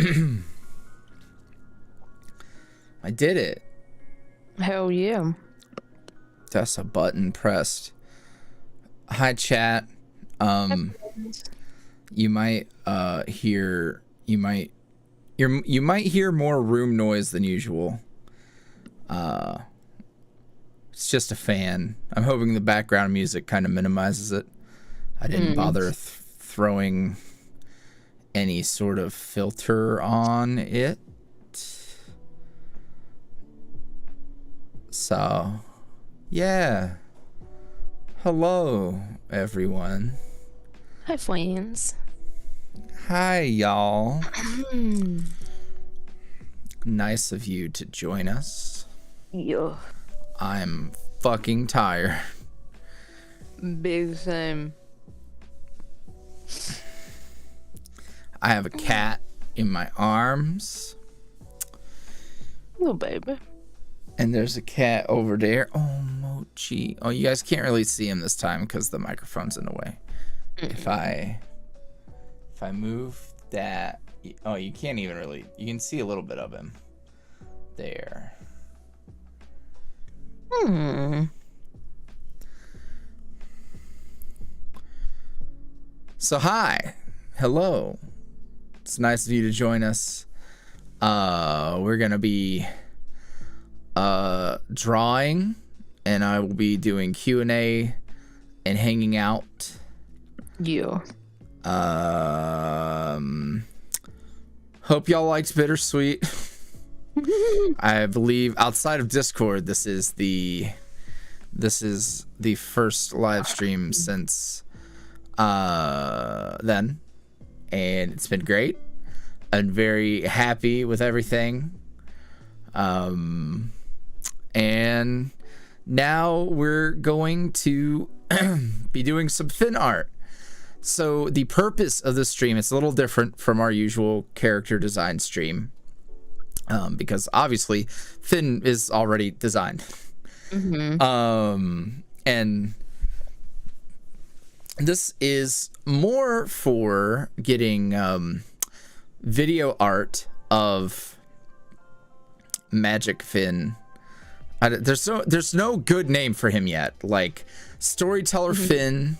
I did it. Hell yeah. That's a button pressed. Hi, chat. You might hear you might hear more room noise than usual. It's just a fan. I'm hoping the background music kind of minimizes it. I didn't bother throwing any sort of filter on it. So, yeah. Hello, everyone. Hi, friends. Hi, y'all. Nice of you to join us. Yeah. I'm fucking tired. Big same. I have a cat in my arms. Little baby. And there's a cat over there. Oh, Mochi. Oh, you guys can't really see him this time because the microphone's in the way. If I move that... Oh, you can't even really... You can see a little bit of him. There. So, hi. Hello. It's nice of you to join us. We're going to be... drawing, and I will be doing Q&A and hanging out. Yeah. Hope y'all liked BitterSweet. I believe outside of Discord, this is the first live stream since then, and it's been great. I'm very happy with everything. And now we're going to be doing some Finn art. So the purpose of this stream is a little different from our usual character design stream, because obviously Finn is already designed. And this is more for getting video art of Magic Finn. There's no good name for him yet. Like, Storyteller Finn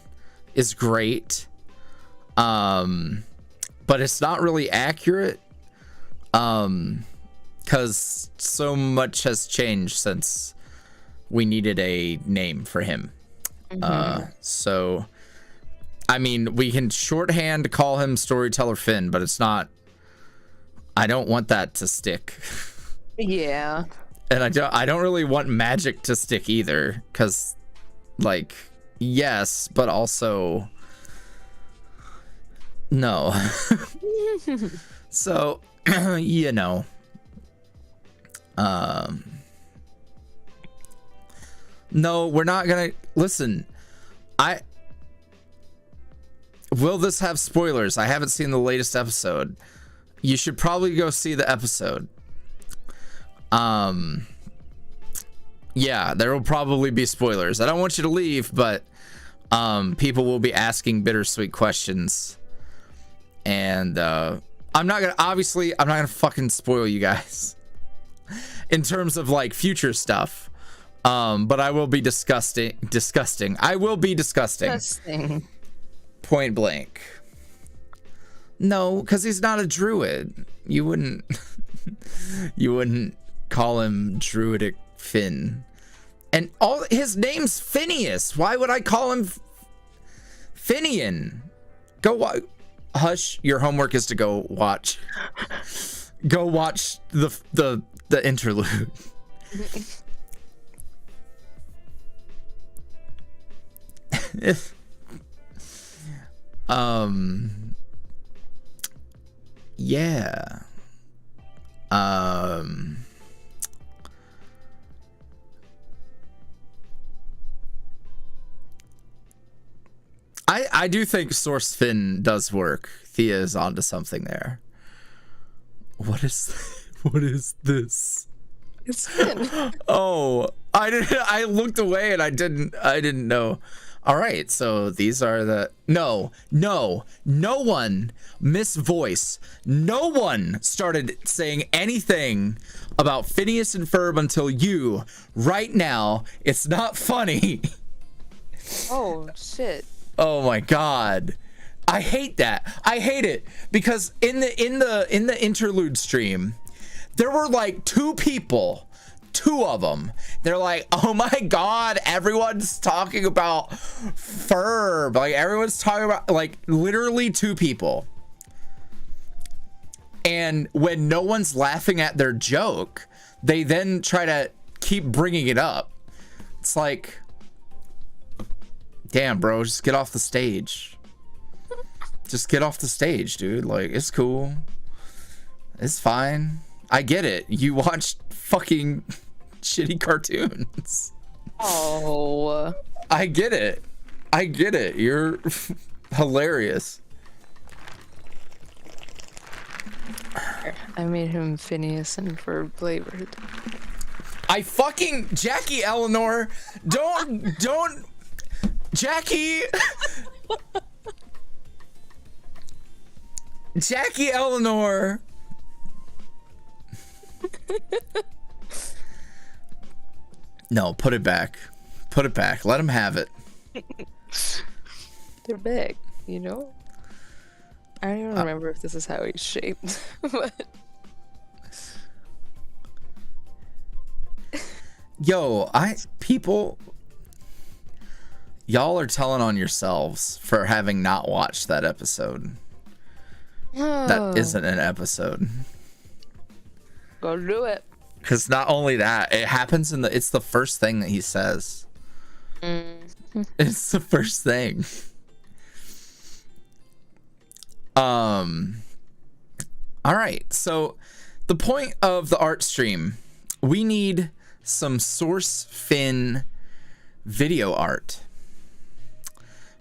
is great, but it's not really accurate, because so much has changed since we needed a name for him. So I mean, we can shorthand call him Storyteller Finn, but it's not... I don't want that to stick. Yeah. And I don't really want magic to stick either, because, like, yes, but also no. So, you know. No, we're not gonna... Listen, will this have spoilers? I haven't seen the latest episode. You should probably go see the episode. Yeah, there will probably be spoilers. I don't want you to leave, but people will be asking BitterSweet questions, and I'm not gonna fucking spoil you guys in terms of like future stuff, but I will be disgusting. I will be disgusting. Point blank. No, because he's not a druid. You wouldn't call him Druidic Finn. And all his name's Phineas. Why would I call him Finian? Hush, your homework is to go watch the interlude. Yeah. I do think Source Finn does work. Thea is onto something there. What is this? It's Finn. Oh, I looked away and I didn't know. All right, so these are the no one, Miss Voice, no one started saying anything about Phineas and Ferb until you right now. It's not funny. Oh shit. Oh my god. I hate that. I hate it because in the interlude stream there were like two of them. They're like, oh my god, everyone's talking about Ferb. Like everyone's talking about, like, literally two people. And when no one's laughing at their joke, they then try to keep bringing it up. It's like, damn, bro, just get off the stage. Just get off the stage, dude. Like, it's cool. It's fine. I get it. You watched fucking shitty cartoons. Oh. I get it. I get it. You're hilarious. I made him Phineas and Ferb flavored. I fucking Jackie Eleanor, don't Jackie Jackie Eleanor. No, put it back. Put it back. Let him have it. They're big, you know? I don't even remember if this is how he's shaped. But yo, y'all are telling on yourselves for having not watched that episode. That isn't an episode. Go do it. Because not only that, it happens it's the first thing that he says. It's the first thing. All right, so the point of the art stream, we need some source fin video art,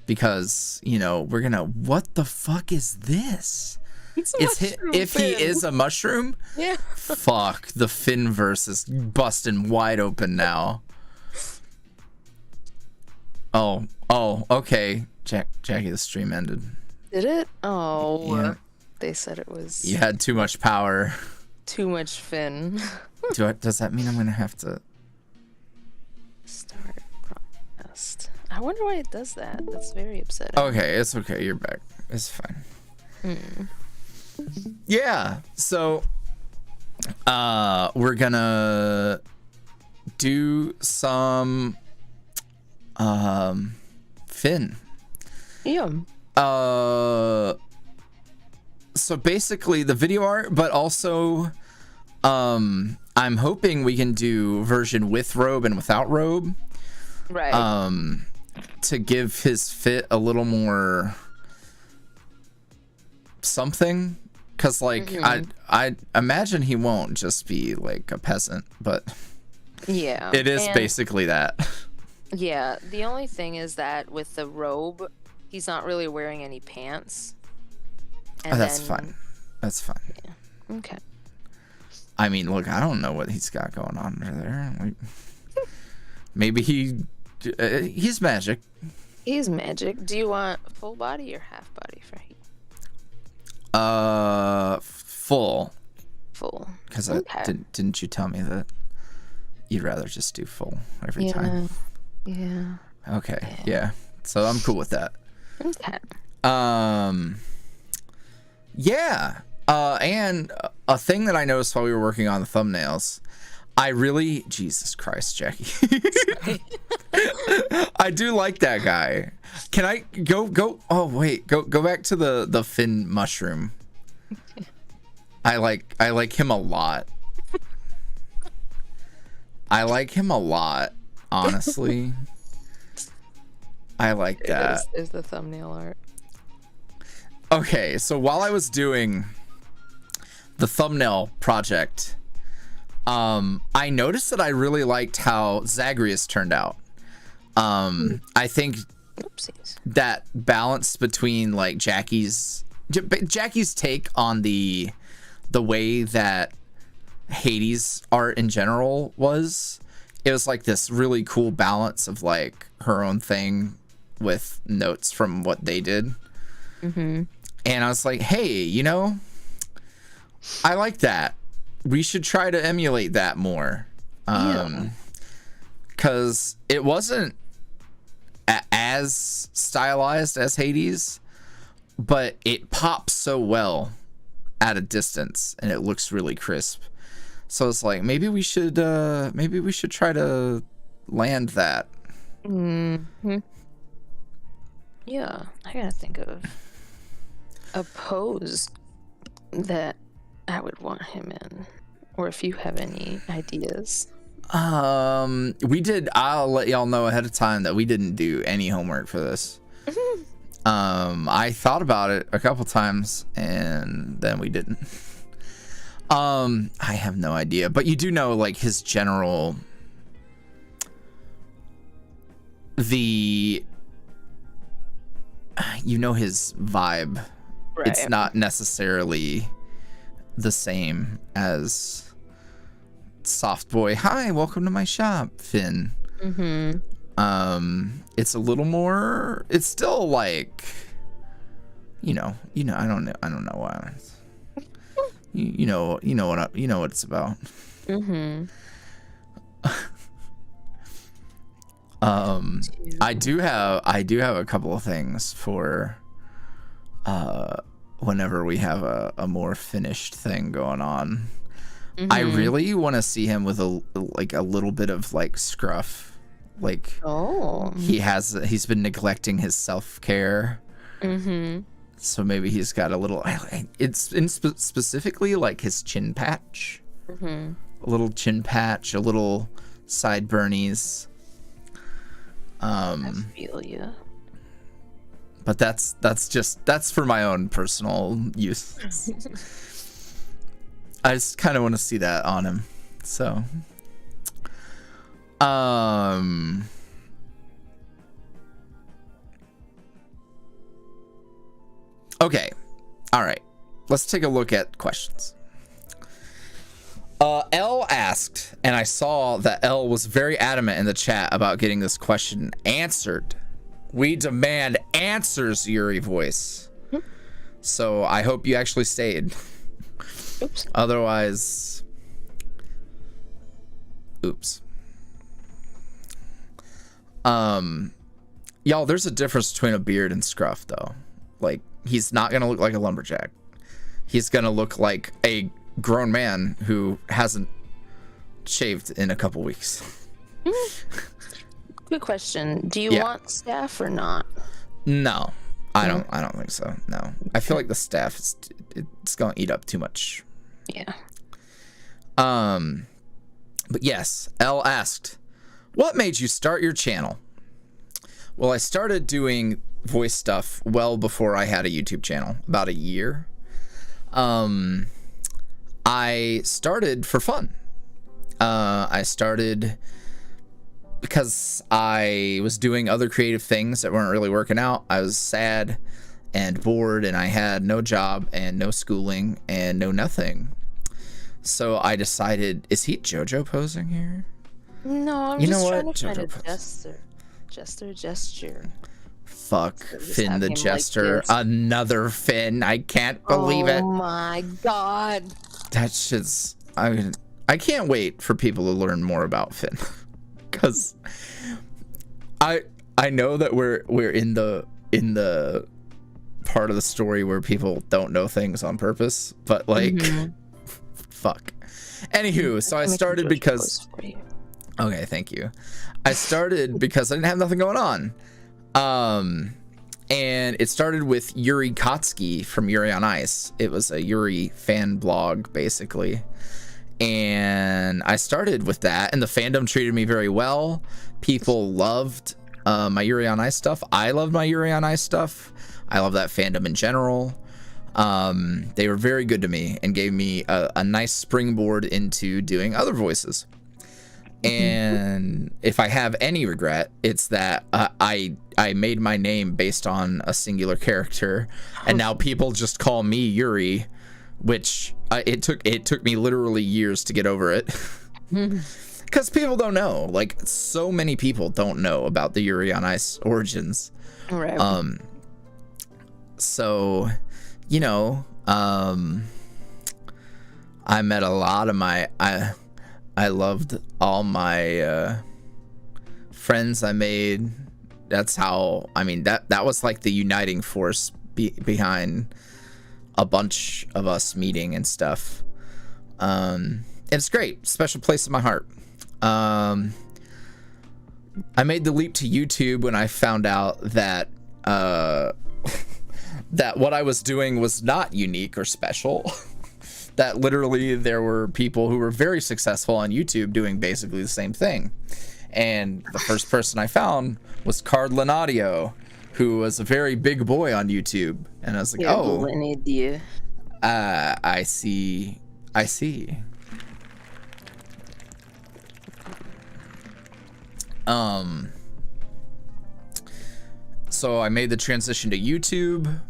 because, you know, we're gonna, what the fuck is this? If he is a mushroom, yeah. Fuck, the Finverse is busting wide open now. Oh, okay. Jackie, the stream ended. Did it? Oh, yeah. They said it was. You had too much power. Too much fin. Does that mean I'm gonna have to start broadcast? I wonder why it does that. That's very upsetting. Okay, it's okay. You're back. It's fine. Yeah. So, we're gonna do some fin. Yeah. So basically the video art, but also I'm hoping we can do version with robe and without robe. Right. To give his fit a little more something, because like I imagine he won't just be like a peasant, but yeah, it is basically that. Yeah, the only thing is that with the robe, he's not really wearing any pants. And that's fine. That's fine. Yeah. Okay. I mean, look, I don't know what he's got going on over there. Like, maybe he's magic. He's magic. Do you want full body or half body for heat? Full. Full. Because didn't you tell me that you'd rather just do full every time? Yeah. Okay. Yeah. So I'm cool with that. Okay. Yeah. And a thing that I noticed while we were working on the thumbnails, Jesus Christ, Jackie. I do like that guy. Can I go? Oh wait, go back to the fin mushroom. I like him a lot. I like him a lot, honestly. I like that. Is the thumbnail art. Okay, so while I was doing the thumbnail project, I noticed that I really liked how Zagreus turned out. I think that balance between like Jackie's take on the way that Hades art in general was, it was like this really cool balance of like her own thing with notes from what they did. Mm-hmm. And I was like, hey, you know, I like that. We should try to emulate that more. Because it wasn't as stylized as Hades, but it pops so well at a distance and it looks really crisp. So it's like, maybe we should try to land that. Mm-hmm. Yeah, I gotta think of a pose that I would want him in, or if you have any ideas. I'll let y'all know ahead of time that we didn't do any homework for this. I thought about it a couple times and then we didn't. I have no idea, but you do know like his general, his vibe. Right. It's not necessarily the same as soft boy, hi, welcome to my shop, Finn. Mm-hmm. It's a little more, it's still like, I don't know why. You know what it's about. Mm-hmm. I do have a couple of things for whenever we have a more finished thing going on. Mm-hmm. I really want to see him with a little bit of like scruff. Like, he's been neglecting his self-care. Mm-hmm. So maybe he's got a little, it's specifically like his chin patch. Mm-hmm. A little chin patch, a little sideburnies. I feel you. But that's for my own personal use. I just kind of want to see that on him. So, okay. All right. Let's take a look at questions. L asked, and I saw that L was very adamant in the chat about getting this question answered. We demand answers, YuuriVoice. So I hope you actually stayed. Oops. Otherwise, oops. Y'all, there's a difference between a beard and scruff, though. Like, he's not gonna look like a lumberjack. He's gonna look like a grown man who hasn't shaved in a couple weeks. Good question. Do you want staff or not? No, I don't think so. No, I feel like the staff it's gonna eat up too much. Yeah. But yes, L asked, what made you start your channel? Well, I started doing voice stuff well before I had a YouTube channel, about a year. I started for fun. I started because I was doing other creative things that weren't really working out. I was sad and bored, and I had no job and no schooling and no nothing. So I decided, is he JoJo posing here? No, I'm just trying to find a gesture. Fuck, Finn the Jester. Like another Finn. I can't believe it. Oh my god. That shit's... I can't wait for people to learn more about Finn. Because I know that we're in the part of the story where people don't know things on purpose, but like fuck. Anywho, so I started because okay, thank you. I started because I didn't have nothing going on. And it started with Yuri Kotsky from Yuri on Ice. It was a Yuri fan blog, basically. And I started with that, and the fandom treated me very well. People loved my Yuri on Ice stuff. I loved my Yuri on Ice stuff. I love that fandom in general. They were very good to me and gave me a nice springboard into doing other voices. And if I have any regret, it's that I made my name based on a singular character, and now people just call me Yuri, which it took me literally years to get over it. because people don't know. Like, so many people don't know about the Yuri on Ice origins. Right. So, you know, I met a lot of my I loved all my friends I made. That's how, I mean, that was like the uniting force behind a bunch of us meeting and stuff. It's great. Special place in my heart. I made the leap to YouTube when I found out that that what I was doing was not unique or special. That literally there were people who were very successful on YouTube doing basically the same thing. And the first person I found was Cardlin Audio, who was a very big boy on YouTube. And I was like, Yeah, oh, an idea. I see. So I made the transition to YouTube.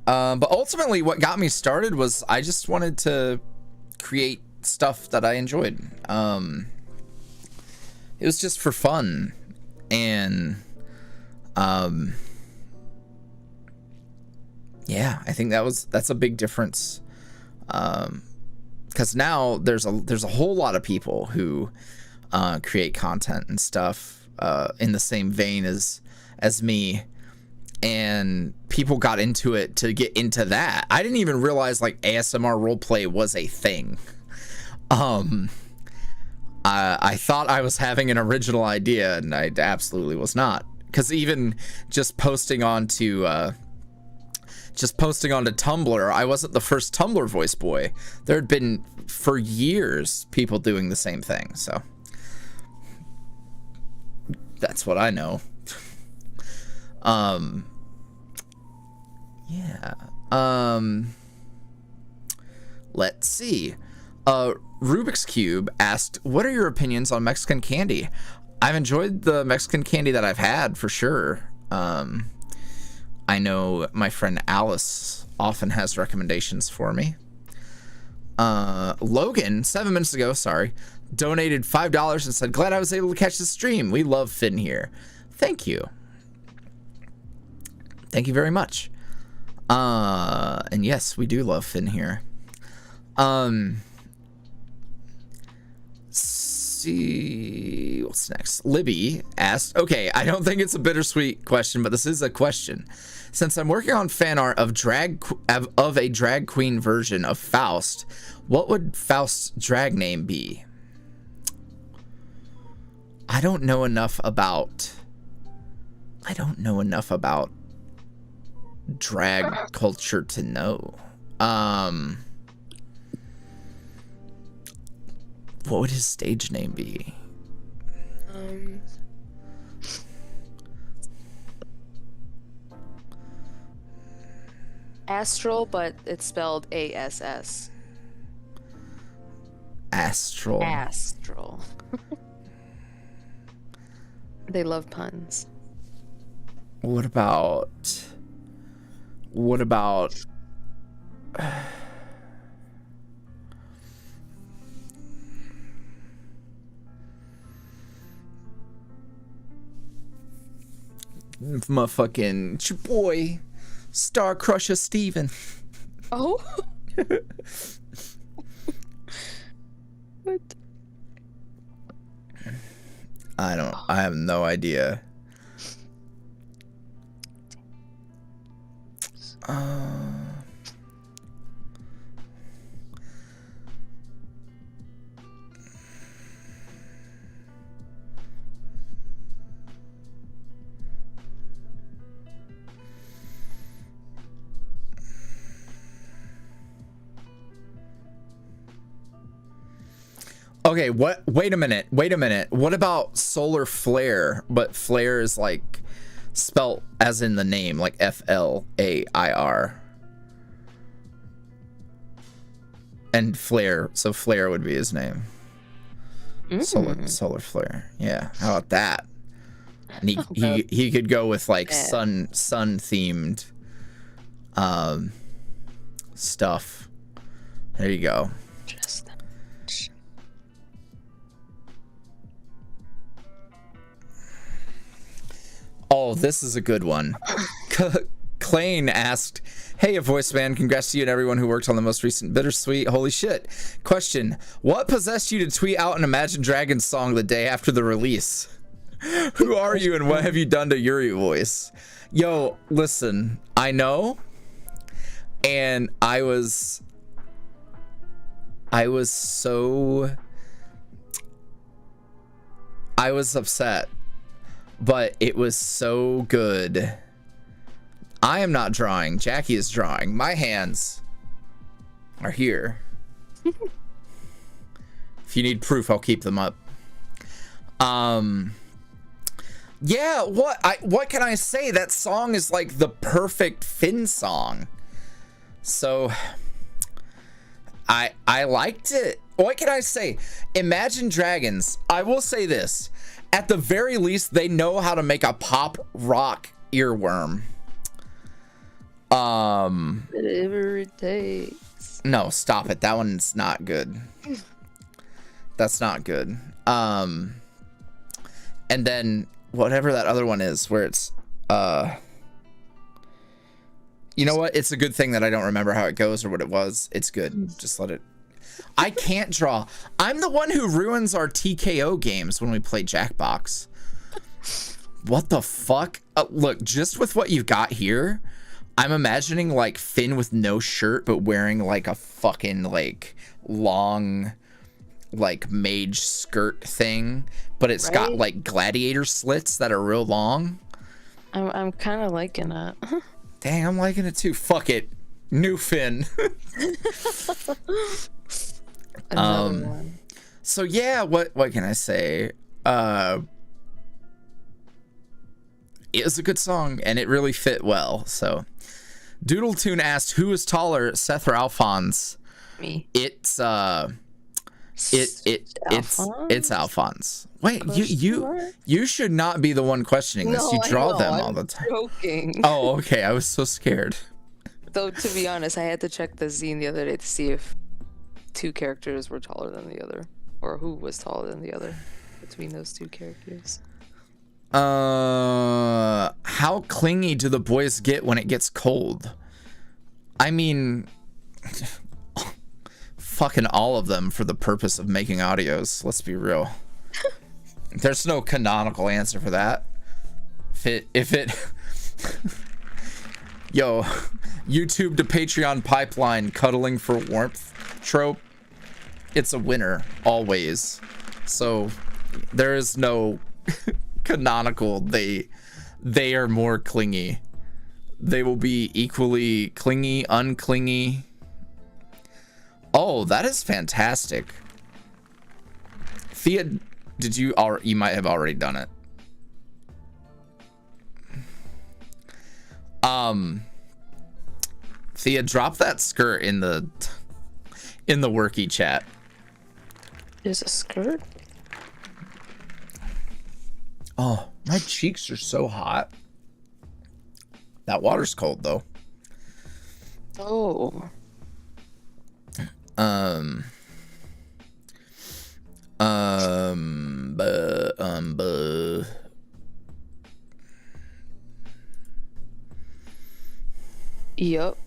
But ultimately what got me started was I just wanted to create stuff that I enjoyed. It was just for fun. And yeah, I think that's a big difference. Because now there's a whole lot of people who create content and stuff in the same vein as me, and people got into it to get into that. I didn't even realize like ASMR roleplay was a thing. I thought I was having an original idea, and I absolutely was not. Because even just posting onto Tumblr, I wasn't the first Tumblr voice boy. There had been for years people doing the same thing, so that's what I know. Yeah. Let's see. Rubik's Cube asked, what are your opinions on Mexican candy? I've enjoyed the Mexican candy that I've had, for sure. I know my friend Alice often has recommendations for me. Logan, 7 minutes ago, donated $5 and said, glad I was able to catch the stream. We love Finn here. Thank you. Thank you very much. And yes, we do love Finn here. See what's next. Libby asked, okay, I don't think it's a bittersweet question, but this is a question. Since I'm working on fan art of a drag queen version of Faust, what would Faust's drag name be? I don't know enough about drag culture to know. What would his stage name be? Astral, but it's spelled ASS. Astral. Astral. They love puns. What about my fucking boy, Star Crusher Steven? Oh. What? I have no idea. Okay, what? Wait a minute. What about solar flare? But flare is like spelt as in the name, like F-L-A-I-R. And flare, so flare would be his name. Solar flare. Yeah, how about that? And he could go with like sun themed stuff. There you go. Oh, this is a good one. Clane asked, hey, a voice man, congrats to you and everyone who worked on the most recent BitterSweet. Holy shit. Question, what possessed you to tweet out an Imagine Dragons song the day after the release? Who are you and what have you done to YuuriVoice? Yo, listen, I know, and I was upset, but it was so good. I am not drawing. Jackie is drawing. My hands are here. If you need proof, I'll keep them up. Yeah, what can I say? That song is like the perfect Finn song. So I liked it. What can I say? Imagine Dragons. I will say this. At the very least, they know how to make a pop rock earworm. Whatever it takes. No, stop it. That one's not good. That's not good. And then whatever that other one is, where it's you know what? It's a good thing that I don't remember how it goes or what it was. It's good. Just let it. I can't draw. I'm the one who ruins our TKO games when we play Jackbox. What the fuck? Look, just with what you've got here, I'm imagining like Finn with no shirt but wearing like a fucking like long like mage skirt thing, but it's got like gladiator slits that are real long. I'm kind of liking it. Dang, I'm liking it too. Fuck it. New Finn. Another one. So yeah, what can I say? It was a good song and it really fit well. So Doodletoon asked, who is taller, Seth or Alphonse? Me. It's Alphonse. Wait, you should not be the one questioning this. No, You draw them I'm all the time. Joking. Oh, okay. I was so scared. Though to be honest, I had to check the zine the other day to see if two characters were taller than the other, or who was taller than the other between those two characters. How clingy do the boys get when it gets cold? I mean, fucking all of them for the purpose of making audios. Let's be real. There's no canonical answer for that. If it yo, YouTube to Patreon pipeline cuddling for warmth trope, it's a winner always. So there is no canonical they are more clingy. They will be equally clingy, unclingy. Oh, that is fantastic. Thea, did you might have already done it. Thea, drop that skirt in the worky chat. There's a skirt? Oh, my cheeks are so hot. That water's cold though. Oh. Yup.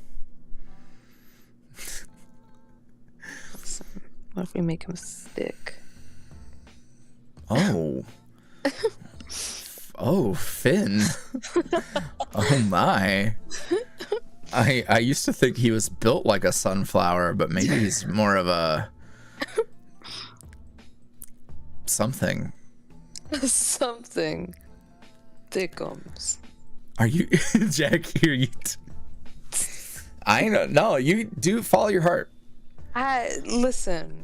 What if we make him stick? Oh. Oh, Finn. Oh my. I used to think he was built like a sunflower, but maybe he's more of a something. Something. Thickums. Are you Jack here? I know. No, you do follow your heart. Listen.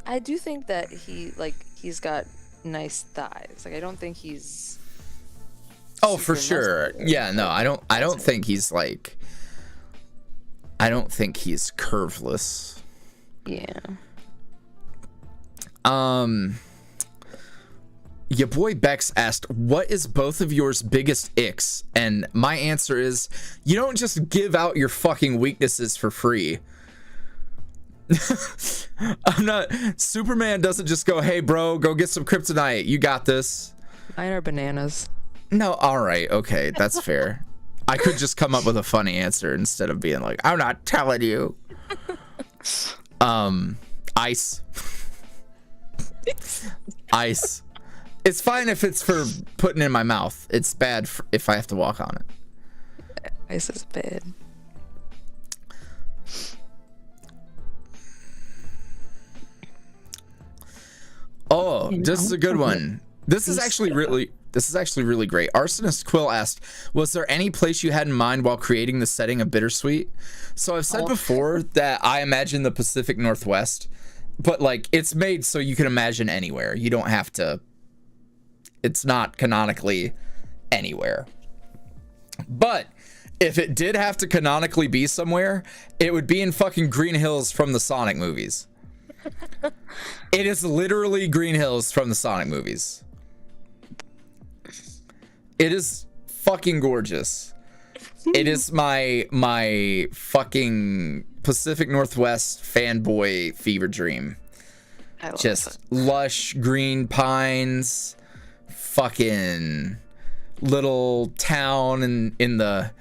I do think that he's got nice thighs. Like I don't think he's Oh, for sure. Yeah, no, I don't think he's like I don't think he's curveless. Yeah. Your boy Bex asked, what is both of yours biggest icks? And my answer is, you don't just give out your fucking weaknesses for free. Superman doesn't just go, hey bro, go get some kryptonite. You got this. Mine are bananas. No, all right, okay, that's fair. I could just come up with a funny answer instead of being like, I'm not telling you. Ice. Ice. It's fine if it's for putting in my mouth. It's bad if I have to walk on it. Ice is bad. Oh, this is a good one. This is actually really great. Arsonist Quill asked, was there any place you had in mind while creating the setting of BitterSweet? So I've said before that I imagine the Pacific Northwest, but like it's made so you can imagine anywhere. You don't have to, it's not canonically anywhere. But if it did have to canonically be somewhere, it would be in fucking Green Hills from the Sonic movies. It is literally Green Hills from the Sonic movies. It is fucking gorgeous. It is my fucking Pacific Northwest fanboy fever dream. Just lush green pines, fucking little town in the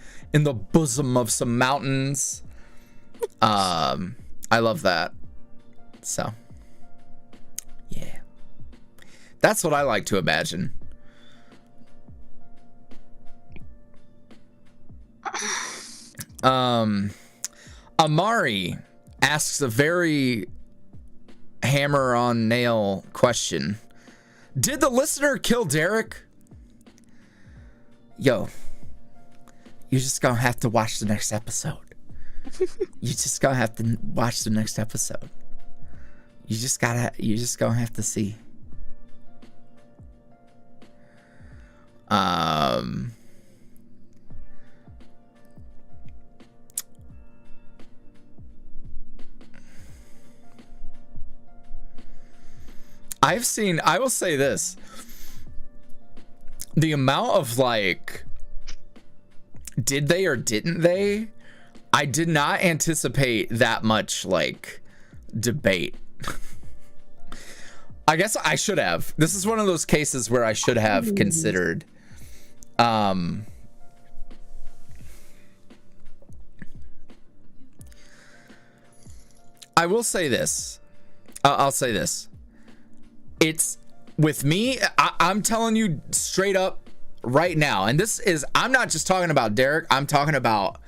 bosom of some mountains. I love that. So, yeah, that's what I like to imagine. Amari asks a very hammer on nail question. Did the listener kill Derek? Yo, you're just gonna have to watch the next episode. You just gonna have to watch the next episode. You just gonna have to see. I will say this. The amount of like, did they or didn't they? I did not anticipate that much like debate. I guess I should have. This is one of those cases where I should have considered. I will say this. I'll say this. It's with me. I'm telling you straight up right now. And this is, I'm not just talking about Derek. I'm talking about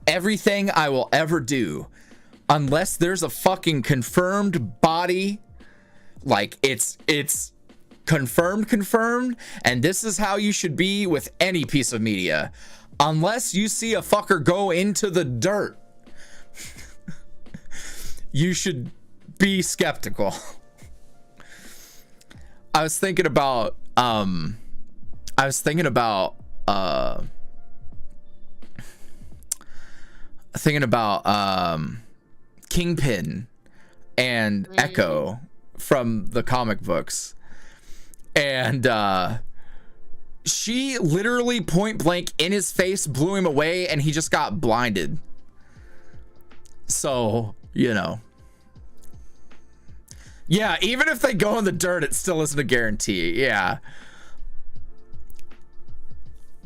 everything I will ever do. Unless there's a fucking confirmed body. Like it's confirmed. And this is how you should be with any piece of media. Unless you see a fucker go into the dirt. You should be skeptical. I was thinking about Kingpin and Echo from the comic books, and she literally point blank in his face blew him away, and he just got blinded. So, you know. Yeah, even if they go in the dirt, it still isn't a guarantee. Yeah.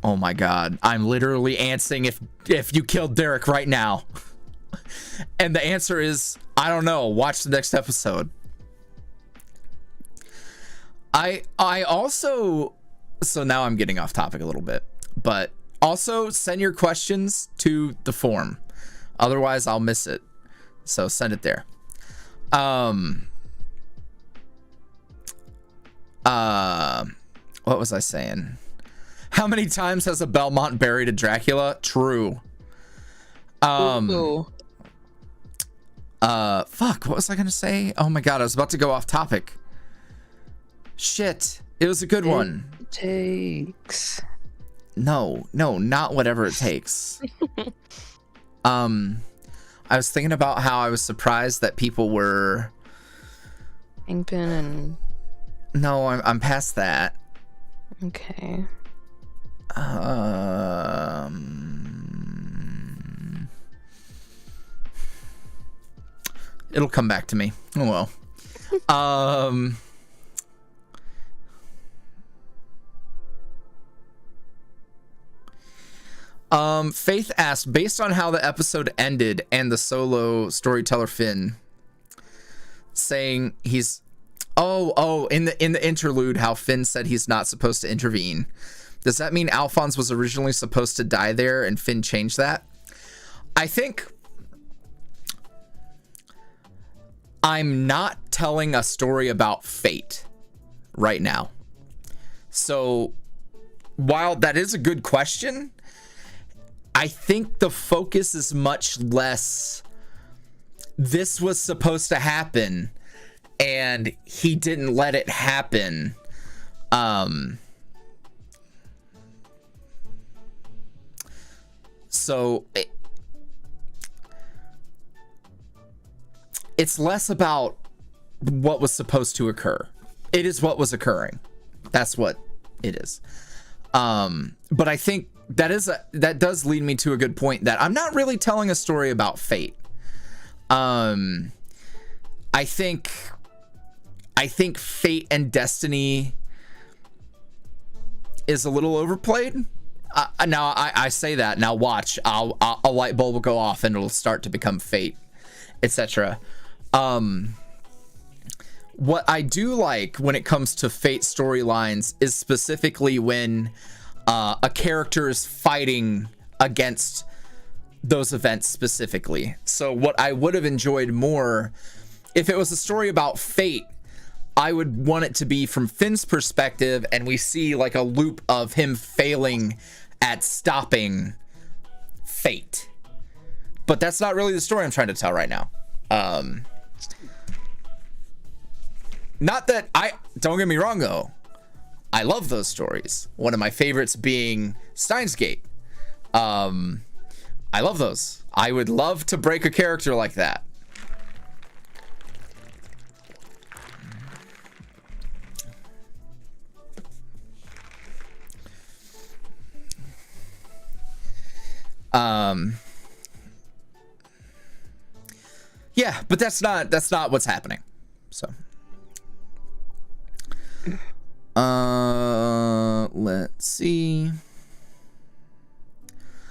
Oh my god. I'm literally answering if you killed Derek right now. And the answer is, I don't know. Watch the next episode. I also, so now I'm getting off topic a little bit, but also send your questions to the forum. Otherwise, I'll miss it. So send it there. What was I saying? How many times has a Belmont buried a Dracula? True. Fuck, what was I gonna say? Oh my god, I was about to go off topic. Shit, it was a good one. Takes. No, not whatever it takes. I was thinking about how I was surprised that people were Kingpin and... No, I'm past that. Okay. It'll come back to me. Oh well. Faith asked, based on how the episode ended and the solo storyteller Finn saying he's in the interlude, how Finn said he's not supposed to intervene. Does that mean Alphonse was originally supposed to die there and Finn changed that? I think I'm not telling a story about fate right now. So while that is a good question, I think the focus is much less this was supposed to happen and he didn't let it happen. So it's less about what was supposed to occur. It is what was occurring. That's what it is. But I think that does lead me to a good point that I'm not really telling a story about fate. I think fate and destiny is a little overplayed. Now I say that. Now watch, a light bulb will go off and it'll start to become fate, etc. What I do like when it comes to fate storylines is specifically when a character is fighting against those events specifically. So what I would have enjoyed more, if it was a story about fate, I would want it to be from Finn's perspective and we see like a loop of him failing at stopping fate. But that's not really the story I'm trying to tell right now. Not that don't get me wrong though, I love those stories. One of my favorites being Steins Gate. I love those. I would love to break a character like that. Yeah, but that's not what's happening. So let's see.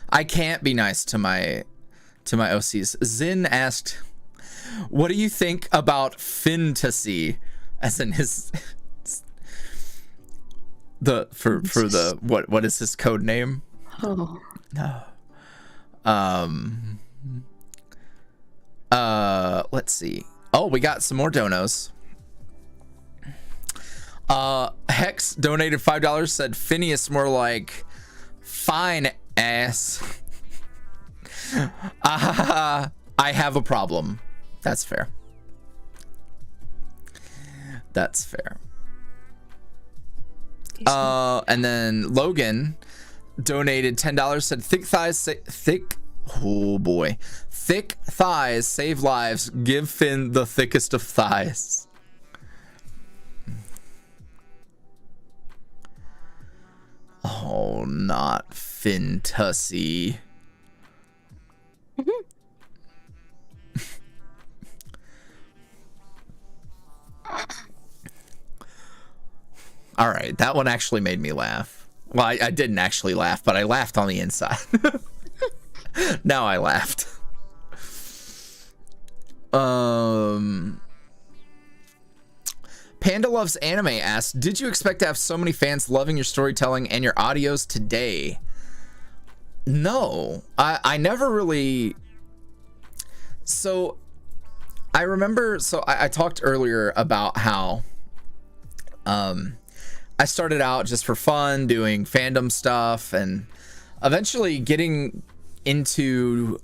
I can't be nice to my OCs. Zin asked, what do you think about fantasy, as in his for the what is his code name? Oh no. Let's see. Oh, we got some more donos. Hex donated $5, said Phineas more like fine ass. I have a problem. That's fair. That's fair. And then Logan donated $10, said thick thighs save lives, give Finn the thickest of thighs. Oh, not Finn Tussy. All right, that one actually made me laugh. Well, I didn't actually laugh, but I laughed on the inside. Now I laughed. Panda Loves Anime asks, did you expect to have so many fans loving your storytelling and your audios today? No, I never really. So I remember, I talked earlier about how I started out just for fun doing fandom stuff and eventually getting into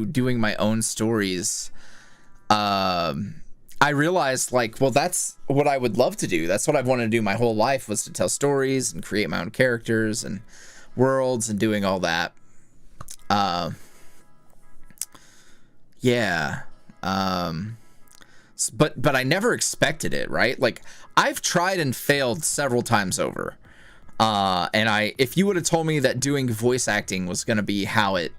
doing my own stories. I realized, like, well, that's what I would love to do. That's what I've wanted to do my whole life, was to tell stories and create my own characters and worlds and doing all that. Yeah. But I never expected it, right? Like, I've tried and failed several times over. And if you would have told me that doing voice acting was going to be how it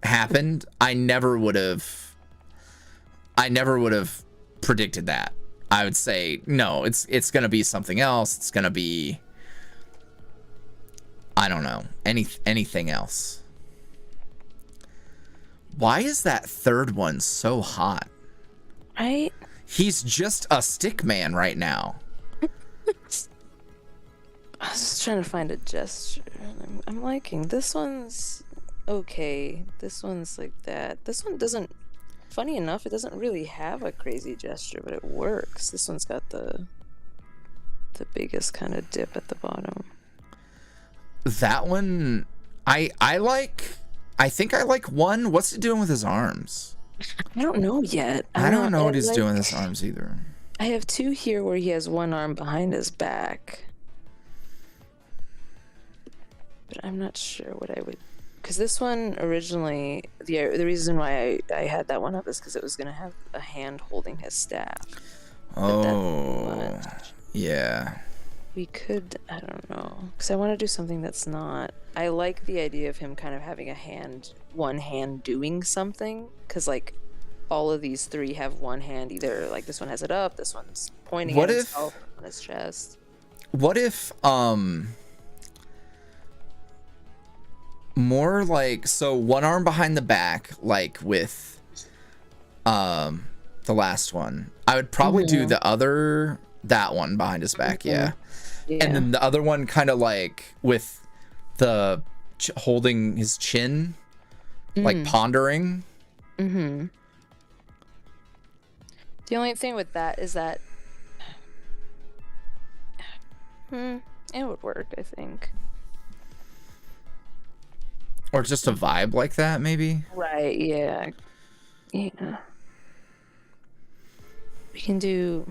happened, I never would have predicted that. I would say no, it's gonna be something else. It's gonna be, I don't know, anything else. Why is that third one so hot? Right? He's just a stick man right now. I was just trying to find a gesture. I'm liking this one's okay. This one's like that. This one doesn't. Funny enough, it doesn't really have a crazy gesture, but it works. This one's got the biggest kind of dip at the bottom. That one, I like. I think I like one. What's he doing with his arms? I don't know yet. I don't know what he's doing with his arms either. I have two here where he has one arm behind his back. But I'm not sure what I would... Because this one originally... The reason why I had that one up is because it was going to have a hand holding his staff. Oh, yeah. We could... I don't know. Because I want to do something that's not... I like the idea of him kind of having a hand... One hand doing something. Because, like, all of these three have one hand. Either, like, this one has it up, this one's pointing at himself on his chest. What if, more like, so one arm behind the back, like with the last one. I would probably do that one behind his back, yeah. And then the other one kind of like with the holding his chin, like pondering. The only thing with that is that it would work, I think. Or just a vibe like that, maybe? Right, yeah. Yeah. We can do...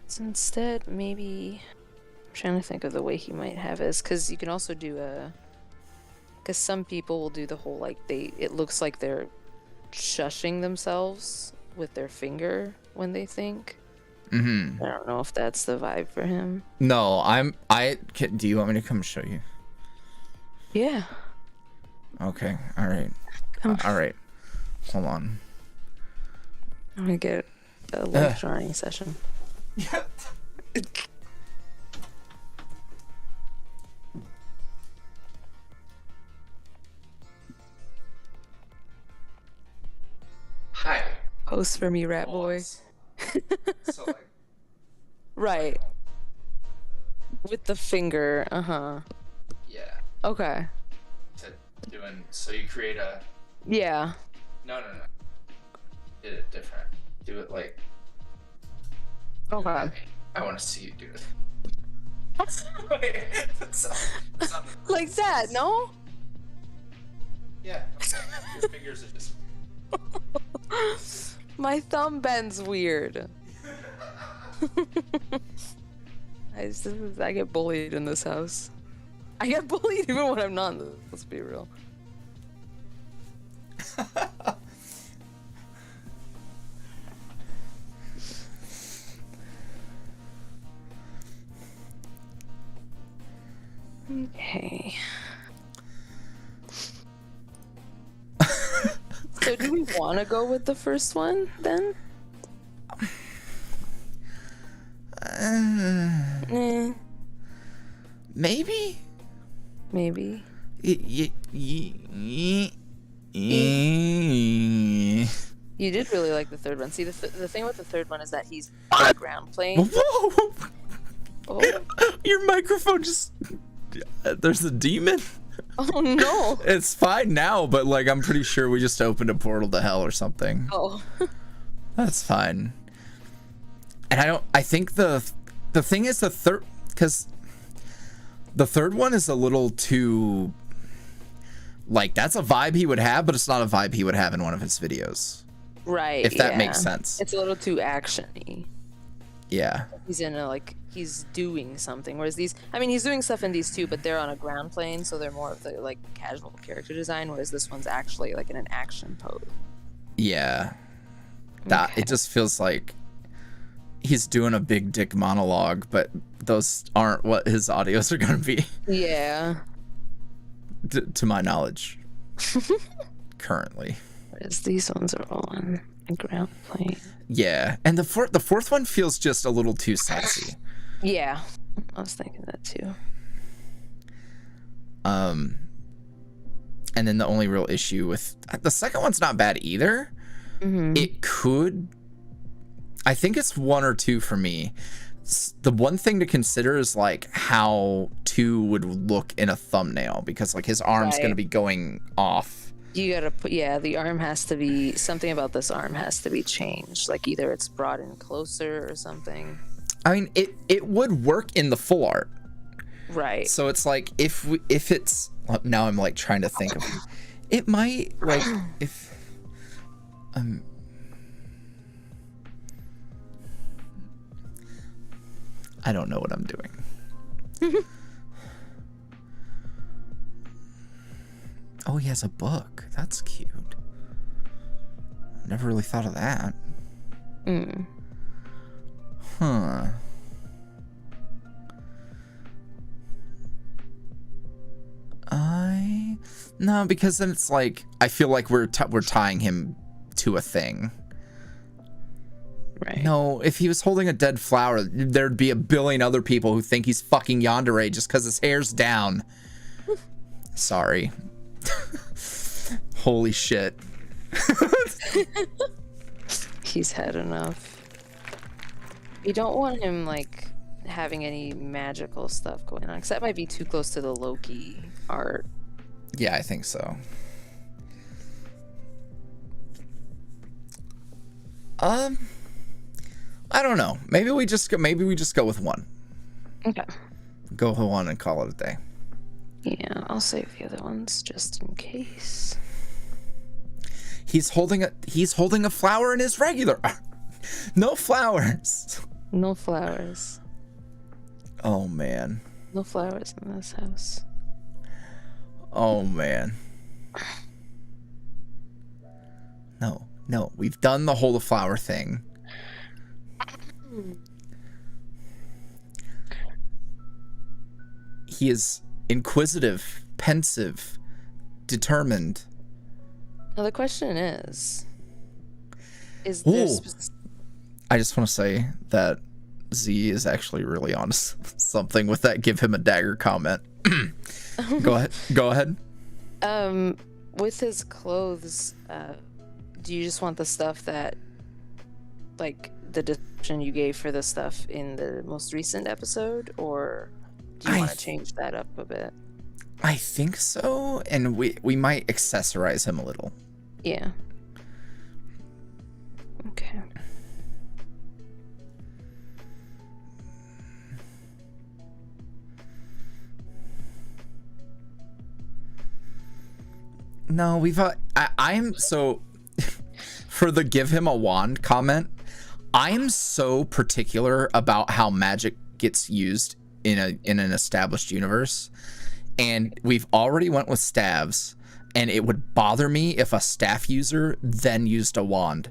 So instead, maybe... I'm trying to think of the way he might have it. Because you can also do a... Because some people will do the whole, like, it looks like they're shushing themselves with their finger when they think. I don't know if that's the vibe for him. No, do you want me to come show you? Yeah. Okay, all right. All right. Hold on. I'm gonna get a life drawing session. Yeah. Hi. Post for me, rat boy. So like, right. With the finger, yeah. Okay. So you create a... Yeah. No. Did it different. Do it like... Okay. I want to see you do it. Like that, no? Yeah. Okay. Your fingers are just... My thumb bends weird. I get bullied in this house. I get bullied even when I'm not. Let's be real. Okay. So do we want to go with the first one then? Maybe. You did really like the third one. See, the thing with the third one is that he's on the ground plane. Whoa! Oh. Your microphone just... There's a demon? Oh no! It's fine now, but like I'm pretty sure we just opened a portal to hell or something. Oh. That's fine. And I think the thing is because the third one is a little too, like, that's a vibe he would have, but it's not a vibe he would have in one of his videos. Right. If that makes sense. It's a little too action-y. Yeah. He's in a, like, he's doing something, whereas these, I mean, he's doing stuff in these too, but they're on a ground plane, so they're more of the, like, casual character design, whereas this one's actually, like, in an action pose. Yeah. That, it just feels like he's doing a big dick monologue, but those aren't what his audios are gonna be. Yeah. To my knowledge. Currently. Whereas these ones are all on Ground plane. Yeah, and the fourth one feels just a little too sassy. Yeah, I was thinking that too. And then the only real issue with the second one's not bad either. It could, I think it's 1 or 2 for me. The one thing to consider is like how 2 would look in a thumbnail, because like his arm's going to be going off. You gotta put, yeah, the arm has to be, something about this arm has to be changed. Like either it's brought in closer or something. I mean, it would work in the full art. Right. So it's like if it's, now I'm like trying to think of, it might, like, if I don't know what I'm doing. Oh, he has a book. That's cute. Never really thought of that. Huh. No, because then it's like I feel like we're tying him to a thing. Right. No, if he was holding a dead flower, there'd be a billion other people who think he's fucking yandere just because his hair's down. Sorry. Holy shit. He's had enough. You don't want him like having any magical stuff going on, because that might be too close to the Loki art. Yeah, I think so. I don't know. Maybe we just go with 1. Okay. Go with 1 and call it a day. Yeah, I'll save the other ones just in case. He's holding a flower in his regular art. No flowers. No flowers. Oh man. No flowers in this house. Oh man. No, we've done the hold a flower thing. He is inquisitive, pensive, determined. Now the question is this... I just want to say that Z is actually really on something with that give him a dagger comment. Go ahead. With his clothes, do you just want the stuff that, like, the description you gave for the stuff in the most recent episode, or do you want to change that up a bit? I think so, and we might accessorize him a little. Yeah. Okay. No, I'm so for the give him a wand comment, I'm so particular about how magic gets used in an established universe, and we've already went with staves, and it would bother me if a staff user then used a wand.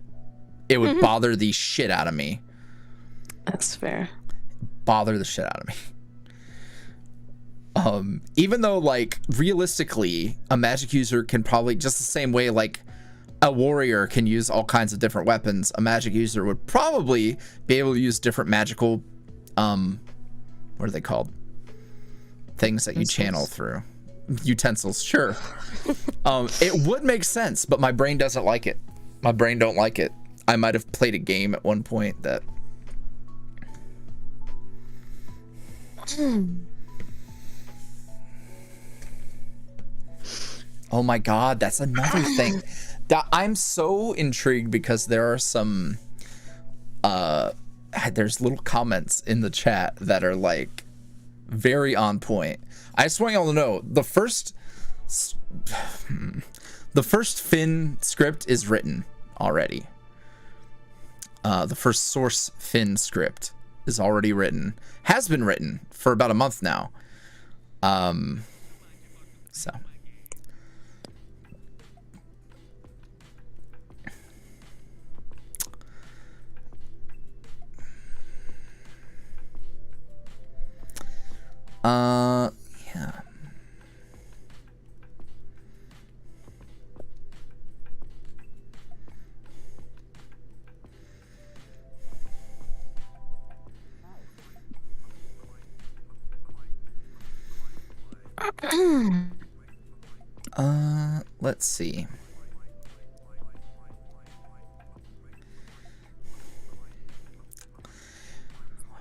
It would bother the shit out of me. That's fair. Bother the shit out of me. Even though, like, realistically, a magic user can probably, just the same way like a warrior can use all kinds of different weapons, a magic user would probably be able to use different magical, what are they called? Things that you channel through. Utensils, sure. It would make sense, but my brain doesn't like it. My brain don't like it. I might have played a game at one point that... Oh my god, that's another thing. I'm so intrigued because there are some there's little comments in the chat that are like very on point. I just want y'all to know the first Finn script is written already. The first source Finn script is already written. Has been written for about a month now. So yeah. Let's see.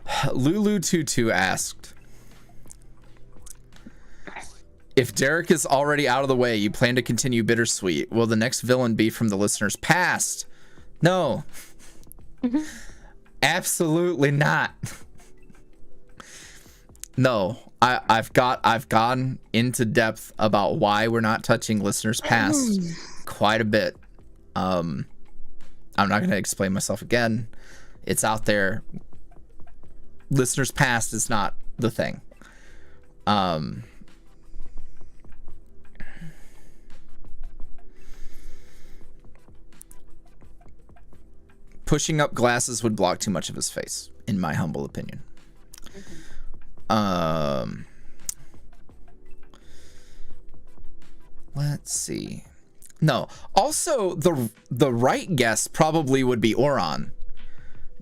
Lulu22 asked, if Derek is already out of the way, you plan to continue BitterSweet. Will the next villain be from the listener's past? No. Absolutely not. No. I've gone into depth about why we're not touching listeners past quite a bit. I'm not going to explain myself again. It's out there. Listeners past is not the thing. Pushing up glasses would block too much of his face, in my humble opinion. Let's see. No. Also, the right guess probably would be Oron,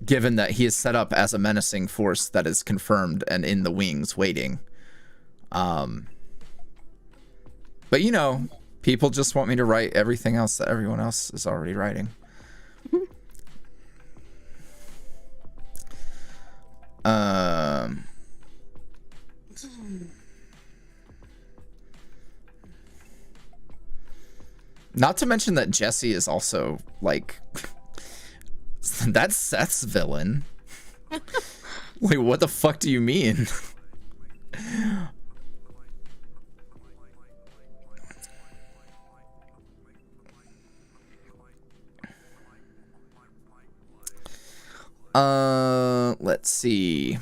given that he is set up as a menacing force that is confirmed and in the wings waiting. But you know, people just want me to write everything else that everyone else is already writing. Not to mention that Jesse is also like that's Seth's villain. Wait, what the fuck do you mean? Let's see.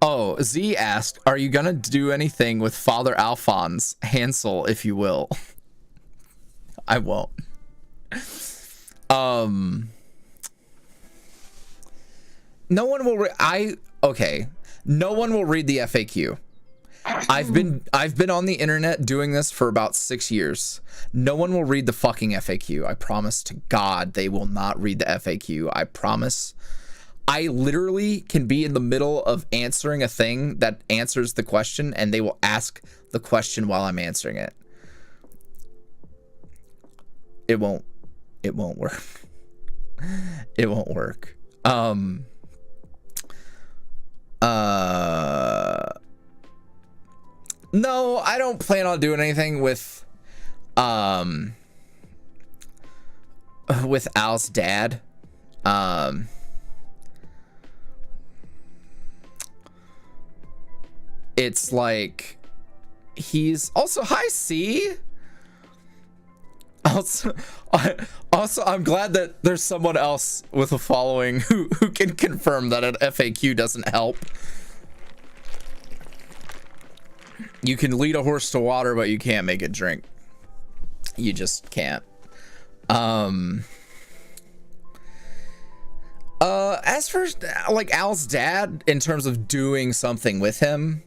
Oh, Z asked, are you gonna do anything with Father Alphonse, Hansel, if you will? I won't. No one will okay. No one will read the FAQ. I've been on the internet doing this for about 6 years. No one will read the fucking FAQ. I promise to God they will not read the FAQ. I promise. I literally can be in the middle of answering a thing that answers the question and they will ask the question while I'm answering it. It won't work. It won't work. No, I don't plan on doing anything with Al's dad. It's like he's also hi C. Also, I'm glad that there's someone else with a following who can confirm that an FAQ doesn't help. You can lead a horse to water, but you can't make it drink. You just can't. As for like Al's dad, in terms of doing something with him,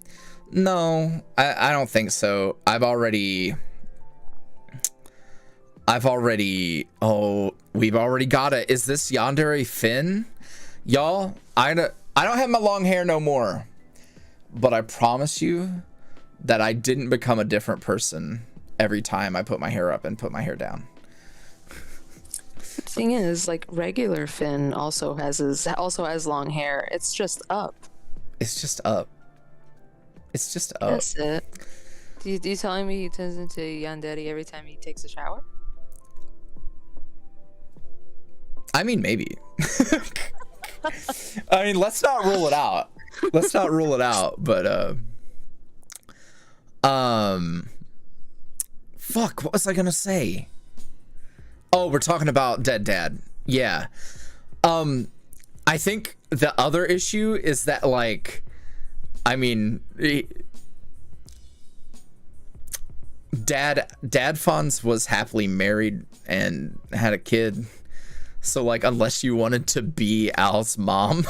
no, I don't think so. Oh, we've already got it. Is this Yandere Finn? Y'all, I don't have my long hair no more, but I promise you that I didn't become a different person every time I put my hair up and put my hair down. The thing is, like, regular Finn also has long hair. It's just up. It's just up. It's just up. That's it. Do you telling me he turns into Yandere every time he takes a shower? I mean, maybe. I mean, let's not rule it out. Let's not rule it out, but fuck, what was I gonna say? Oh, we're talking about Dead Dad. Yeah. I think the other issue is that, like, I mean, Dad Fonz was happily married and had a kid. So, like, unless you wanted to be Al's mom,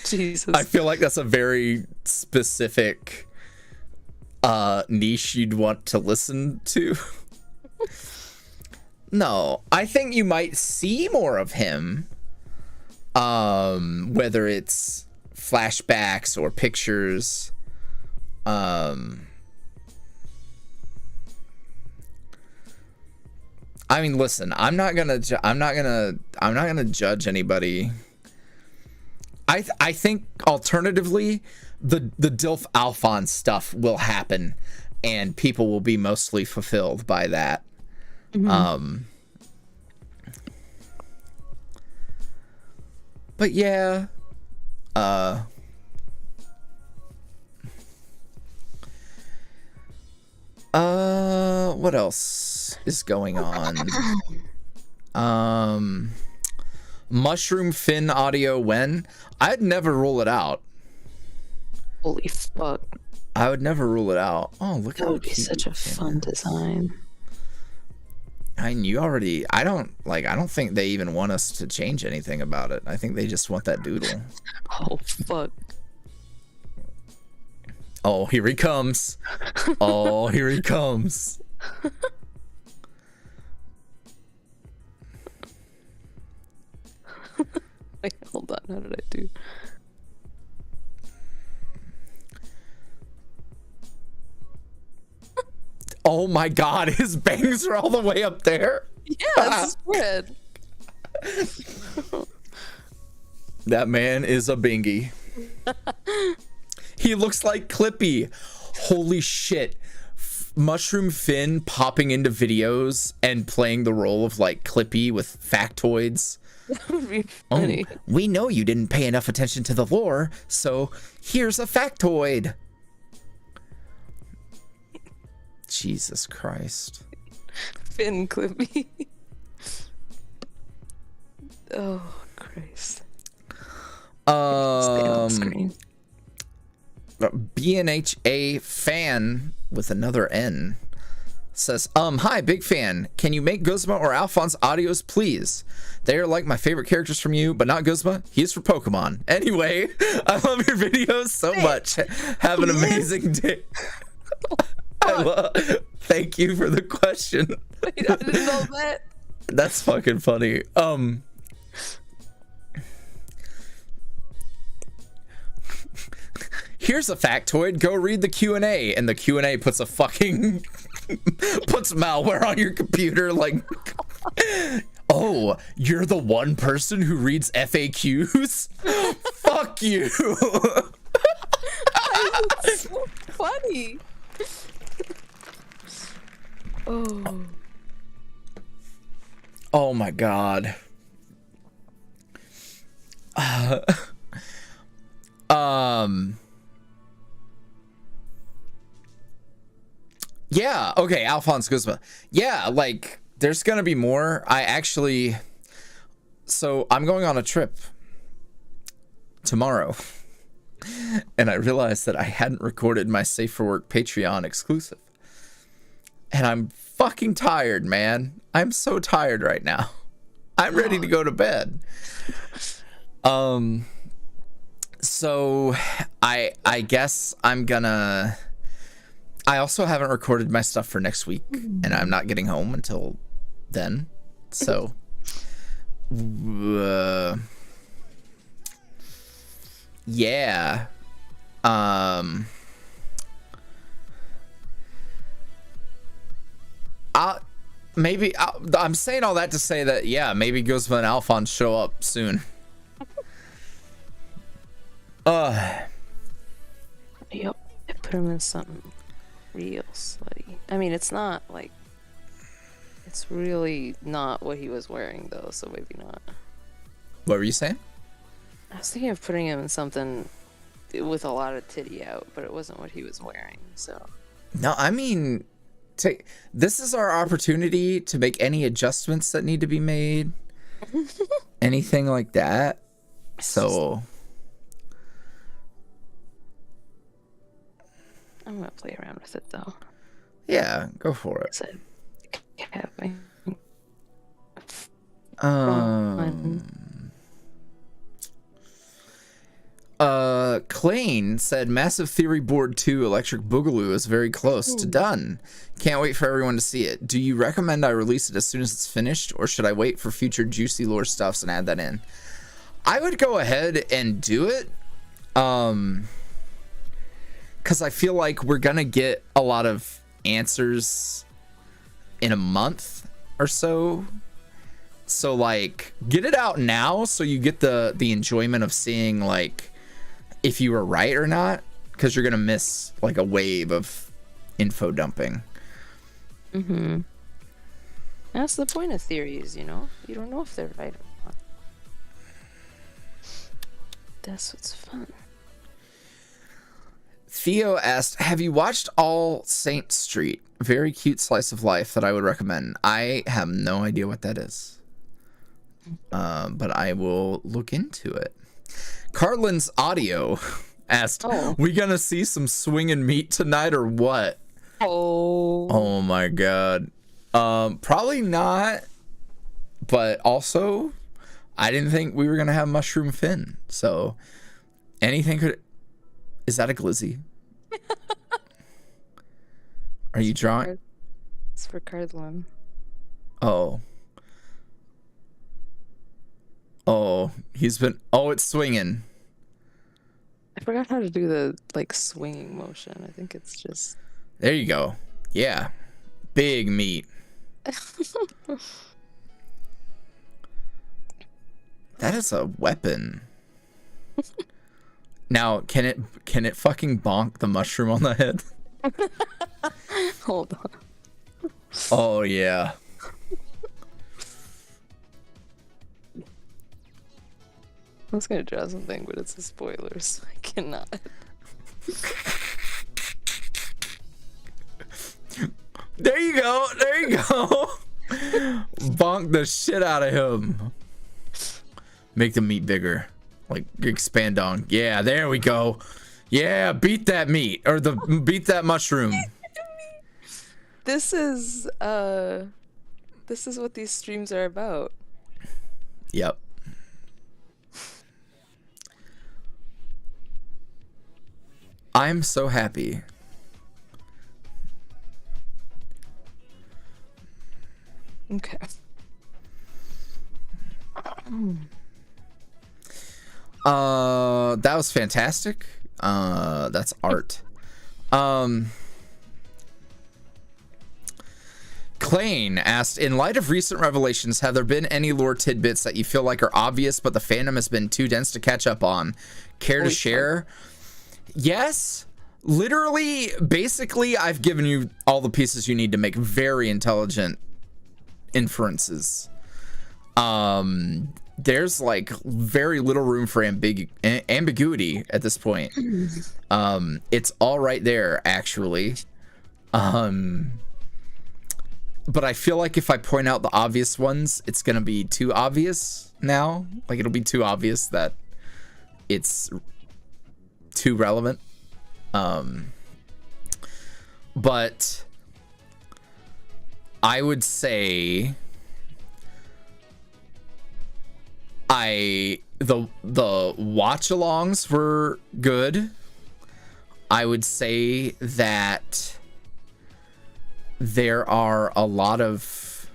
Jesus, I feel like that's a very specific niche you'd want to listen to. No, I think you might see more of him, whether it's flashbacks or pictures. I mean, listen, I'm not gonna judge anybody. I think alternatively, the Dilf Alphonse stuff will happen, and people will be mostly fulfilled by that. But yeah, what else is going on? Mushroom fin audio when? I'd never rule it out. Holy fuck. I would never rule it out. Oh, look that would be such a fun design. I mean, I don't think they even want us to change anything about it. I think they just want that doodle. Oh fuck. Oh, here he comes. Oh, here he comes. Wait, hold on. How did I do? Oh my god, his bangs are all the way up there. Yeah, that's spread. That man is a bingy. He looks like Clippy. Holy shit. Mushroom Finn popping into videos and playing the role of like Clippy with factoids. That would be funny. Oh, we know you didn't pay enough attention to the lore, so here's a factoid. Jesus Christ. Finn Clippy. Oh Christ. Stay on screen. BNHA fan with another N says, hi, big fan. Can you make Guzma or Alphonse audios, please? They are like my favorite characters from you, but not Guzma. He's for Pokemon. Anyway, I love your videos so much. Have an amazing day. Thank you for the question. Wait, I didn't know that. That's fucking funny. Here's a factoid. Go read the Q&A, and the Q&A puts a fucking puts malware on your computer. Like, oh, you're the one person who reads FAQs. Fuck you. It's so funny. Oh. Oh my god. Yeah, okay, Alphonse Guzma. Yeah, like, there's gonna be more. So I'm going on a trip tomorrow. And I realized that I hadn't recorded my Safe for Work Patreon exclusive. And I'm fucking tired, man. I'm so tired right now. I'm ready to go to bed. So I guess I'm gonna... I also haven't recorded my stuff for next week, and I'm not getting home until then. So, yeah. I'm saying all that to say that, yeah, maybe Guzman and Alphonse show up soon. Yep, I put him in something real slutty. I mean, it's not like, it's really not what he was wearing though, so maybe not. What were you saying? I was thinking of putting him in something with a lot of titty out, but it wasn't what he was wearing, so. No, I mean, this is our opportunity to make any adjustments that need to be made. Anything like that. So I'm gonna play around with it though. Yeah, go for it. Clane said Massive Theory Board 2 Electric Boogaloo is very close to done. Can't wait for everyone to see it. Do you recommend I release it as soon as it's finished, or should I wait for future juicy lore stuffs and add that in? I would go ahead and do it. Because I feel like we're gonna get a lot of answers in a month, or so. So like get it out now so you get the enjoyment of seeing like if you were right or not, because you're gonna miss like a wave of info dumping. Mm-hmm. That's the point of theories, you know? You don't know if they're right or not. That's what's fun. Theo asked, have you watched All Saint Street? Very cute slice of life that I would recommend. I have no idea what that is. But I will look into it. Cartland's Audio asked, we gonna see some swinging meat tonight or what? Oh my god. Probably not. But also, I didn't think we were gonna have mushroom fin. So anything could. Is that a glizzy? Are you drawing? It's for Cartland. Oh, he's been. Oh, it's swinging. I forgot how to do the like swinging motion. I think it's just. There you go. Yeah, big meat. That is a weapon. Now, can it fucking bonk the mushroom on the head? Hold on. Oh yeah. I was gonna draw something, but it's a spoiler, so I cannot. There you go. There you go. Bonk the shit out of him. Make the meat bigger. Like expand on. Yeah, there we go. Yeah, beat that meat or beat that mushroom. This is what these streams are about. Yep. I'm so happy. Okay. That was fantastic. That's art. Klain asked, in light of recent revelations, have there been any lore tidbits that you feel like are obvious but the fandom has been too dense to catch up on? Care to share? Yes. Literally, basically, I've given you all the pieces you need to make very intelligent inferences. There's like very little room for ambiguity at this point. It's all right there, actually. But I feel like if I point out the obvious ones, it's gonna be too obvious now. Like it'll be too obvious that it's too relevant. But I would say the watch-alongs were good. I would say that there are a lot of,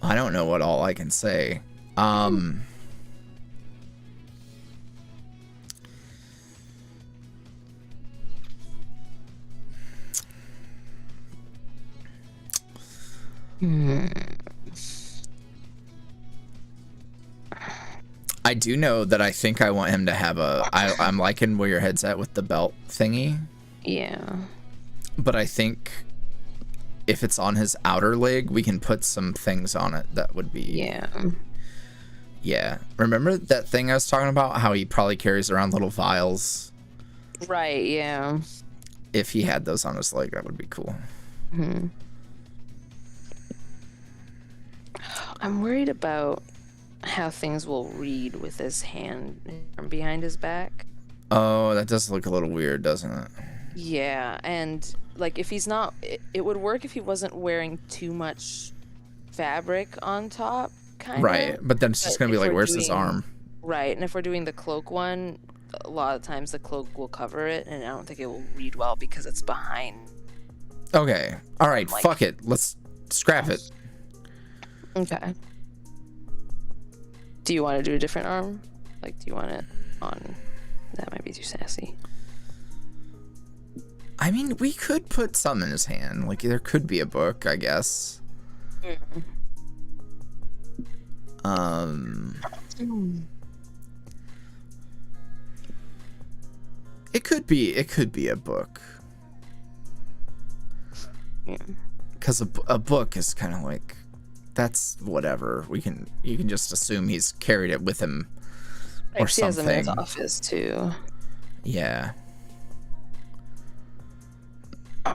I don't know what all I can say. I do know that I think I want him to have I'm liking where your head's at with the belt thingy. Yeah. But I think if it's on his outer leg, we can put some things on it that would be... Yeah. Yeah. Remember that thing I was talking about? How he probably carries around little vials? Right, yeah. If he had those on his leg, that would be cool. Mm-hmm. I'm worried about how things will read with his hand from behind his back. Oh, that does look a little weird, doesn't it? Yeah, and like if he's not, it would work if he wasn't wearing too much fabric on top, kind of. Right, but then it's just gonna be like, where's his arm? Right, and if we're doing the cloak one, a lot of times the cloak will cover it, and I don't think it will read well because it's behind. Okay, all right, like, fuck it, let's scrap it. Okay. Do you want to do a different arm? Like, do you want it on? That might be too sassy. I mean, we could put some in his hand. Like, there could be a book, I guess. It could be a book. Yeah. Because a book is kind of like, that's whatever. You can just assume he's carried it with him or He has something. them in his office too. Yeah. How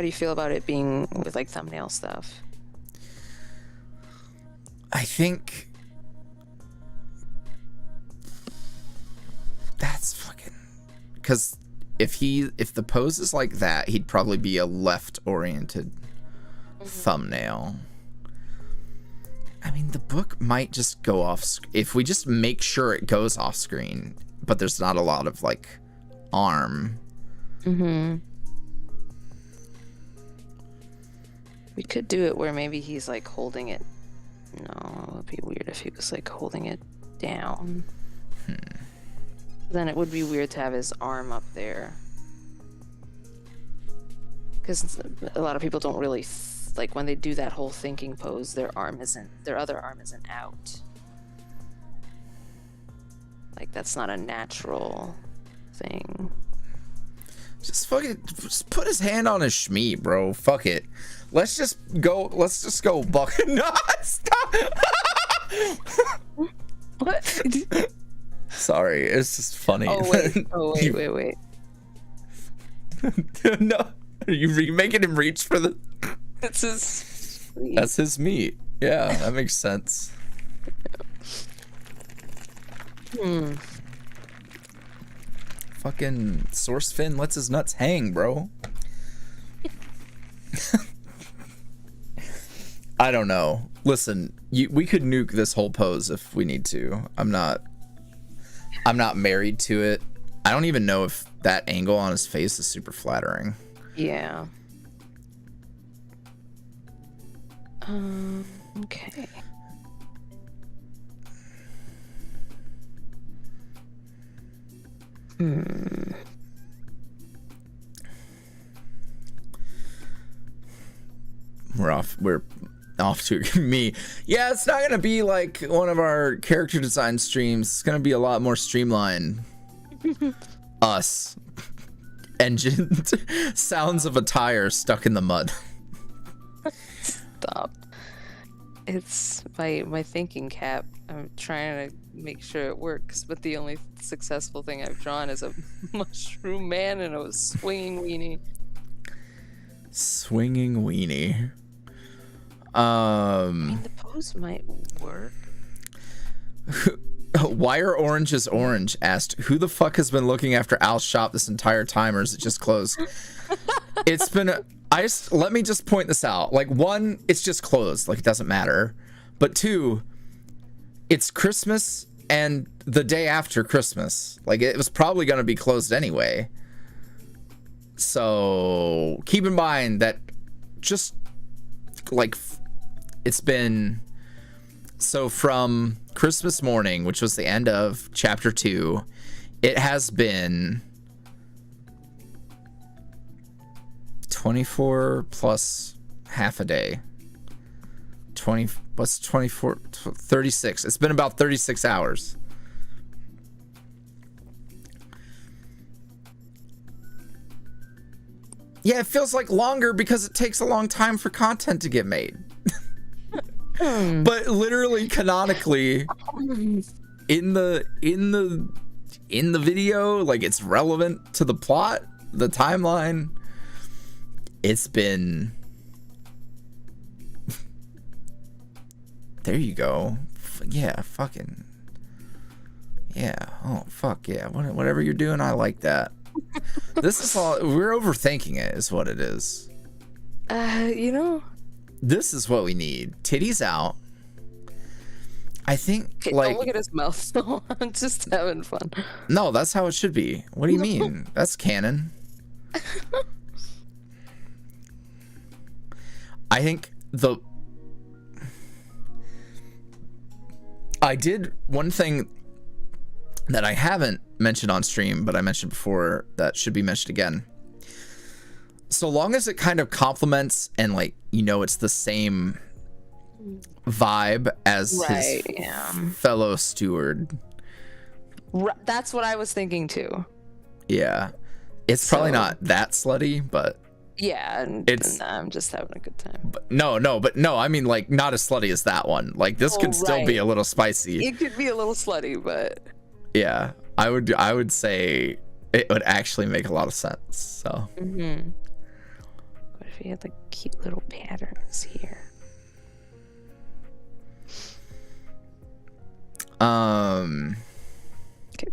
do you feel about it being with like thumbnail stuff? I think that's fucking, because if the pose is like that, he'd probably be a left oriented thumbnail. I mean, the book might just go off if we just make sure it goes off screen, but there's not a lot of like arm. We could do it where maybe he's like holding it. No, it would be weird if he was like holding it down. Then it would be weird to have his arm up there. Because a lot of people don't really like when they do that whole thinking pose, their other arm isn't out. Like that's not a natural thing. Just put his hand on his shmee, bro. Fuck it. Let's just go buck. No, stop. What? Sorry, it's just funny. Oh wait. No, are you making him reach for the? That's his meat. That's his meat. Yeah, that makes sense. Fucking Source Fin lets his nuts hang, bro. I don't know. Listen, we could nuke this whole pose if we need to. I'm not married to it. I don't even know if that angle on his face is super flattering. Yeah. Okay. We're off to me. Yeah, it's not gonna be like one of our character design streams. It's gonna be a lot more streamlined. Us. Engine. Sounds of a tire stuck in the mud. Stop. It's my thinking cap. I'm trying to make sure it works, but the only successful thing I've drawn is a mushroom man and a swinging weenie. Swinging weenie. I mean, the pose might work. Why are oranges orange? Asked, who the fuck has been looking after Al's shop this entire time, or is it just closed? It's been let me just point this out. Like, one, it's just closed, like it doesn't matter. But two, it's Christmas and the day after Christmas. Like, it was probably going to be closed anyway. So keep in mind that just like it's been, so from Christmas morning, which was the end of chapter 2, it has been 24 plus half a day. 20, what's 24? 36. It's been about 36 hours. Yeah, it feels like longer because it takes a long time for content to get made. But literally, canonically, in the video, like, it's relevant to the plot, the timeline. It's been. There you go. Yeah, fucking. Yeah. Oh, fuck yeah. Whatever you're doing, I like that. This is all. We're overthinking it, is what it is. You know. This is what we need. Titties out. I think, Okay, like. don't look at his mouth. I'm just having fun. No, that's how it should be. What do you mean? That's canon. I think I did one thing that I haven't mentioned on stream, but I mentioned before that should be mentioned again. So long as it kind of complements and like, you know, it's the same vibe as his fellow steward. That's what I was thinking too. Yeah. It's probably not that slutty, but yeah, I'm just having a good time. But no, I mean like not as slutty as that one. Like this could still be a little spicy. It could be a little slutty, but yeah, I would say it would actually make a lot of sense. So. What if he had like cute little patterns here? Okay,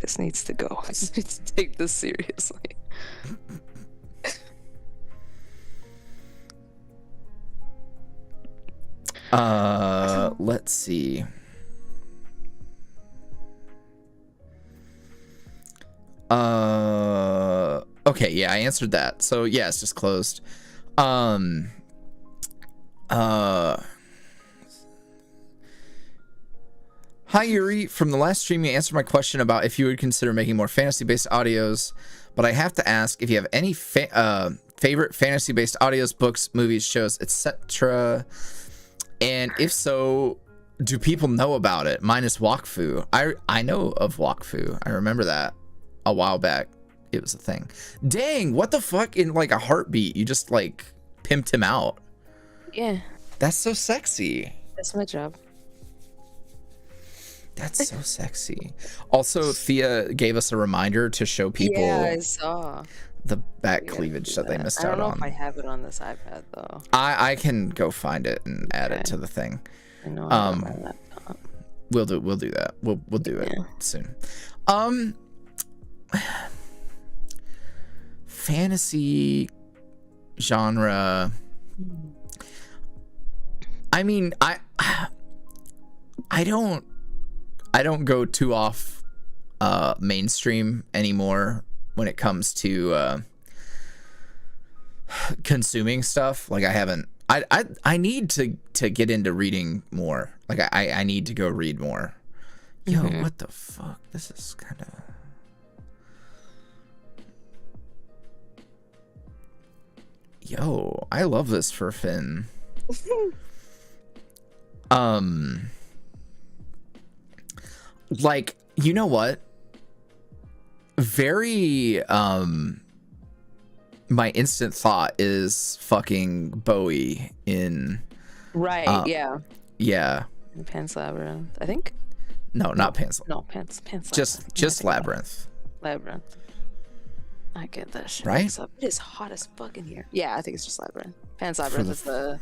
this needs to go. I just need to take this seriously. Let's see. Okay, yeah, I answered that. So yeah, it's just closed. Hi Yuri, from the last stream you answered my question about if you would consider making more fantasy-based audios, but I have to ask if you have any favorite fantasy-based audios, books, movies, shows, etc. And if so, do people know about it? Minus Wakfu. I know of Wakfu. I remember that a while back. It was a thing. Dang, what the fuck? In like a heartbeat, you just like pimped him out. Yeah. That's so sexy. That's my job. That's so sexy. Also, Thea gave us a reminder to show people. Yeah, I saw the back cleavage that they missed out on. I don't know if I have it on this iPad though. I can go find it and add it to the thing. I know on my laptop. We'll do that. We'll do it soon. Fantasy genre. I mean, I don't go too off mainstream anymore when it comes to consuming stuff. Like I need to get into reading more. Like I need to go read more. Yo, what the fuck? This is kind of Yo, I love this for Finn. Like, you know what? Very my instant thought is fucking Bowie in yeah. In Pan's Labyrinth, I think. No, not Pan's. No, Pan's Labyrinth. Just Labyrinth. Labyrinth. I get that shit. Right? It is hot as fuck in here. Yeah, I think it's just Labyrinth. Pan's Labyrinth is the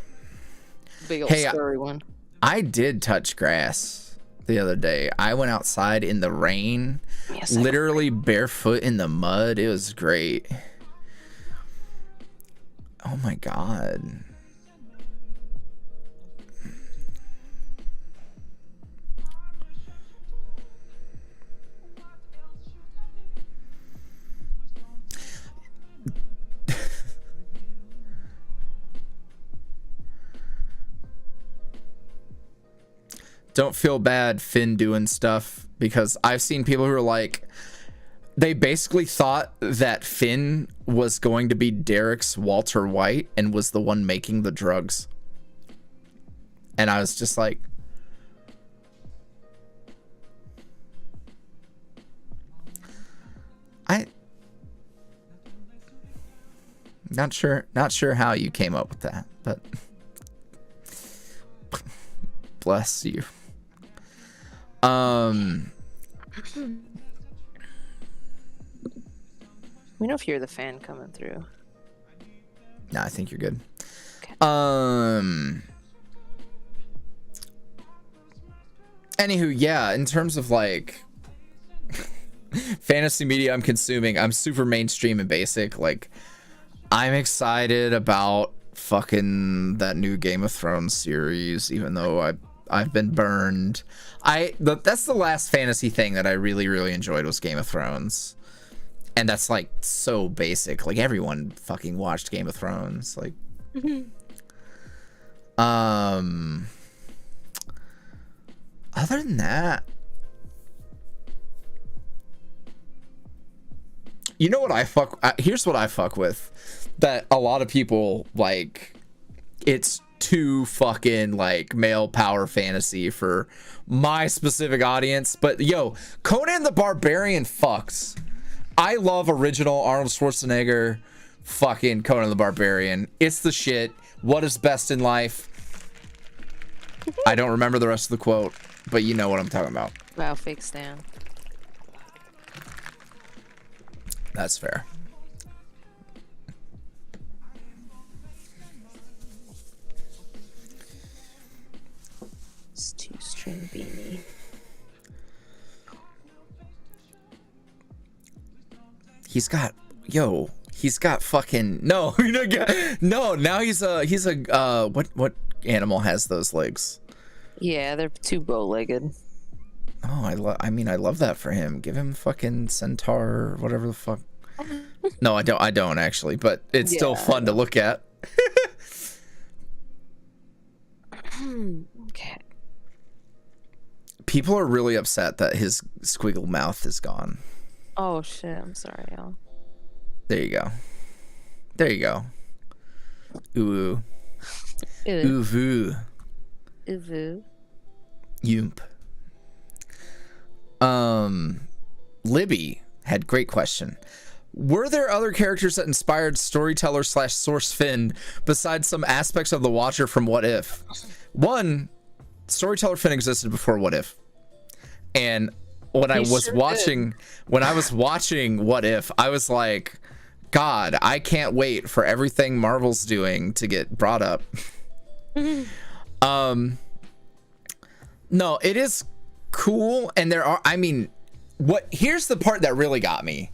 big old scary one. I did touch grass the other day. I went outside in the rain, literally barefoot in the mud. It was great. Oh my god. Don't feel bad, Finn, doing stuff, because I've seen people who are like, they basically thought that Finn was going to be Derek's Walter White and was the one making the drugs. And I was just like, not sure how you came up with that, but bless you. Let me know if you're the fan coming through. No, I think you're good. Okay. Anywho, yeah, in terms of like fantasy media I'm consuming, I'm super mainstream and basic. Like, I'm excited about fucking that new Game of Thrones series, even though I've been burned. That's the last fantasy thing that I really enjoyed was Game of Thrones. And that's like so basic. Like everyone fucking watched Game of Thrones. Like other than that, You know what I fuck? Here's what I fuck with. That a lot of people like. It's too fucking like male power fantasy for my specific audience. But yo, Conan the Barbarian fucks. I love original Arnold Schwarzenegger. Fucking Conan the Barbarian. It's the shit. What is best in life? I don't remember the rest of the quote, but you know what I'm talking about. Wow, fake Stan. That's fair. It's 2-string beanie. He's got fucking no. No, now he's a what animal has those legs? Yeah, they're too bow-legged. Oh, I love that for him. Give him fucking centaur, whatever the fuck. No, I don't actually, but it's still fun to look at. Okay. People are really upset that his squiggle mouth is gone. Oh shit, I'm sorry, y'all. There you go. Ooh. Ooh. Ooh. Yoomp. Libby had great question. Were there other characters that inspired storyteller / source Finn besides some aspects of the Watcher from What If? One, storyteller Finn existed before What If, and when I was watching What If, I was like, God, I can't wait for everything Marvel's doing to get brought up. No, it is cool, and there are, here's the part that really got me.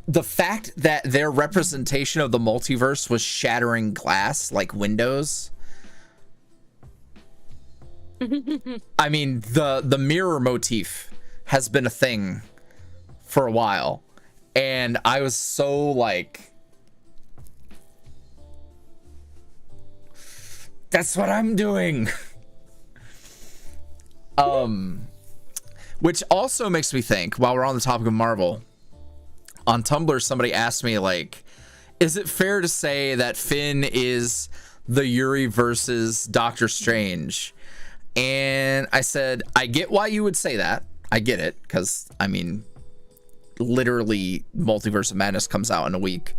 The fact that their representation of the multiverse was shattering glass like windows. The mirror motif has been a thing for a while, and I was so like, that's what I'm doing. Which also makes me think, while we're on the topic of Marvel, on Tumblr somebody asked me, like, is it fair to say that Finn is the Yuri versus Doctor Strange? And I said, I get why you would say that. I get it, because literally Multiverse of Madness comes out in a week.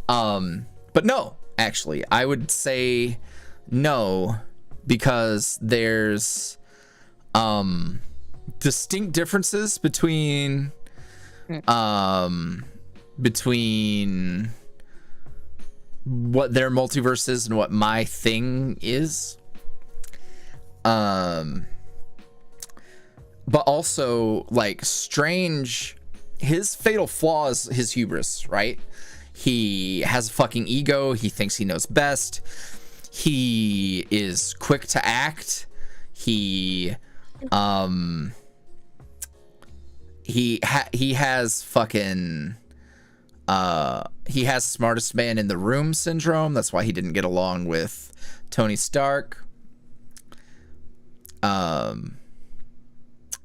But no, actually, I would say no, because there's distinct differences between what their multiverse is and what my thing is. But also, like, Strange, his fatal flaw is his hubris, right? He has a fucking ego. He thinks he knows best. He is quick to act. He has fucking he has smartest man in the room syndrome. That's why he didn't get along with Tony Stark.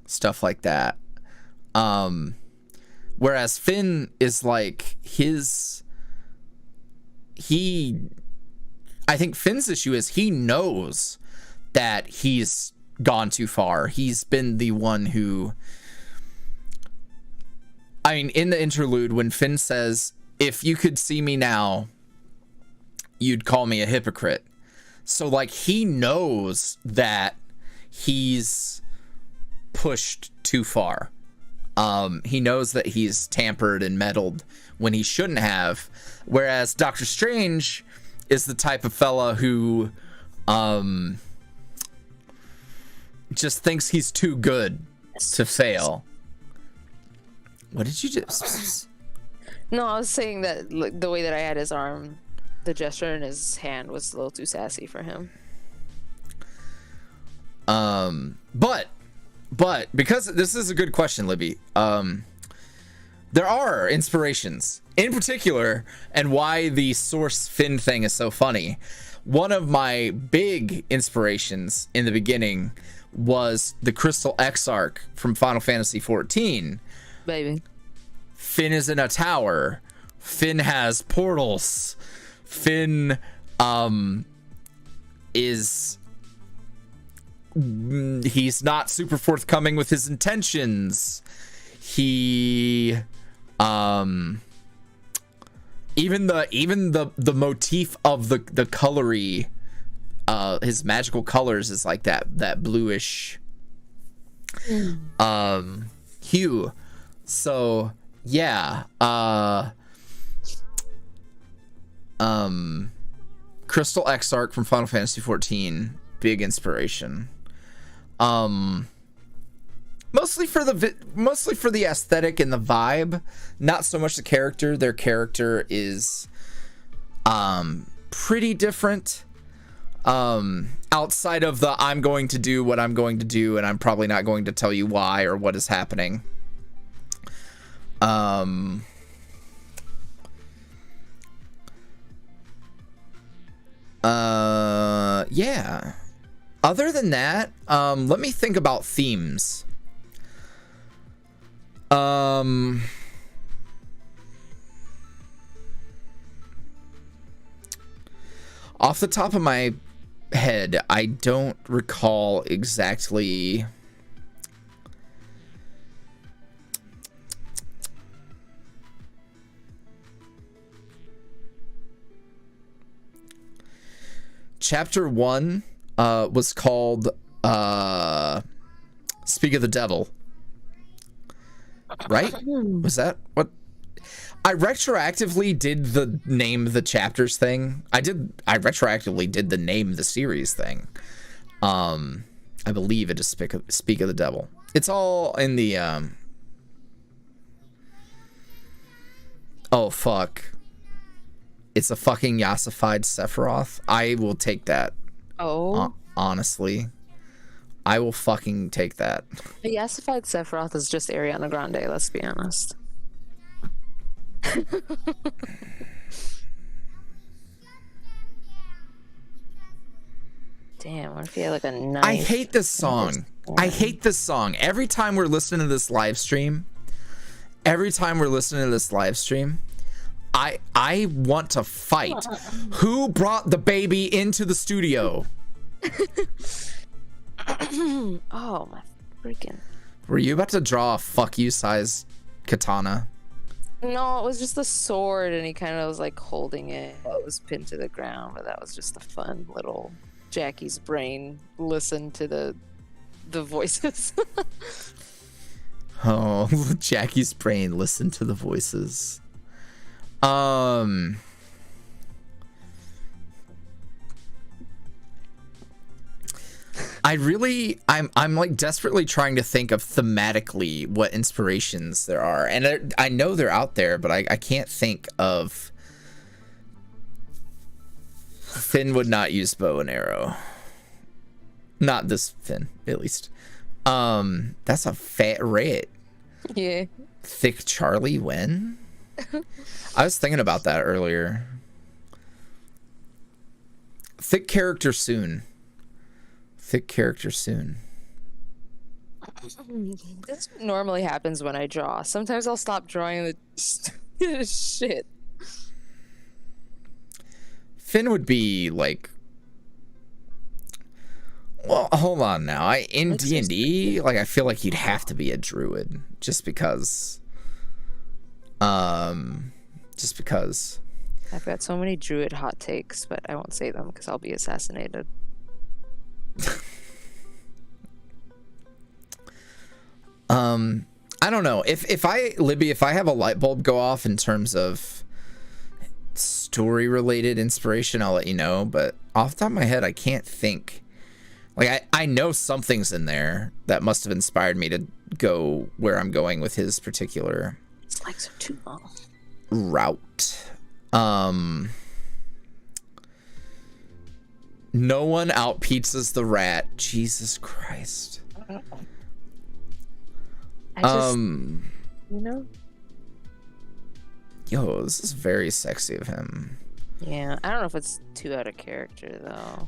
Stuff like that. Whereas Finn is like I think Finn's issue is he knows that he's gone too far. He's been the one who, in the interlude when Finn says, if you could see me now, you'd call me a hypocrite. So, like, he knows that he's pushed too far. He knows that he's tampered and meddled when he shouldn't have. Whereas Doctor Strange is the type of fella who just thinks he's too good to fail. What did you just? No, I was saying that, like, the way that I had his arm, the gesture in his hand was a little too sassy for him. But because this is a good question, Libby. There are inspirations in particular, and why the source Finn thing is so funny. One of my big inspirations in the beginning was the Crystal X arc from Final Fantasy XIV. Baby. Finn is in a tower. Finn has portals. Finn is he's not super forthcoming with his intentions. He even the motif of the colory, his magical colors is like that bluish hue. So yeah, Crystal Exarch from Final Fantasy 14, big inspiration. Mostly for the aesthetic and the vibe, not so much the character. Their character is pretty different. Outside of the I'm going to do what I'm going to do, and I'm probably not going to tell you why or what is happening. Yeah. Other than that, let me think about themes. Off the top of my head, I don't recall exactly. Chapter 1 was called Speak of the Devil. Right? Was that what? I retroactively did the name the chapters thing. I retroactively did the name the series thing. I believe it is Speak of the Devil. It's all in the oh fuck. It's a fucking yassified Sephiroth. I will take that. Oh. Honestly. I will fucking take that. The yassified Sephiroth is just Ariana Grande, let's be honest. Damn, what if he had like a knife? I hate this song. I hate this song. Every time we're listening to this live stream, I want to fight. Who brought the baby into the studio? Oh my freaking. Were you about to draw a fuck you size katana? No, it was just the sword, and he kind of was like holding it while it was pinned to the ground. But that was just a fun little Jackie's brain listen to the voices. Oh, Jackie's brain listen to the voices. I'm like desperately trying to think of thematically what inspirations there are, and I know they're out there, but I can't think of. Finn would not use bow and arrow. Not this Finn, at least. That's a fat rat. Yeah. Thick Charlie when? I was thinking about that earlier. Thick character soon. This normally happens when I draw. Sometimes I'll stop drawing the shit. Finn would be like, well, hold on now. In D&D, like I feel like you'd have to be a druid just because. I've got so many druid hot takes, but I won't say them because I'll be assassinated. I don't know if I have a light bulb go off in terms of story related inspiration, I'll let you know, but off the top of my head I can't think. Like I know something's in there that must have inspired me to go where I'm going with his particular Legs are too long. Route. No one out pizzas the rat. Jesus Christ. I just, you know? Yo, this is very sexy of him. Yeah, I don't know if it's too out of character though.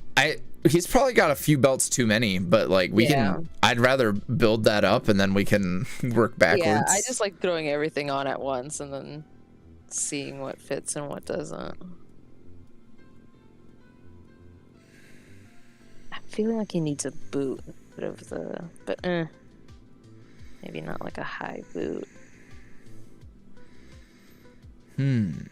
He's probably got a few belts too many, but like we can. I'd rather build that up and then we can work backwards. Yeah, I just like throwing everything on at once and then seeing what fits and what doesn't. I'm feeling like he needs a boot instead of the, but maybe not like a high boot. In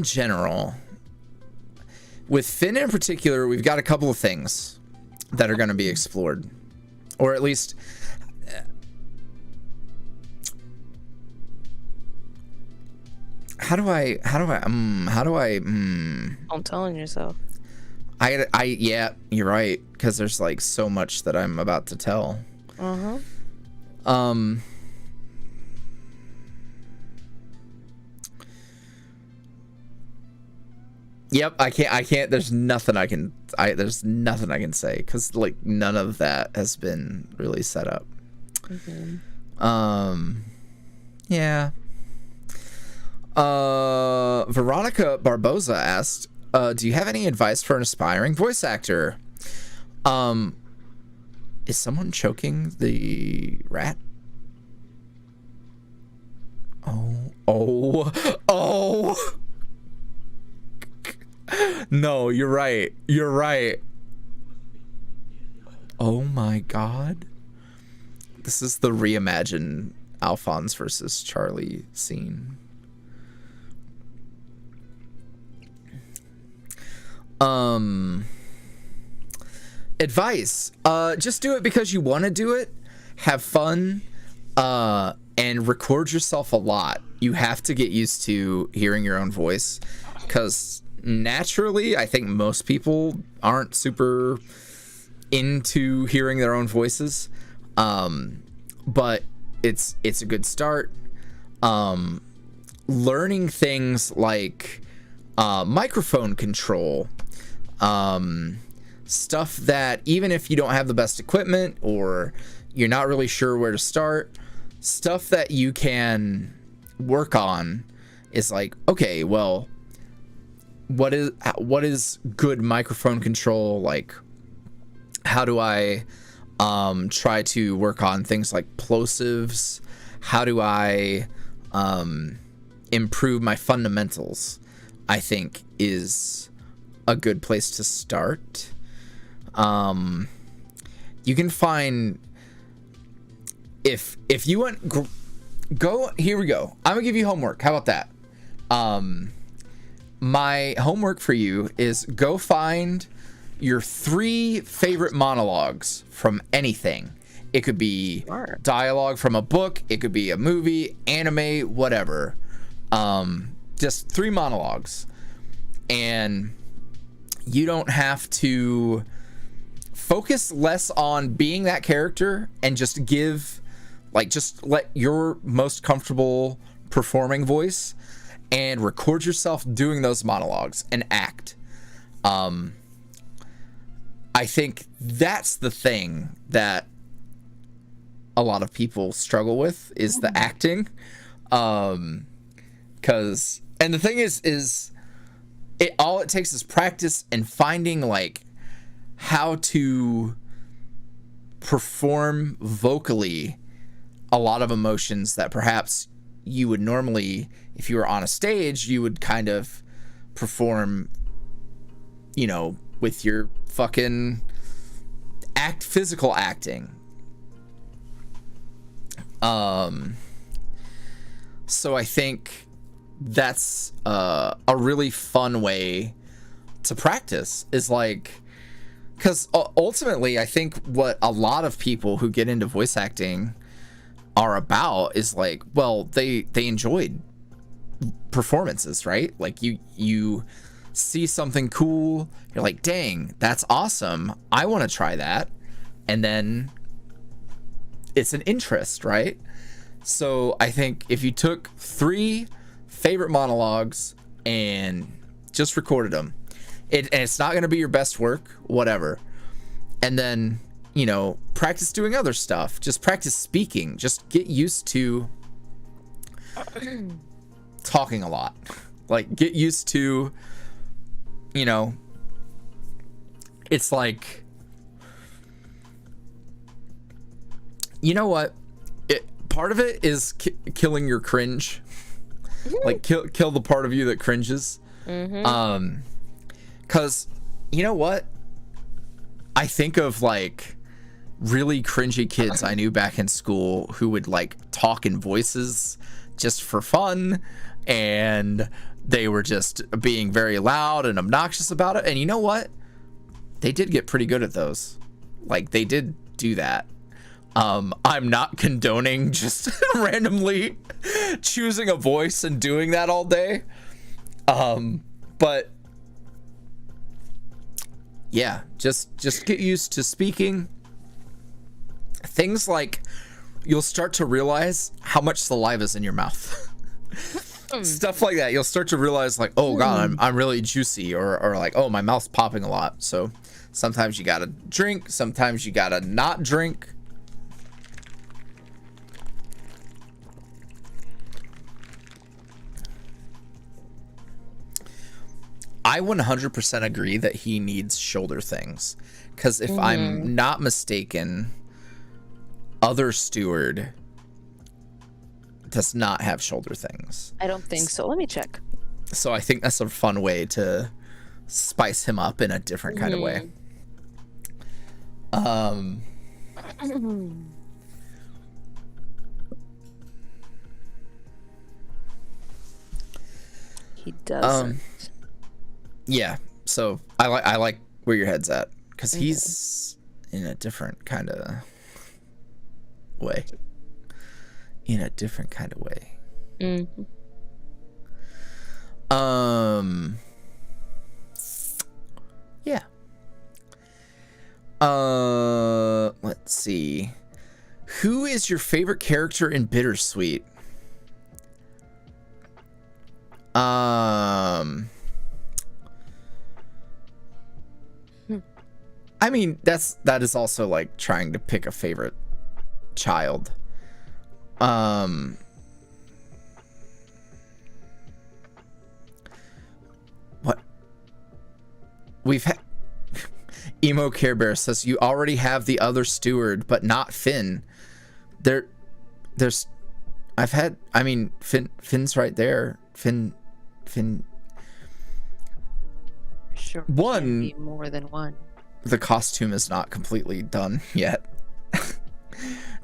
general, with Finn in particular, we've got a couple of things that are going to be explored, or at least I'm telling yourself. Yeah, you're right, because there's like so much that I'm about to tell. Yep, I can't, there's nothing I can say, because like none of that has been really set up. Yeah. Veronica Barboza asked, do you have any advice for an aspiring voice actor? Is someone choking the rat? Oh. No, you're right. Oh my god. This is the reimagined Alphonse versus Charlie scene. Advice. Just do it because you want to do it. Have fun. And record yourself a lot. You have to get used to hearing your own voice, because naturally, I think most people aren't super into hearing their own voices. But it's a good start. Learning things like microphone control, stuff that even if you don't have the best equipment or you're not really sure where to start, stuff that you can work on is like, okay, well, what is good microphone control? Like, how do I try to work on things like plosives? How do I improve my fundamentals? I think is a good place to start. You can find, if you want, go, here we go. I'm gonna give you homework. How about that? My homework for you is go find your 3 favorite monologues from anything. It could be dialogue from a book, it could be a movie, anime, whatever. Just 3 monologues. And you don't have to focus less on being that character and just just let your most comfortable performing voice and record yourself doing those monologues and act. I think that's the thing that a lot of people struggle with, is the acting. And the thing is all it takes is practice and finding like how to perform vocally a lot of emotions that perhaps you would normally, if you were on a stage, you would kind of perform, with your fucking physical acting. So I think that's a really fun way to practice, is like, because ultimately I think what a lot of people who get into voice acting are about is like, well, they enjoyed performances, right? Like you see something cool, you're like, dang, that's awesome, I want to try that, and then it's an interest, right? So I think if you took 3 favorite monologues and just recorded them, and it's not going to be your best work, whatever, and then you know, practice doing other stuff. Just practice speaking. Just get used to talking a lot. Like, get used to, you know, it's like, you know what? Part of it is killing your cringe. Like, kill the part of you that cringes. Because, you know what? I think of, like, really cringy kids I knew back in school who would, like, talk in voices just for fun, and they were just being very loud and obnoxious about it. And you know what? They did get pretty good at those. Like, they did do that. I'm not condoning just randomly choosing a voice and doing that all day. But yeah, just get used to speaking. Things like, you'll start to realize how much saliva is in your mouth. Stuff like that. You'll start to realize, like, oh god, I'm really juicy, or like, oh, my mouth's popping a lot. So sometimes you gotta drink, sometimes you gotta not drink. I 100% agree that he needs shoulder things, because if I'm not mistaken, other steward does not have shoulder things. I don't think so. Let me check. So I think that's a fun way to spice him up in a different kind of way. He doesn't. Yeah, so I like where your head's at, because he's in a different kind of way. Yeah. Let's see. Who is your favorite character in BitterSweet? I mean, that is also like trying to pick a favorite child. What? We've had Emo Care Bear says you already have the other steward, but not Finn. There's I've had, I mean, Finn's right there. Finn. Sure. One. Be more than one. The costume is not completely done yet.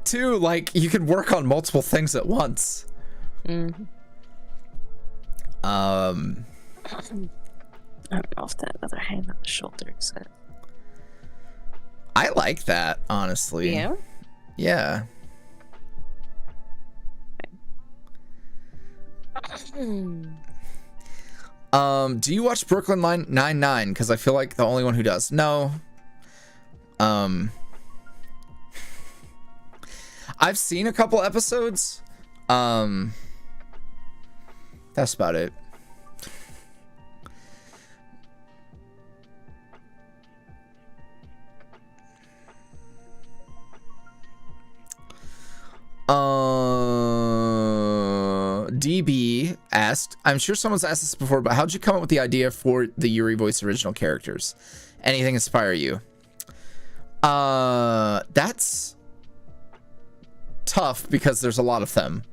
Two, like, you could work on multiple things at once. I don't know if that other hand on the shoulder is it. I like that, honestly. Yeah? Yeah. Do you watch Brooklyn Nine-Nine? Because I feel like the only one who does. No. I've seen a couple episodes. That's about it. DB asked, I'm sure someone's asked this before, but how'd you come up with the idea for the YuuriVoice original characters? Anything inspire you? That's tough because there's a lot of them.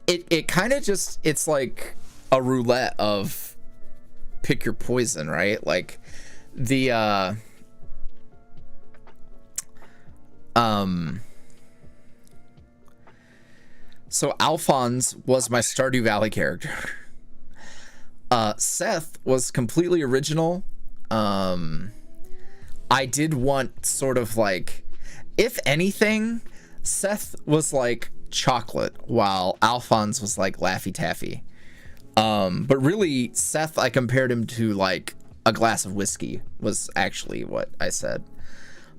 It kind of just, it's like a roulette of pick your poison, right? Like the so Alphonse was my Stardew Valley character. Seth was completely original. I did want sort of like, if anything, Seth was like chocolate while Alphonse was like Laffy Taffy. But really, Seth, I compared him to like a glass of whiskey was actually what I said.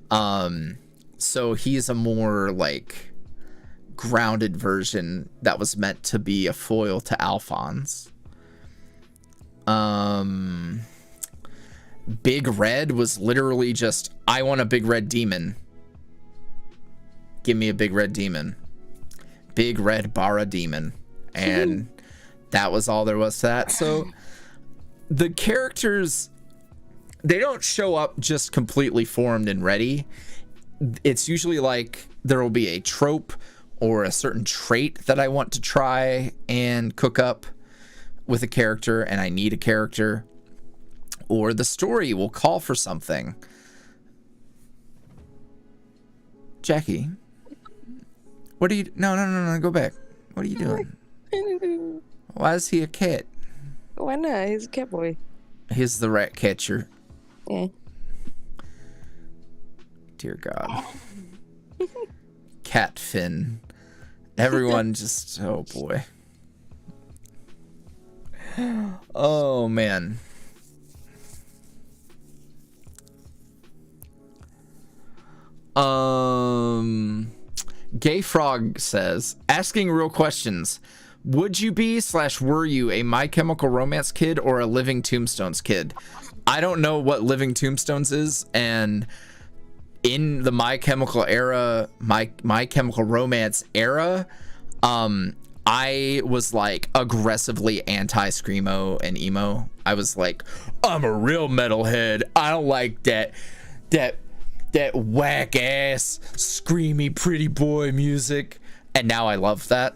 So he's a more like grounded version that was meant to be a foil to Alphonse. Big Red was literally just, I want a big red demon. Give me a big red demon. Big red Bara demon. And that was all there was to that. So the characters, they don't show up just completely formed and ready. It's usually like there will be a trope or a certain trait that I want to try and cook up with a character, and I need a character. Or the story will call for something. Jackie, what are you? No, go back. What are you doing? Why is he a cat? Why not? He's a cat boy. He's the rat catcher. Yeah. Dear God. Cat Finn. Everyone just, oh boy. Oh man. Gay Frog says, asking real questions. Would you be / were you a My Chemical Romance kid or a Living Tombstones kid? I don't know what Living Tombstones is, and in the My Chemical era, My Chemical Romance era, I was like aggressively anti-screamo and emo. I was like, I'm a real metalhead. I don't like that whack ass screamy pretty boy music. And now I love that.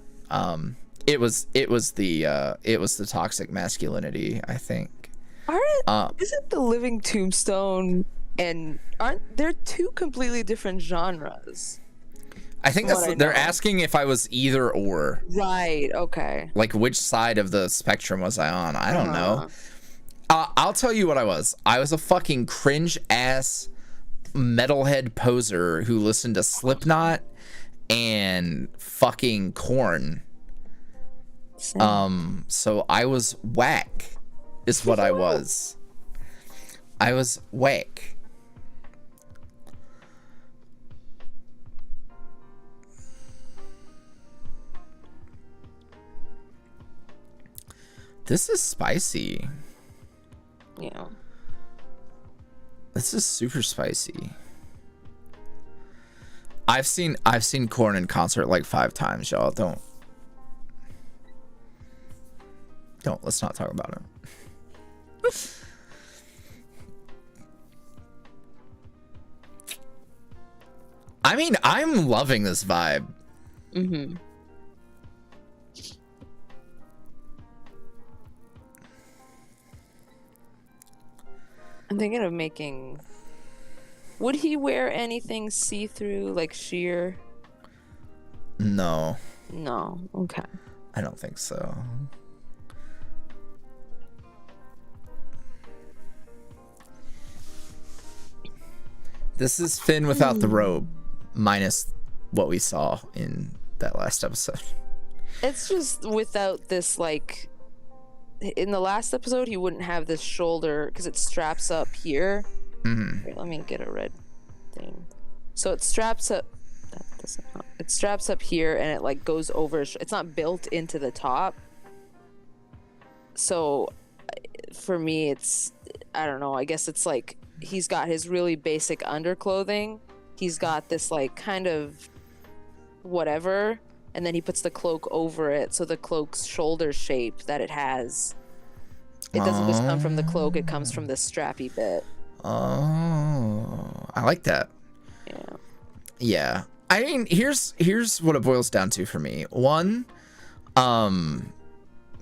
It was the toxic masculinity, I think. Isn't the Living Tombstone and aren't there two completely different genres? I think they're asking if I was either or. Right, okay. Like which side of the spectrum was I on? I don't know. I'll tell you what I was. I was a fucking cringe ass metalhead poser who listened to Slipknot and fucking Korn. Same. So I was whack is what I was. I was whack. This is spicy. Yeah. This is super spicy. I've seen Korn in concert like 5 times, y'all. Don't let's not talk about it. I mean, I'm loving this vibe. Mm-hmm. I'm thinking of making... Would he wear anything see-through, like sheer? No. No, okay. I don't think so. This is Finn without the robe, minus what we saw in that last episode. It's just without this, like... In the last episode, he wouldn't have this shoulder because it straps up here. Mm-hmm. Wait, let me get a red thing. So it straps up. That doesn't help. It straps up here and it like goes over. It's not built into the top. So for me, it's, I don't know. I guess it's like he's got his really basic underclothing. He's got this like kind of whatever. And then he puts the cloak over it, so the cloak's shoulder shape that it has, it doesn't just come from the cloak, it comes from this strappy bit. Oh, I like that. Yeah. Yeah. I mean, here's what it boils down to for me. One,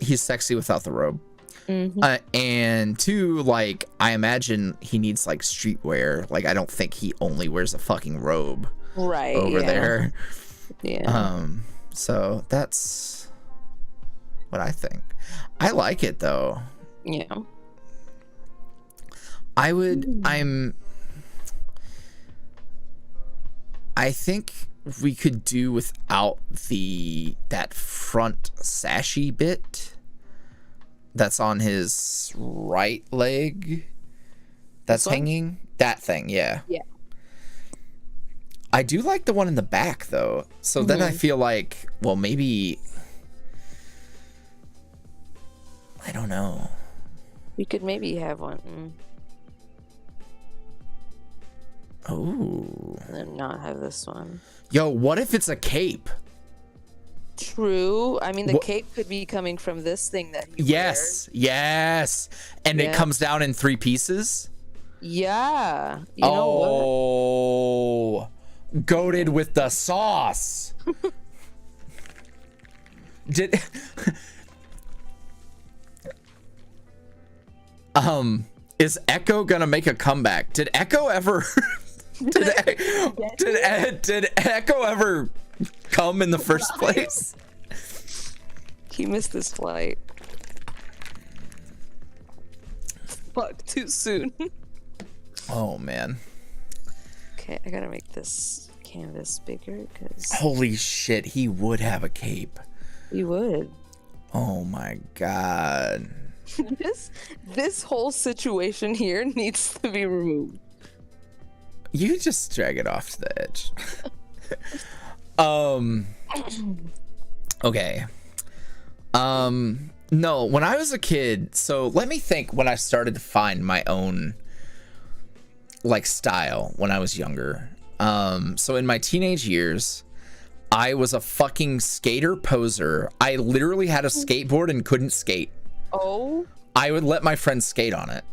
he's sexy without the robe. Mm-hmm. And 2, like, I imagine he needs like streetwear. Like, I don't think he only wears a fucking robe over there. Yeah. So that's what I think. I like it though. Yeah. I think we could do without that front sashy bit that's on his right leg that's hanging. That thing, yeah. Yeah. I do like the one in the back though. So then I feel like, well, maybe, I don't know. We could maybe have one. Oh. And then not have this one. Yo, what if it's a cape? True. I mean, the cape could be coming from this thing that he Yes. wears. Yes. And it comes down in 3 pieces? Yeah. You know what? Goated with the sauce. Is Echo gonna make a comeback? Did Echo ever did Echo ever come in the first place? He missed his flight. Fuck, too soon. Oh man. Okay, I gotta make this canvas bigger because Holy shit, he would have a cape. he would. Oh my god. This whole situation here needs to be removed. You just drag it off to the edge. Okay. No, when I was a kid, so let me think when I started to find my own like style when I was younger. So in my teenage years, I was a fucking skater poser. I literally had a skateboard and couldn't skate. Oh. I would let my friends skate on it.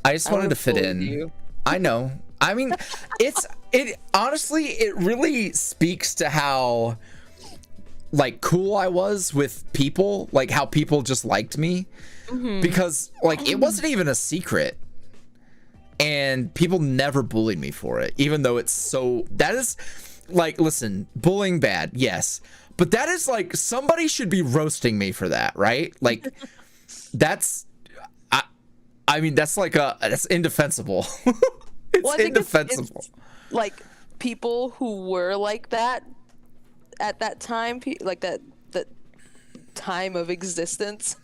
I just wanted to fit in. You. I know. I mean, it honestly, it really speaks to how like cool I was with people, like how people just liked me, because like it wasn't even a secret, and people never bullied me for it, even though it's so, that is like, listen, bullying bad, yes, but that is like, somebody should be roasting me for that, right? Like that's, I mean, that's like that's indefensible. It's indefensible. It's like people who were like that at that time, like that time of existence,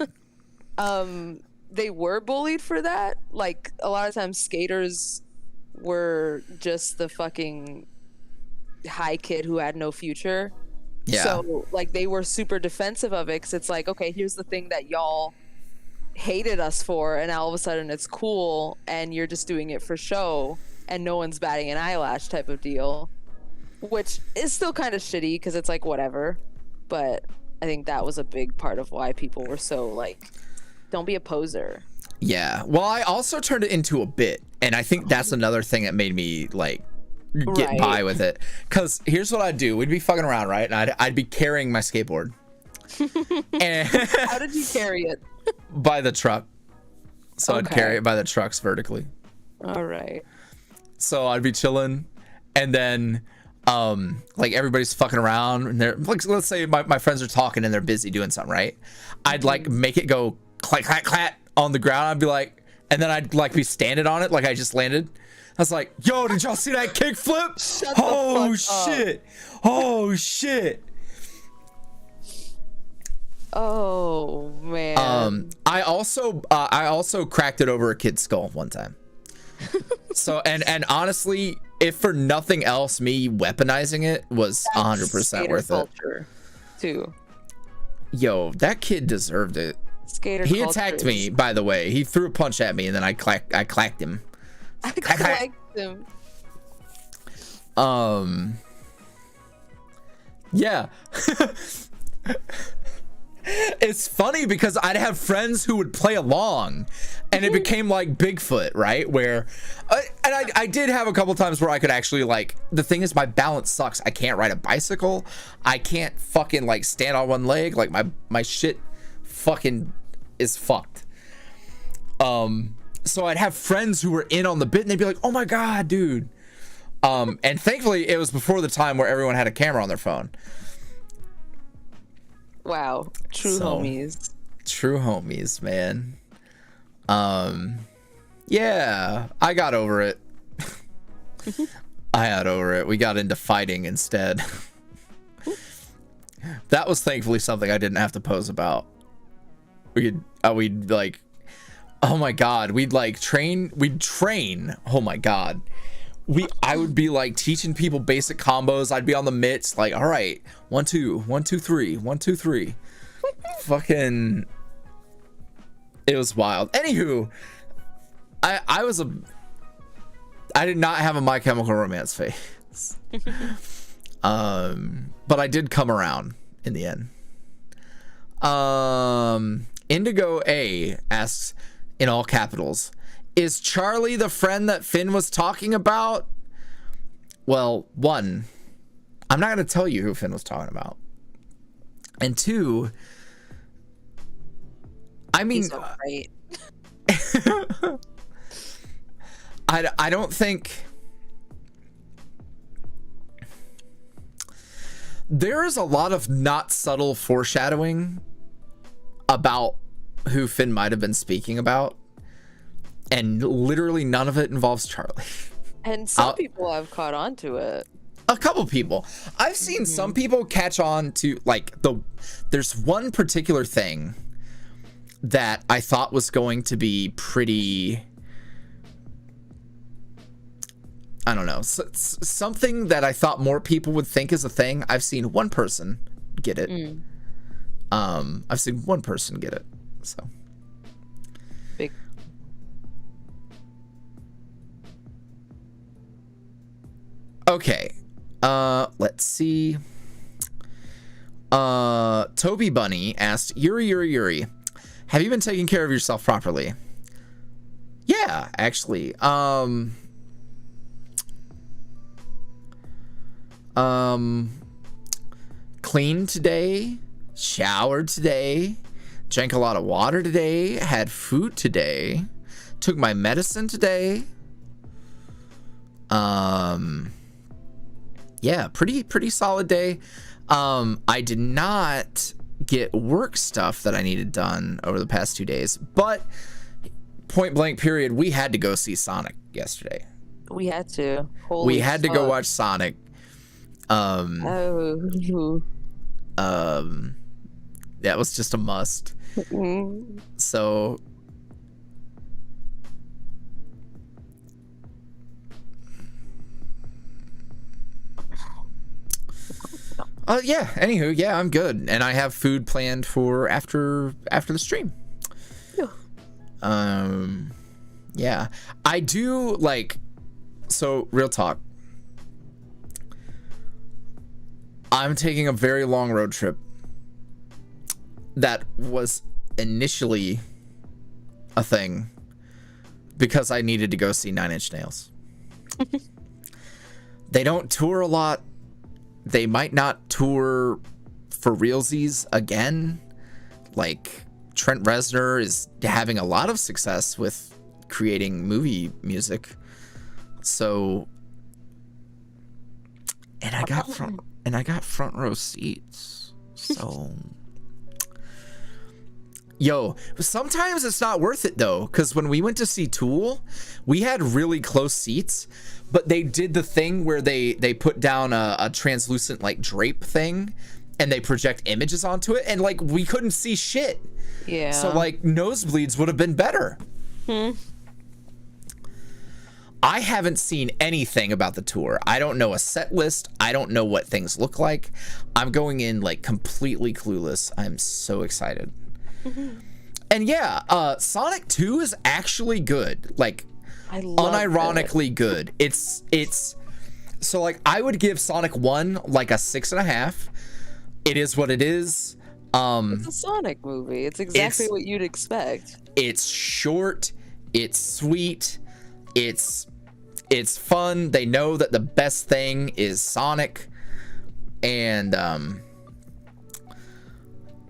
they were bullied for that. Like a lot of times skaters were just the fucking high kid who had no future. Yeah. So like they were super defensive of it, because it's like, okay, here's the thing that y'all hated us for, and now all of a sudden it's cool and you're just doing it for show and no one's batting an eyelash type of deal, which is still kind of shitty because it's like whatever. But I think that was a big part of why people were so like, don't be a poser. Yeah, well, I also turned it into a bit, and I think that's another thing that made me like get by with it, because here's what I'd do. We'd be fucking around, right, and I'd be carrying my skateboard. And How did you carry it? by the truck. So I'd carry it by the trucks vertically. All right. So I'd be chilling, and then like everybody's fucking around, and they're like, let's say my friends are talking and they're busy doing something, right? I'd like make it go clack clack clack on the ground. I'd be like, and then I'd like be standing on it like I just landed. I was like, yo, did y'all see that kickflip? Oh shit. Oh shit. Oh man. I also cracked it over a kid's skull one time. So and honestly, if for nothing else, me weaponizing it was 100% worth culture too. Yo, that kid deserved it. Skater he attacked me, by the way. He threw a punch at me, and then I clacked him. I clacked him. Yeah. It's funny because I'd have friends who would play along, and it became like Bigfoot, right? Where and I did have a couple times where I could actually, like, the thing is my balance sucks. I can't ride a bicycle. I can't fucking like stand on one leg. Like my shit fucking is fucked. So I'd have friends who were in on the bit, and they'd be like, oh my god, dude. And thankfully it was before the time where everyone had a camera on their phone. Wow, true homies. True homies, man. Yeah, I got over it. I got over it. We got into fighting instead. That was thankfully something I didn't have to pose about. We'd like, oh my god, we'd train. Oh my god. I would be like teaching people basic combos. I'd be on the mitts, like, all right, 1 2 1 2 3 1 2 3. Fucking, it was wild. Anywho, I was I did not have a My Chemical Romance phase. But I did come around in the end. Indigo A asks in all capitals, is Charlie the friend that Finn was talking about? Well, one, I'm not going to tell you who Finn was talking about. And two, I mean, He's all right. I don't think there is a lot of not subtle foreshadowing about who Finn might have been speaking about, and literally none of it involves Charlie. And some people have caught on to it. A couple people. I've seen some people catch on to, like, there's one particular thing that I thought was going to be pretty, I don't know, something that I thought more people would think is a thing. I've seen one person get it. I've seen one person get it. So Big. Okay. Let's see. Toby Bunny asked, Yuri, have you been taking care of yourself properly? Yeah, actually. Cleaned today, showered today, drank a lot of water today, had food today, took my medicine today. Yeah, pretty solid day. I did not get work stuff that I needed done over the past 2 days, but point blank period, we had to go see Sonic yesterday. We had to. We had to go watch Sonic. That was just a must. So yeah, anywho, yeah, I'm good, and I have food planned for after the stream. Yeah, I do, like, so real talk, I'm taking a very long road trip that was initially a thing because I needed to go see Nine Inch Nails. They don't tour a lot. They might not tour for realsies again. Like, Trent Reznor is having a lot of success with creating movie music. So, and I got front row seats. So, yo, sometimes it's not worth it though, because when we went to see Tool, we had really close seats, but they did the thing where they put down a translucent, like, drape thing, and they project images onto it, and, like, we couldn't see shit. Yeah. So, like, nosebleeds would have been better. I haven't seen anything about the tour. I don't know a set list. I don't know what things look like. I'm going in, like, completely clueless. I'm so excited. And yeah, Sonic 2 is actually good. Like, I love unironically it. good. It's so, like, I would give Sonic 1 like a 6.5. It is what it is. It's a Sonic movie. It's exactly what you'd expect. It's short, it's sweet, it's fun. They know that the best thing is Sonic, and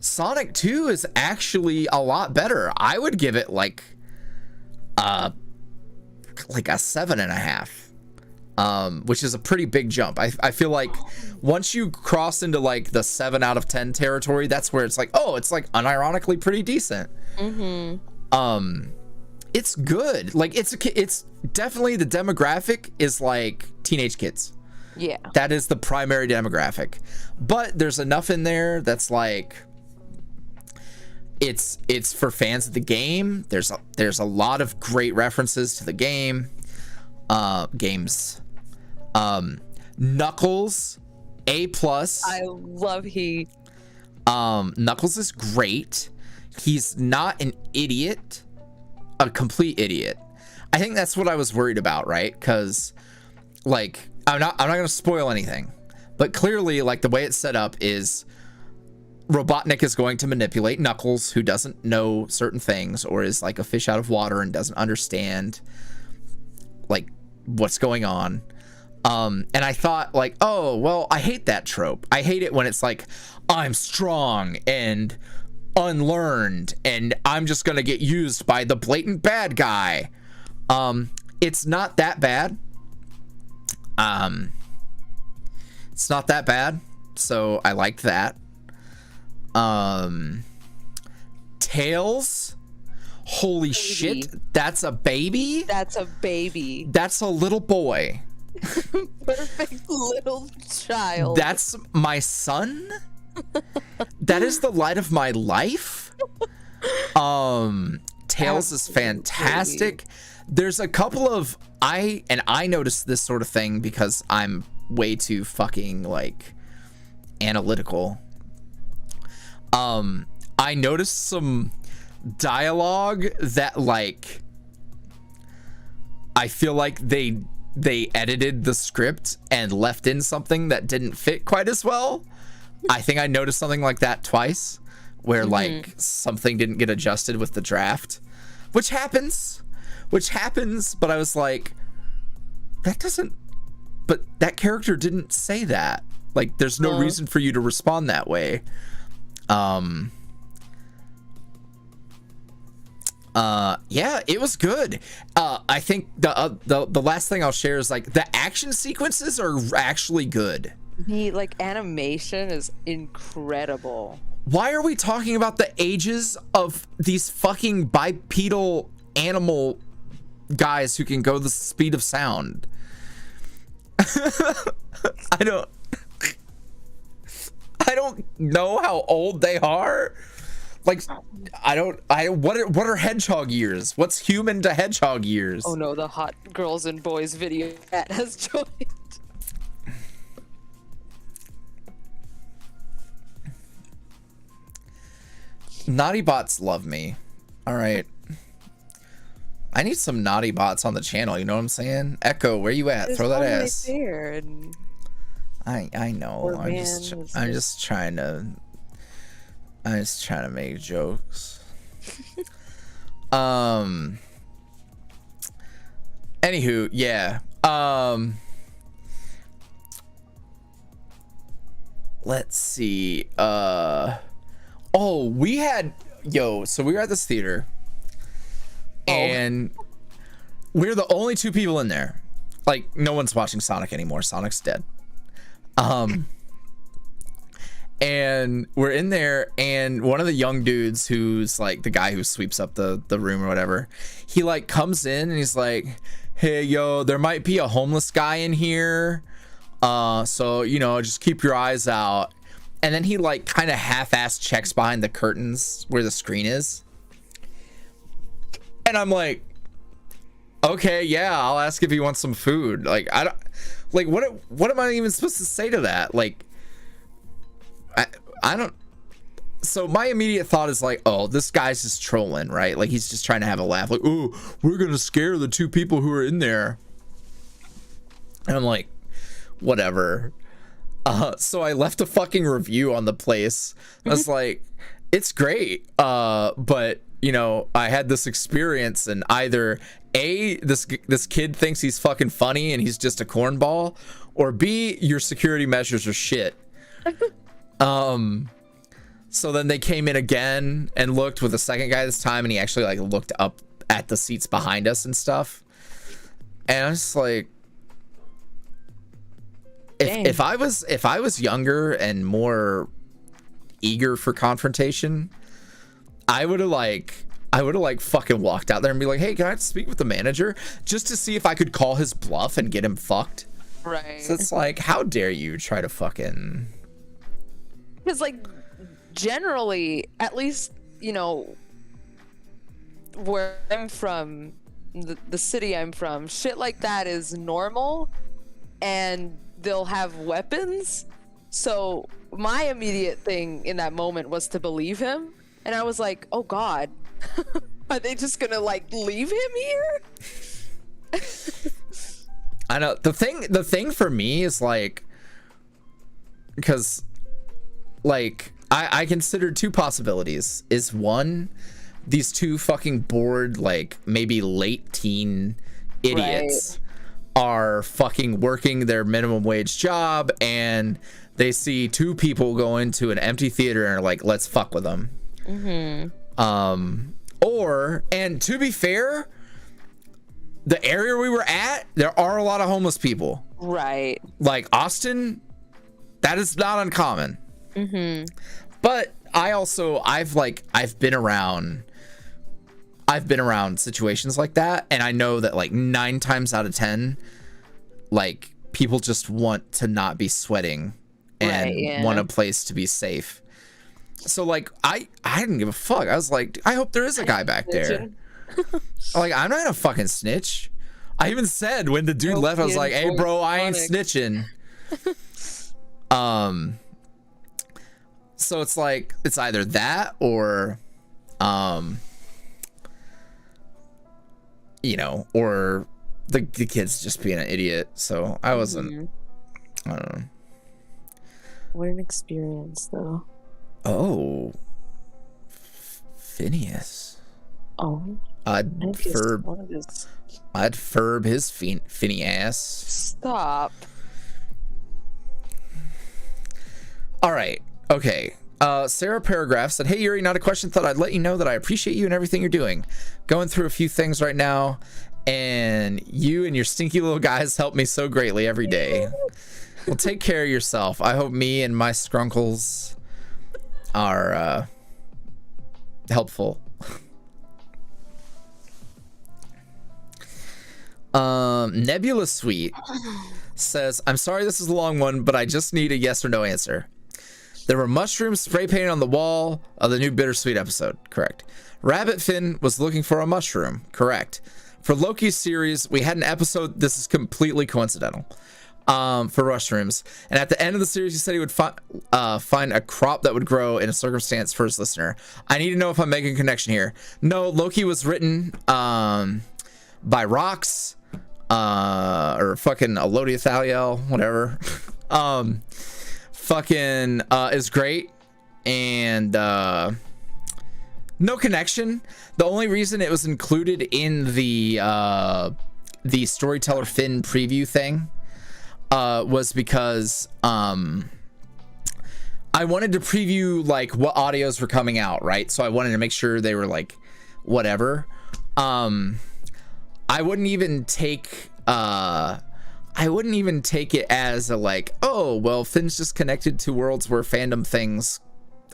Sonic 2 is actually a lot better. I would give it like a 7.5, which is a pretty big jump. I feel like once you cross into, like, the 7 out of 10 territory, that's where it's like, oh, it's, like, unironically pretty decent. It's good. Like, it's definitely, the demographic is like teenage kids. Yeah. That is the primary demographic. But there's enough in there that's like, it's for fans of the game. There's a lot of great references to the games. Knuckles, A+. I love he. Knuckles is great. He's not an idiot, a complete idiot. I think that's what I was worried about, right? Because, like, I'm not going to spoil anything, but clearly, like, the way it's set up is Robotnik is going to manipulate Knuckles, who doesn't know certain things or is like a fish out of water and doesn't understand, like, what's going on. And I thought, like, oh, well, I hate that trope. I hate it when it's like, I'm strong and unlearned and I'm just gonna get used by the blatant bad guy. It's not that bad. It's not that bad, so I liked that. Tails, holy shit, that's a baby. That's a baby. That's a little boy. Perfect little child. That's my son. That is the light of my life. Tails is fantastic. There's a couple of I noticed this sort of thing because I'm way too fucking like analytical. I noticed some dialogue that, like, I feel like they edited the script and left in something that didn't fit quite as well. I think I noticed something like that twice, where like something didn't get adjusted with the draft, which happens, but I was like, but that character didn't say that. Like, there's no reason for you to respond that way. Yeah, it was good. I think the last thing I'll share is, like, the action sequences are actually good. The, like, animation is incredible. Why are we talking about the ages of these fucking bipedal animal guys who can go the speed of sound? I don't know how old they are. Like, what are hedgehog years? What's human to hedgehog years? Oh no, the hot girls and boys video chat has joined. Naughty bots love me. All right. I need some naughty bots on the channel, you know what I'm saying? Echo, where you at? Throw that ass. Right there, and... I know. I'm just trying to make jokes. Anywho, yeah. Let's see. Oh, we had so we were at this theater. And we're the only two people in there. Like, no one's watching Sonic anymore. Sonic's dead. And we're in there, and one of the young dudes, who's like the guy who sweeps up the room or whatever, he like comes in and he's like, hey, yo, there might be a homeless guy in here, so, you know, just keep your eyes out. And then he like kind of half-ass checks behind the curtains where the screen is, and I'm like, okay, yeah, I'll ask if he wants some food. Like, I don't, like, what am I even supposed to say to that? Like, I don't. So my immediate thought is like, oh, this guy's just trolling, right? Like, he's just trying to have a laugh. Like, oh, we're gonna scare the two people who are in there. And I'm like, whatever. So I left a fucking review on the place. I was like, it's great, but, you know, I had this experience, and either A, this kid thinks he's fucking funny and he's just a cornball, or B, your security measures are shit. So then they came in again and looked with the second guy this time, and he actually like looked up at the seats behind us and stuff. And I was like, if I was younger and more eager for confrontation, I would have like fucking walked out there and be like, hey, can I speak with the manager, just to see if I could call his bluff and get him fucked. Right. So it's like, how dare you try to fucking... Because, like, generally, at least, you know, where I'm from, the city I'm from, shit like that is normal, and they'll have weapons. So my immediate thing in that moment was to believe him, and I was like, oh god, are they just gonna like leave him here? I know the thing for me is like, because like I considered two possibilities. Is one, these two fucking bored, like maybe late teen idiots are fucking working their minimum wage job and they see two people go into an empty theater and are like, let's fuck with them. Or, and to be fair, the area we were at, there are a lot of homeless people. Right. Like Austin, that is not uncommon. But I've been around situations like that, and I know that like 9 times out of 10, like people just want to not be sweating and want a place to be safe. So like I didn't give a fuck. I was like, I hope there is a guy back there. Like, I'm not gonna fucking snitch. I even said when the dude left, I was like, hey bro, I ain't snitching. So it's like, it's either that or you know, or the kid's just being an idiot. So I wasn't, I don't know. What an experience, though. Oh, Phineas. Oh, I'd furb his finny ass. Stop. All right. Okay. Sarah Paragraph said, hey, Yuri, not a question. Thought I'd let you know that I appreciate you and everything you're doing. Going through a few things right now, and you and your stinky little guys help me so greatly every day. Well, take care of yourself. I hope me and my scrunkles are helpful. Nebula Sweet says, I'm sorry this is a long one, but I just need a yes or no answer. There were mushrooms spray painted on the wall of the new BitterSweet episode. Correct. Rabbit Finn was looking for a mushroom. Correct. For Loki's series, we had an episode, this is completely coincidental, for mushrooms. And at the end of the series, he said he would find a crop that would grow in a circumstance for his listener. I need to know if I'm making a connection here. No, Loki was written by Rox, or fucking Alodia Thaliel, whatever. Fucking is great, and no connection. The only reason it was included in the Storyteller Finn preview thing was because I wanted to preview like what audios were coming out, right? So I wanted to make sure they were like whatever. I wouldn't even take it as a like, oh well, Finn's just connected to worlds where fandom things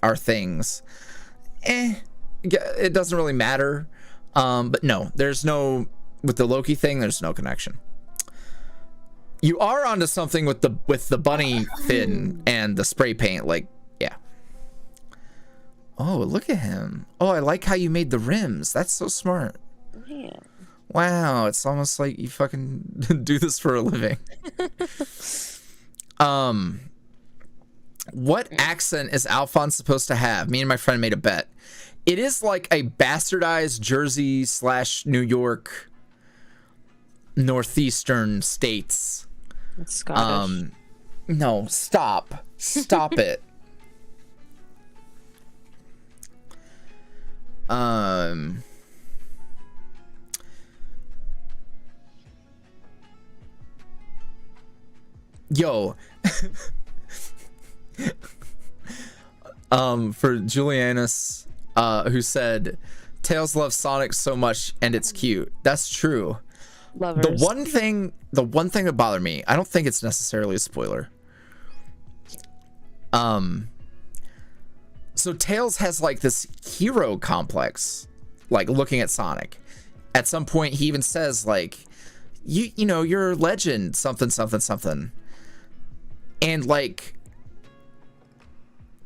are things. It doesn't really matter. But no, there's no, with the Loki thing, there's no connection. You are onto something with the bunny Finn and the spray paint, like, yeah. Oh, look at him. Oh, I like how you made the rims. That's so smart. yeah. Wow, it's almost like you fucking do this for a living. What accent is Alphonse supposed to have? Me and my friend made a bet. It is like a bastardized Jersey / New York, northeastern states. It's Scottish. No, stop it. Yo. For Julianus, who said Tails loves Sonic so much and it's cute. That's true. Lovers. The one thing that bothered me, I don't think it's necessarily a spoiler. So Tails has like this hero complex, like looking at Sonic. At some point he even says like, you know, you're a legend, something. And like,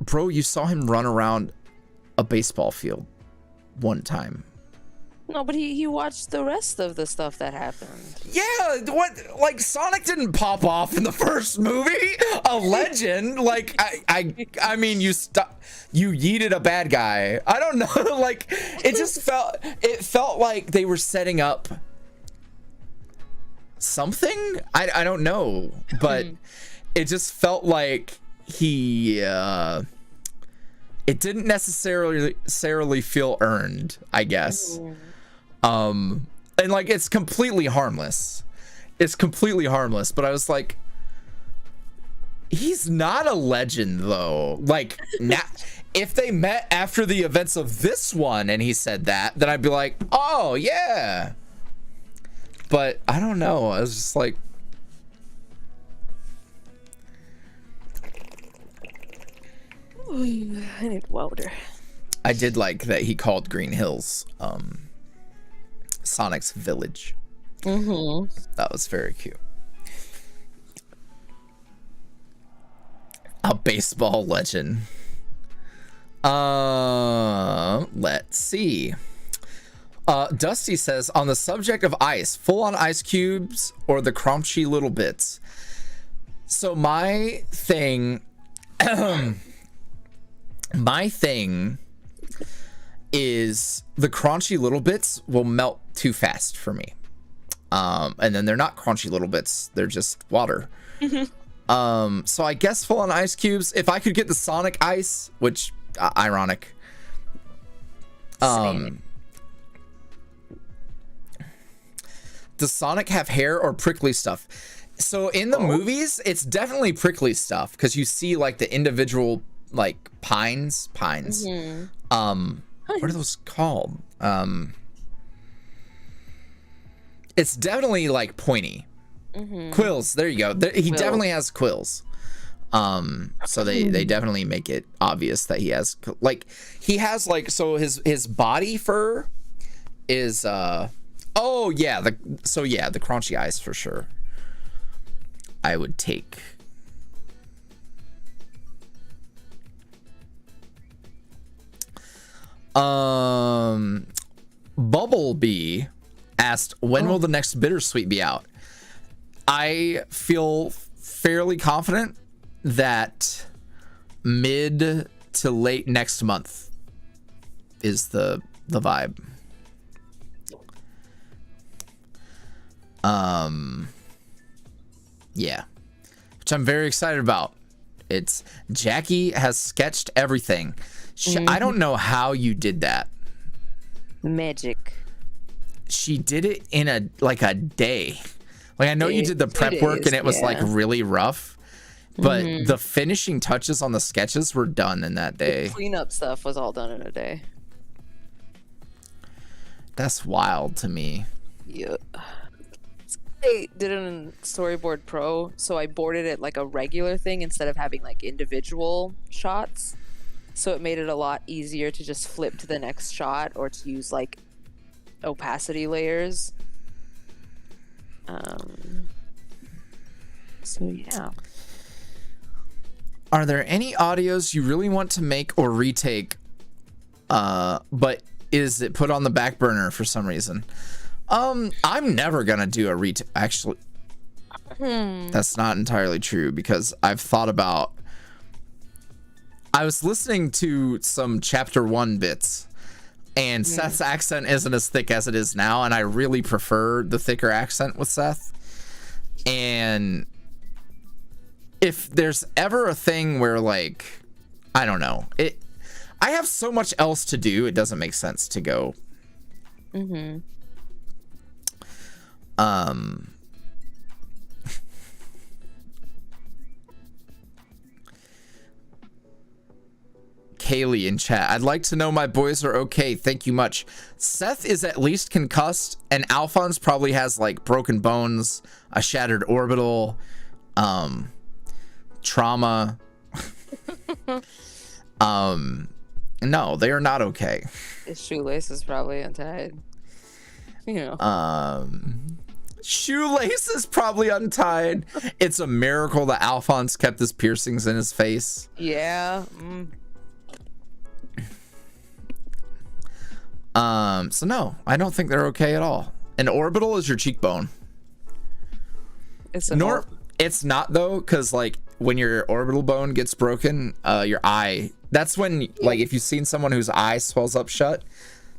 bro, you saw him run around a baseball field one time. No, but he watched the rest of the stuff that happened. Yeah, what? Like Sonic didn't pop off in the first movie. A legend. Like I mean, you yeeted a bad guy. I don't know. Like it felt like they were setting up something. I don't know, but it just felt like he it didn't necessarily feel earned, I guess. And like it's completely harmless. It's completely harmless, but I was like, he's not a legend though. Like now, if they met after the events of this one and he said that, then I'd be like, oh yeah. But I don't know. I was just like, I need water. I did like that he called Green Hills Sonic's village. That was very cute. A baseball legend. Let's see. Dusty says, on the subject of ice, full on ice cubes or the crunchy little bits. So my thing is the crunchy little bits will melt too fast for me. And then they're not crunchy little bits, they're just water. So I guess full on ice cubes. If I could get the Sonic ice, which ironic. Does Sonic have hair or prickly stuff? So in the movies, it's definitely prickly stuff because you see like the individual like pines. What are those called? It's definitely like pointy. Quills. There you go. He definitely has quills. So they definitely make it obvious that he has like so his body fur is the crunchy ice for sure. I would take. Bubblebee asked, when will the next BitterSweet be out? I feel fairly confident that mid to late next month is the vibe. Yeah, which I'm very excited about. It's Jackie has sketched everything. I don't know how you did that. Magic. She did it in a day. Like I know you did the prep work and it was like really rough, but the finishing touches on the sketches were done in that day. The cleanup stuff was all done in a day. That's wild to me. Yeah. I did it in Storyboard Pro, so I boarded it like a regular thing instead of having like individual shots. So it made it a lot easier to just flip to the next shot or to use like opacity layers. So yeah. Are there any audios you really want to make or retake, but is it put on the back burner for some reason? I'm never gonna do a retake. Actually, that's not entirely true because I've thought about. I was listening to some chapter 1 bits, and Seth's accent isn't as thick as it is now, and I really prefer the thicker accent with Seth. And if there's ever a thing where like, I don't know, I have so much else to do, it doesn't make sense to go. Kaylee in chat, I'd like to know my boys are okay, thank you much. Seth is at least concussed, and Alphonse probably has like broken bones, a shattered orbital, trauma. No, they are not okay. His shoelace is probably untied. You know. Shoelace is probably untied. It's a miracle that Alphonse kept his piercings in his face. Yeah. So no, I don't think they're okay at all. An orbital is your cheekbone. It's it's not though, because like when your orbital bone gets broken, your eye, that's when like if you've seen someone whose eye swells up shut,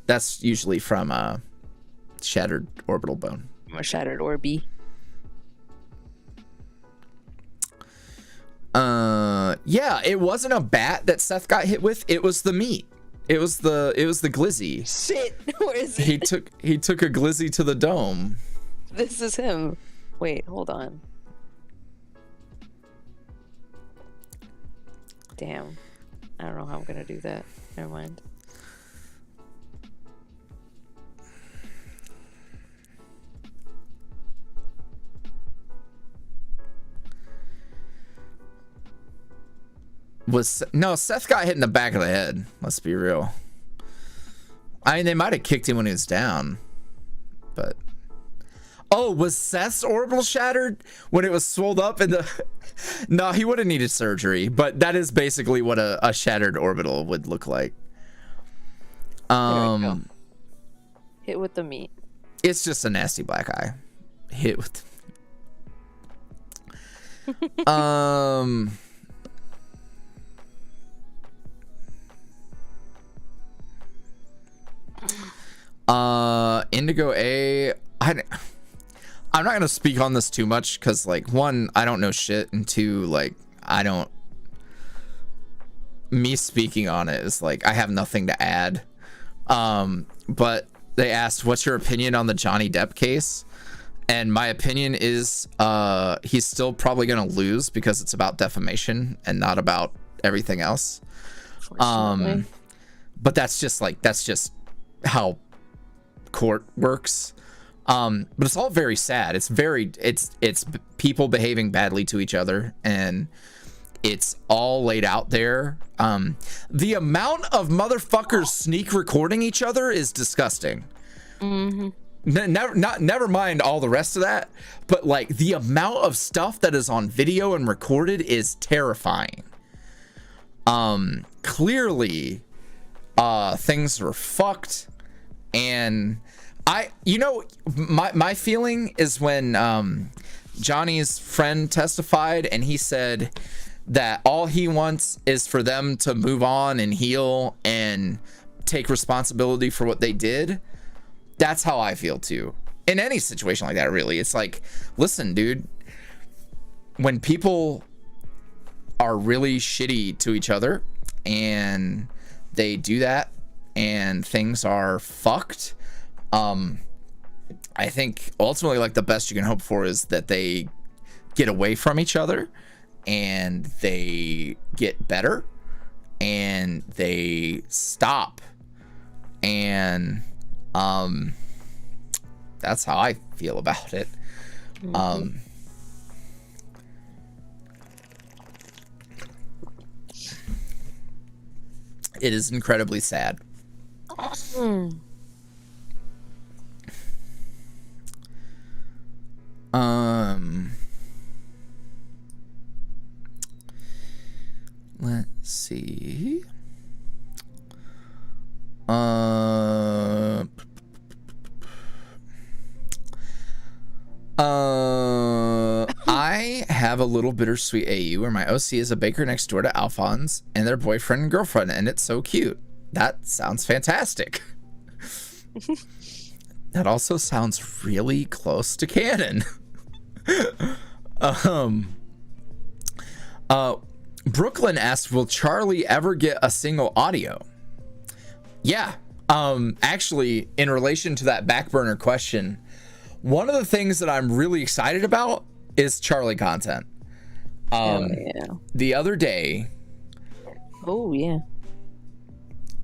that's usually from shattered orbital bone. A shattered orby. Yeah, it wasn't a bat that Seth got hit with. It was the meat. It was the glizzy. Shit, where is it? He took a glizzy to the dome. This is him. Wait, hold on. Damn. I don't know how I'm gonna do that. Never mind. No, Seth got hit in the back of the head. Let's be real. I mean, they might have kicked him when he was down, but oh, was Seth's orbital shattered when it was swelled up in the? No, he would have needed surgery, but that is basically what a shattered orbital would look like. Hit with the meat. It's just a nasty black eye. Hit with. Indigo A. I'm not gonna speak on this too much because, like, one, I don't know shit, and two, like, me speaking on it is like I have nothing to add. But they asked, "What's your opinion on the Johnny Depp case?" And my opinion is, he's still probably gonna lose because it's about defamation and not about everything else. But that's just how court works. But it's all very sad. It's people behaving badly to each other, and it's all laid out there. The amount of motherfuckers sneak recording each other is disgusting. Mm-hmm. Never mind all the rest of that, but like the amount of stuff that is on video and recorded is terrifying. Clearly, things were fucked, and my feeling is when Johnny's friend testified and he said that all he wants is for them to move on and heal and take responsibility for what they did. That's how I feel too. In any situation like that, really. It's like, listen, dude, when people are really shitty to each other and they do that and things are fucked, I think ultimately, like, the best you can hope for is that they get away from each other and they get better and they stop. And that's how I feel about it. It is incredibly sad. Let's see. I have a little bittersweet AU where my OC is a baker next door to Alphonse and their boyfriend and girlfriend, and it's so cute. That sounds fantastic. That also sounds really close to canon. Brooklyn asked, will Charlie ever get a single audio? Yeah. Actually, in relation to that back burner question, one of the things that I'm really excited about is Charlie content. The other day. Oh, yeah.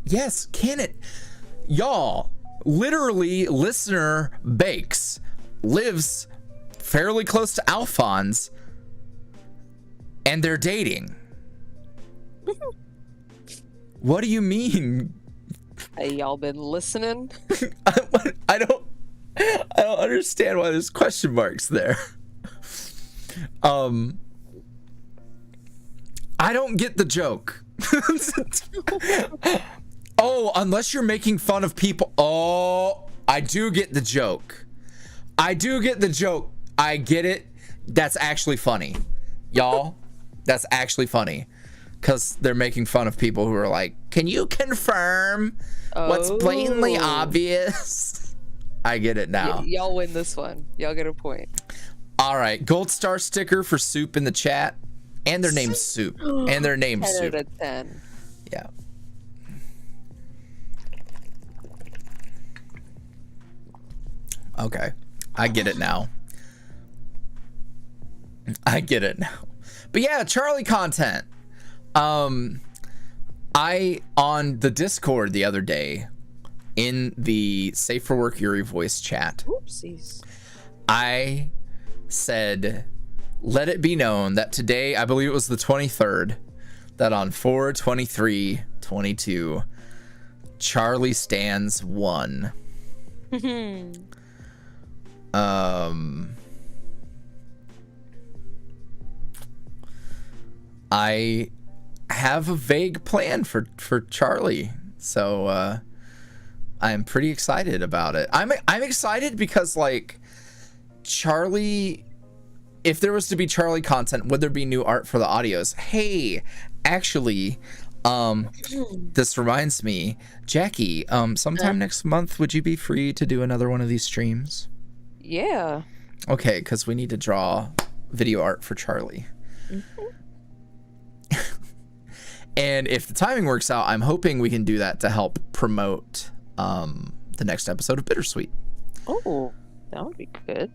Yes, can it? Y'all, literally, listener Bakes lives fairly close to Alphonse, and they're dating. What do you mean? Hey, y'all been listening? I don't understand why there's question marks there. I don't get the joke. Oh, unless you're making fun of people. Oh, I do get the joke. I get it. That's actually funny. Y'all, that's actually funny. Because they're making fun of people who are like, can you confirm what's blatantly obvious? I get it now. Y'all win this one. Y'all get a point. All right. Gold star sticker for Soup in the chat. And their name's Soup. And their name's 10 Soup. out of 10. Yeah. Okay. I get it now. I get it now. But yeah, Charlie content. I on the Discord the other day in the Safe for Work YuuriVoice chat. Oopsies. I said, let it be known that today, I believe it was the 23rd, that on 4/23/22, Charlie stands 1. I have a vague plan for Charlie, so I'm pretty excited about it. I'm excited because, like, Charlie, if there was to be Charlie content, would there be new art for the audios? Hey, actually, this reminds me, Jackie, sometime next month, would you be free to do another one of these streams? Yeah. Okay, because we need to draw video art for Charlie. And if the timing works out, I'm hoping we can do that to help promote the next episode of BitterSweet. Oh, that would be good.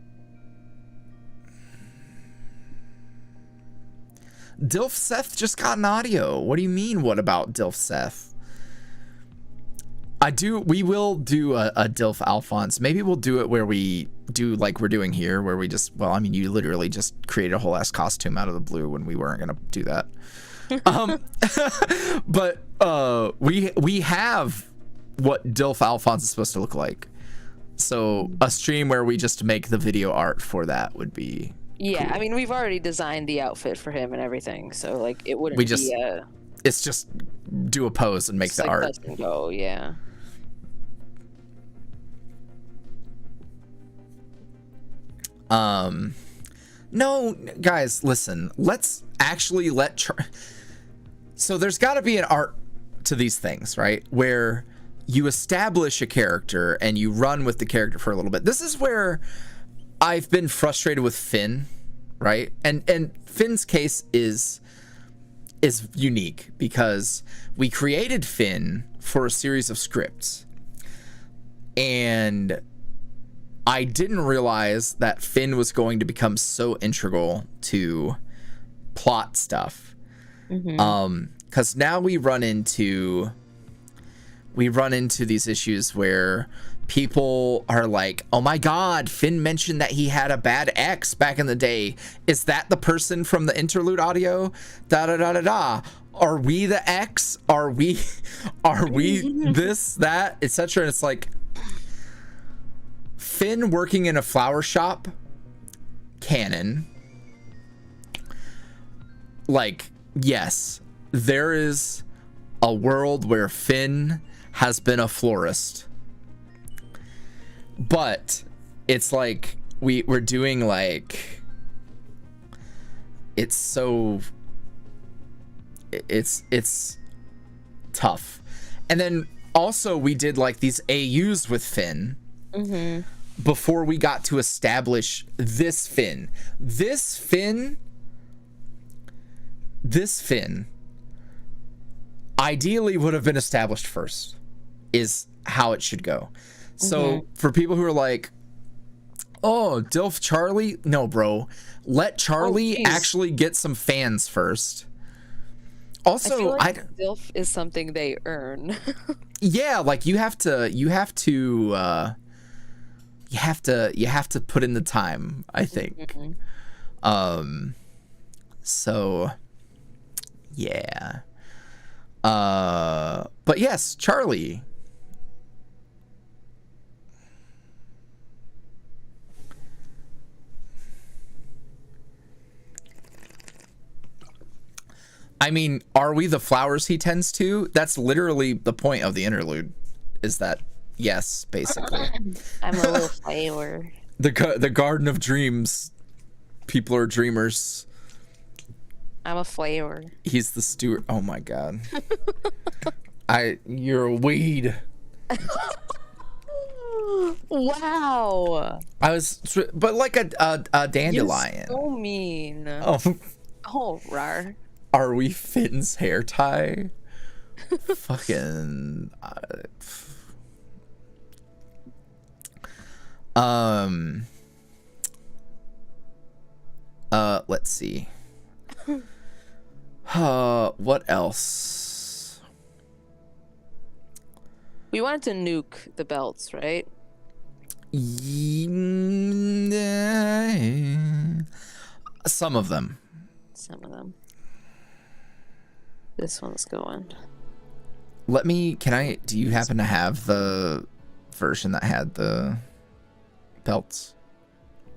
Dilf Seth just got an audio. What do you mean, what about Dilf Seth? We will do a Dilf Alphonse. Maybe we'll do it where we do like we're doing here, where we just, well, I mean, you literally just created a whole ass costume out of the blue when we weren't gonna do that. But we have what Dilf Alphonse is supposed to look like. So a stream where we just make the video art for that would be Yeah, cool. I mean, we've already designed the outfit for him and everything, so like it wouldn't We just- be a It's just do a pose and make just, the like, art. touch and go, yeah. No, guys, listen. Let's actually so there's got to be an art to these things, right? Where you establish a character and you run with the character for a little bit. This is where I've been frustrated with Finn, right? And Finn's case is unique because we created Finn for a series of scripts. And I didn't realize that Finn was going to become so integral to plot stuff. Because now we run into these issues where people are like, oh my god, Finn mentioned that he had a bad ex back in the day. Is that the person from the interlude audio? Da da da da da. Are we the ex? Are we this, that, etc.? And it's like, Finn working in a flower shop, canon. Like, yes, there is a world where Finn has been a florist. But it's like we're doing like, it's so it's tough. And then also we did like these AUs with Finn before we got to establish this Finn. This Finn ideally would have been established first, is how it should go. So for people who are like, oh, Dilf Charlie, no, bro, let Charlie actually get some fans first. Also, I feel like Dilf is something they earn. yeah, like you have to put in the time, I think. So yeah. But yes, Charlie. I mean, are we the flowers he tends to? That's literally the point of the interlude, is that, yes, basically. I'm a little flower. The Garden of Dreams. People are dreamers. I'm a flower. He's the steward. Oh my god. You're a weed. Wow. But like a dandelion. You're so mean. Oh. Oh, rar. Are we Finn's hair tie? Fucking. Let's see. What else? We wanted to nuke the belts, right? Some of them. Some of them. This one's going. Do you happen to have the version that had the belts?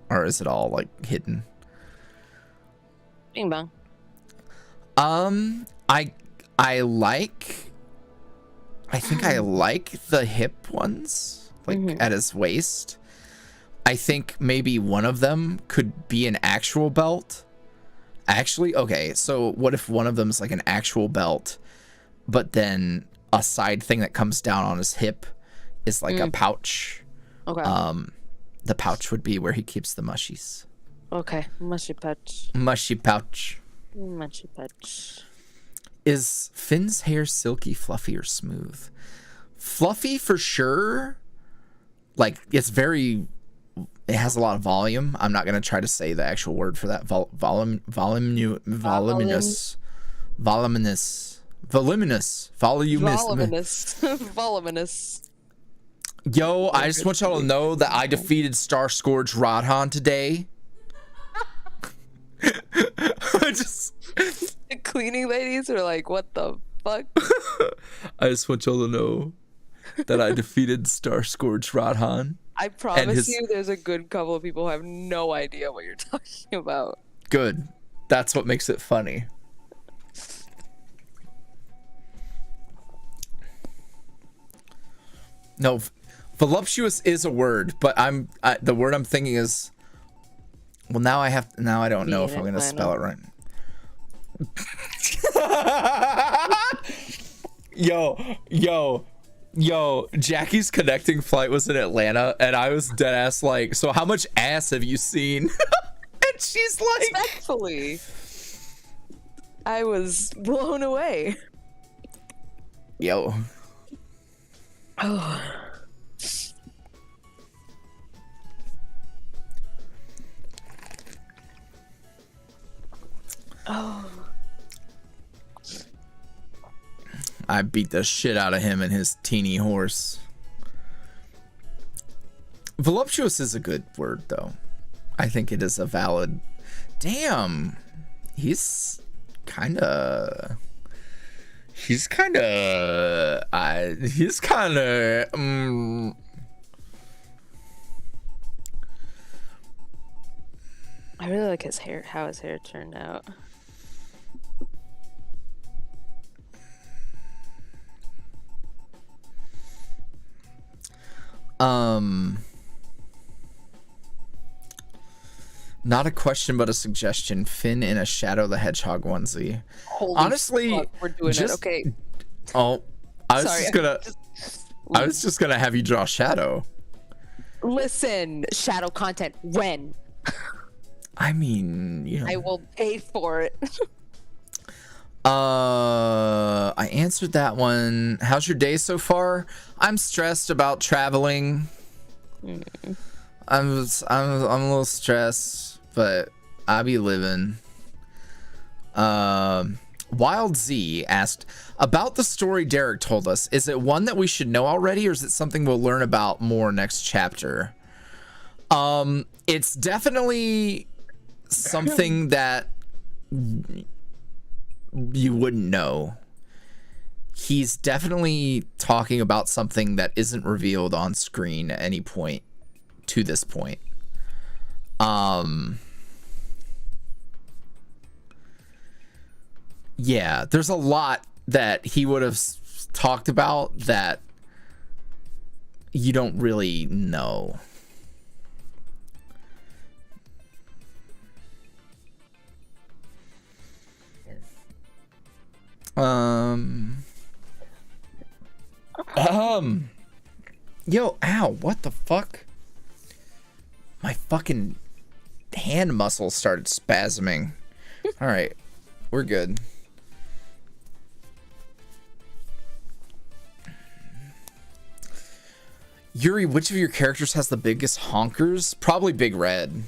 Or is it all like hidden? Bing bong. I think I like the hip ones, like at his waist. I think maybe one of them could be an actual belt. Actually, okay, so what if one of them is like an actual belt, but then a side thing that comes down on his hip is like a pouch? Okay. The pouch would be where he keeps the mushies. Okay. Mushy pouch. Mushy pouch. Mushy pouch. Is Finn's hair silky, fluffy, or smooth? Fluffy for sure. Like, it has a lot of volume. I'm not going to try to say the actual word for that. Voluminous. Yo, I just want y'all to know that I defeated Star Scourge Radhan today. The cleaning ladies are like, what the fuck? I just want y'all to know that I defeated Star Scourge Radhan. I promise you there's a good couple of people who have no idea what you're talking about. Good. That's what makes it funny. No, voluptuous is a word, but the word I'm thinking is, well, now I don't know if I'm gonna spell it right. Yo, Jackie's connecting flight was in Atlanta, and I was dead ass like, so how much ass have you seen? And she's like, respectfully, I was blown away. Yo. Oh. Oh. I beat the shit out of him and his teeny horse. Voluptuous is a good word, though. I think it is a valid. Damn, he's kind of. I really like his hair. How his hair turned out. Not a question, but a suggestion. Finn in a Shadow the Hedgehog onesie. Holy honestly, fuck, we're doing it. Okay. Oh, I was just gonna have you draw Shadow. Listen, Shadow content when? I mean, you know. I will pay for it. I answered that one. How's your day so far? I'm stressed about traveling. I'm a little stressed, but I be living. Wild Z asked about the story Derek told us. Is it one that we should know already, or is it something we'll learn about more next chapter? It's definitely something that you wouldn't know. He's definitely talking about something that isn't revealed on screen at any point to this point. Yeah, there's a lot that he would have talked about that you don't really know. Yo, ow, what the fuck? My fucking hand muscles started spasming. All right, We're good. Yuri, which of your characters has the biggest honkers? Probably Big Red.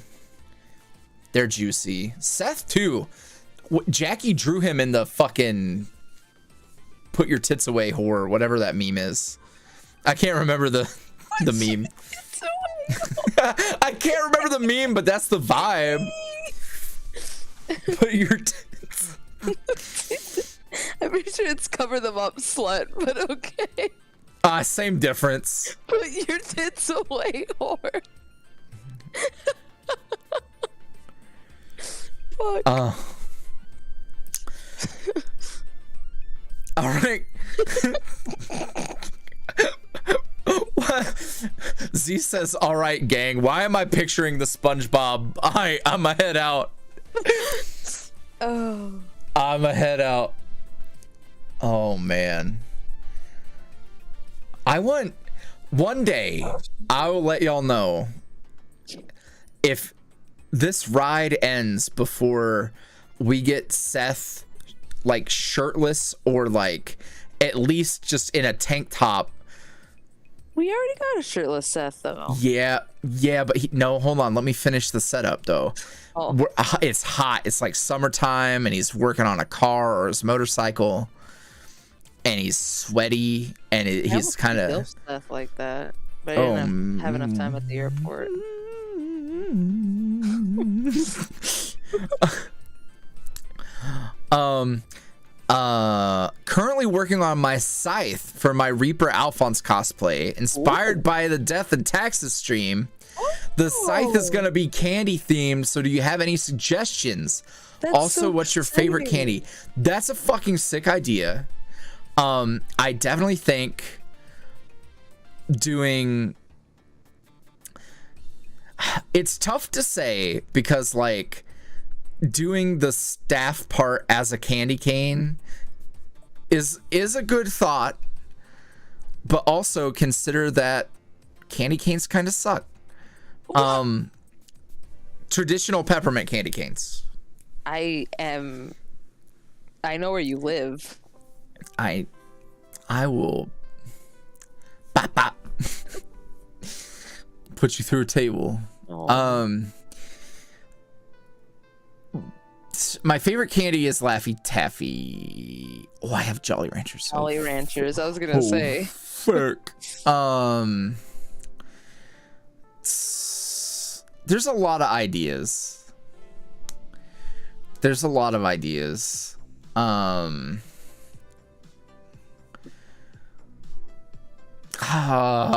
They're juicy. Seth too. Jackie drew him in the fucking put your tits away whore, whatever that meme is. I can't remember the meme. I can't remember the meme, but that's the vibe. Put your tits. I'm pretty sure it's cover them up, slut, but okay. Same difference. Put your tits away, whore. Fuck. All right. Z says, all right, gang. Why am I picturing the SpongeBob? I'm a head out. Oh. I'm a head out. Oh, man. One day, I will let y'all know if this ride ends before we get Seth like shirtless or like at least just in a tank top. We already got a shirtless Seth though. Yeah, but no, hold on. Let me finish the setup though. Oh. It's hot. It's like summertime and he's working on a car or his motorcycle and he's sweaty and he's kind of stuff like that. But I didn't have enough time at the airport. Currently working on my scythe for my Reaper Alphonse cosplay, inspired by the Death and Taxes stream. The scythe is gonna be candy themed, so do you have any suggestions? Also, so what's your favorite candy? That's a fucking sick idea. I definitely think doing, it's tough to say because like doing the staff part as a candy cane is a good thought, but also consider that candy canes kind of suck. Traditional peppermint candy canes. I know where you live. I will bop, bop. Put you through a table. Oh. My favorite candy is Laffy Taffy. Oh, I have Jolly Ranchers. Jolly Ranchers. I was gonna say. Fuck. There's a lot of ideas.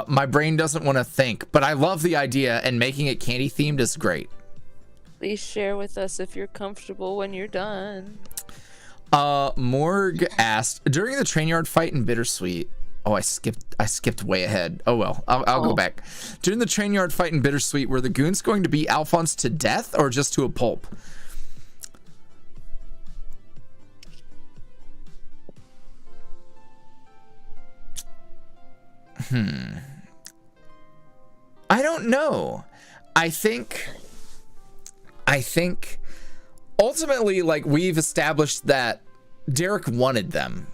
My brain doesn't want to think, but I love the idea, and making it candy themed is great. Please share with us if you're comfortable when you're done. Morg asked, during the train yard fight in BitterSweet. Oh, I skipped way ahead. Oh well, I'll go back. During the train yard fight in BitterSweet, were the goons going to beat Alphonse to death or just to a pulp? I don't know. I think ultimately, like, we've established that Derek wanted them.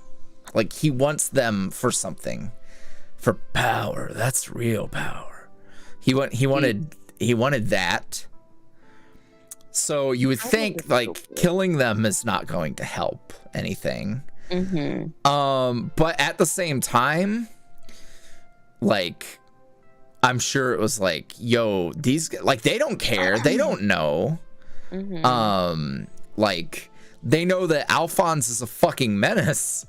Like, he wants them for something, for power. That's real power. He wanted that. So you would think like killing them is not going to help anything. But at the same time, like, I'm sure it was like, yo, these, like, they don't care. They don't know. Like, they know that Alphonse is a fucking menace.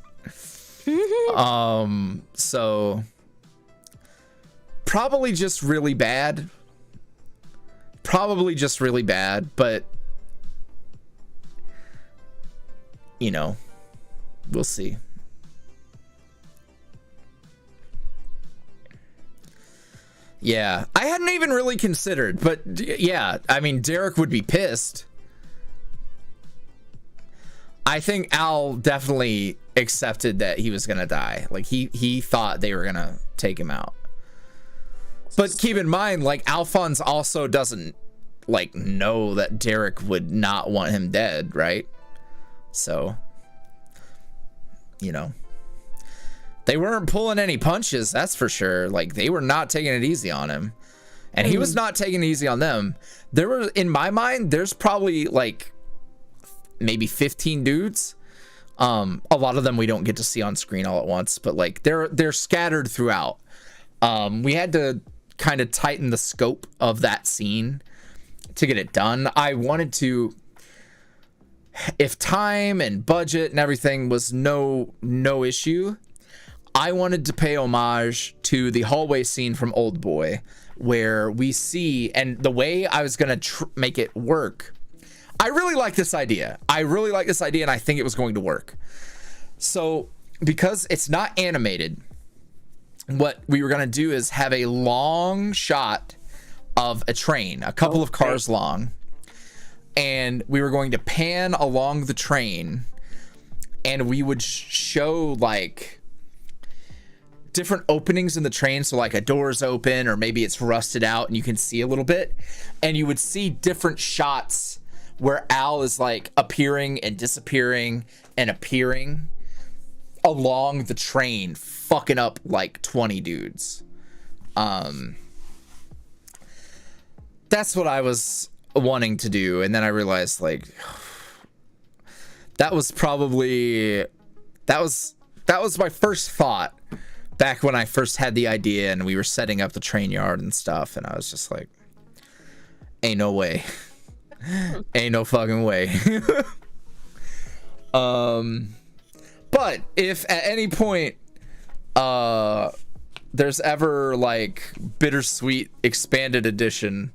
So probably just really bad. But you know, we'll see. Yeah, I hadn't even really considered, but yeah, I mean, Derek would be pissed. I think Al definitely accepted that he was gonna die. Like, he thought they were gonna take him out. But keep in mind, like, Alphonse also doesn't, like, know that Derek would not want him dead, right? So, you know, they weren't pulling any punches, that's for sure. Like, they were not taking it easy on him, and he was not taking it easy on them. There were, in my mind, there's probably like maybe 15 dudes. A lot of them we don't get to see on screen all at once, but like they're scattered throughout. We had to kind of tighten the scope of that scene to get it done. I wanted to, if time and budget and everything was no issue, I wanted to pay homage to the hallway scene from Old Boy, where we see, and the way I was gonna make it work, I really like this idea. And I think it was going to work. So because it's not animated, what we were gonna do is have a long shot of a train, a couple of cars long, and we were going to pan along the train, and we would show like different openings in the train. So like a door's open, or maybe it's rusted out and you can see a little bit, and you would see different shots where Al is like appearing and disappearing and appearing along the train, fucking up like 20 dudes. That's what I was wanting to do, and then I realized like that was my first thought back when I first had the idea and we were setting up the train yard and stuff, and I was just like, ain't no way. Ain't no fucking way. But if at any point there's ever like BitterSweet expanded edition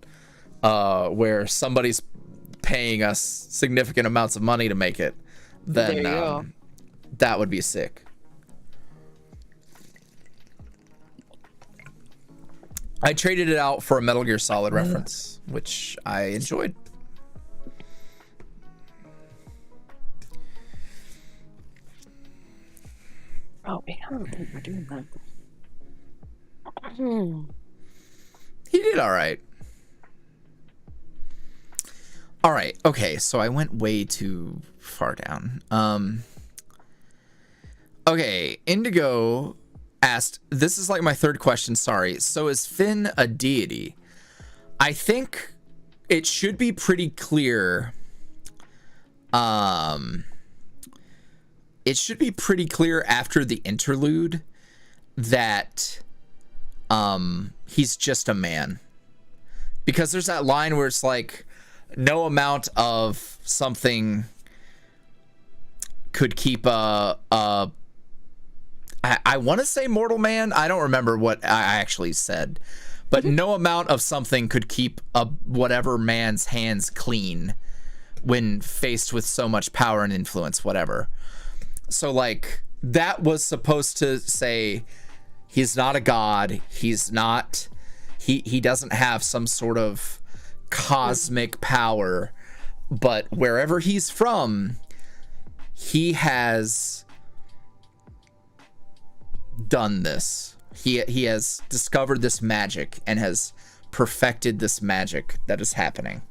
where somebody's paying us significant amounts of money to make it, then that would be sick. I traded it out for a Metal Gear Solid reference, which I enjoyed. Oh, I don't remember doing that. He did all right. All right. Okay. So I went way too far down. Okay. Indigo asked, this is like my third question. Sorry. So is Finn a deity? I think it should be pretty clear. It should be pretty clear after the interlude that he's just a man, because there's that line where it's like, no amount of something could keep I want to say mortal man. I don't remember what I actually said, but no amount of something could keep whatever man's hands clean when faced with so much power and influence, whatever. So like that was supposed to say he's not a god. He's not, he doesn't have some sort of cosmic power, but wherever he's from, he has done this. He has discovered this magic and has perfected this magic that is happening.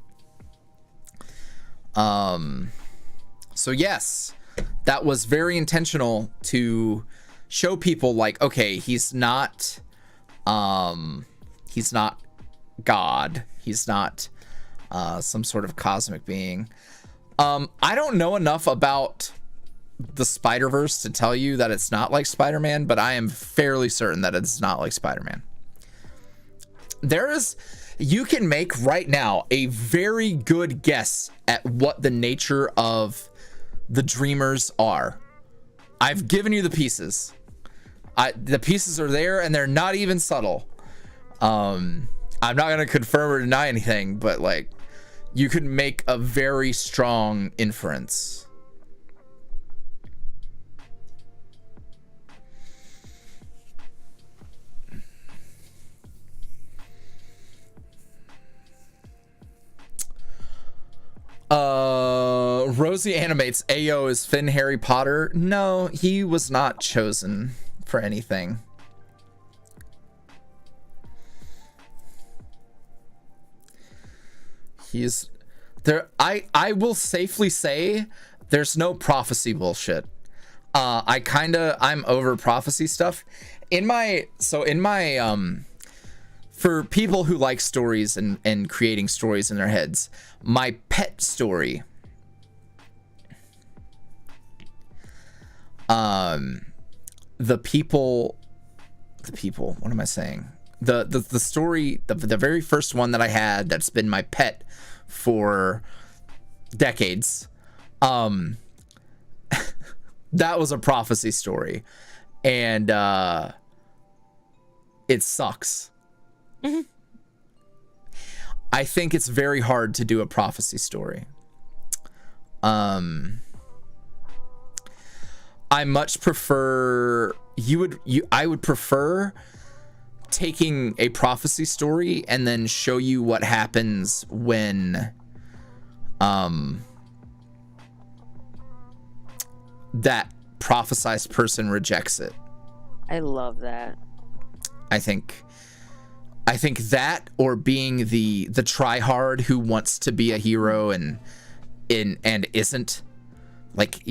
So yes, that was very intentional to show people like, okay, he's not God. He's not some sort of cosmic being. I don't know enough about the Spider-Verse to tell you that it's not like Spider-Man, but I am fairly certain that it's not like Spider-Man. You can make right now a very good guess at what the nature of the Dreamers are. I've given you the pieces. The pieces are there, and they're not even subtle. I'm not gonna confirm or deny anything, but like, you could make a very strong inference. Rosie animates, Ayo, is Finn Harry Potter? No, he was not chosen for anything. He's there. I will safely say There's no prophecy bullshit. I'm over prophecy stuff. For people who like stories and creating stories in their heads, my pet story, the people, what am I saying? The story, the very first one that I had that's been my pet for decades, that was a prophecy story, and it sucks. Mm-hmm. I think it's very hard to do a prophecy story. I much prefer I would prefer taking a prophecy story and then show you what happens when that prophesized person rejects it. I love that. I think that, or being the tryhard who wants to be a hero and isn't, like,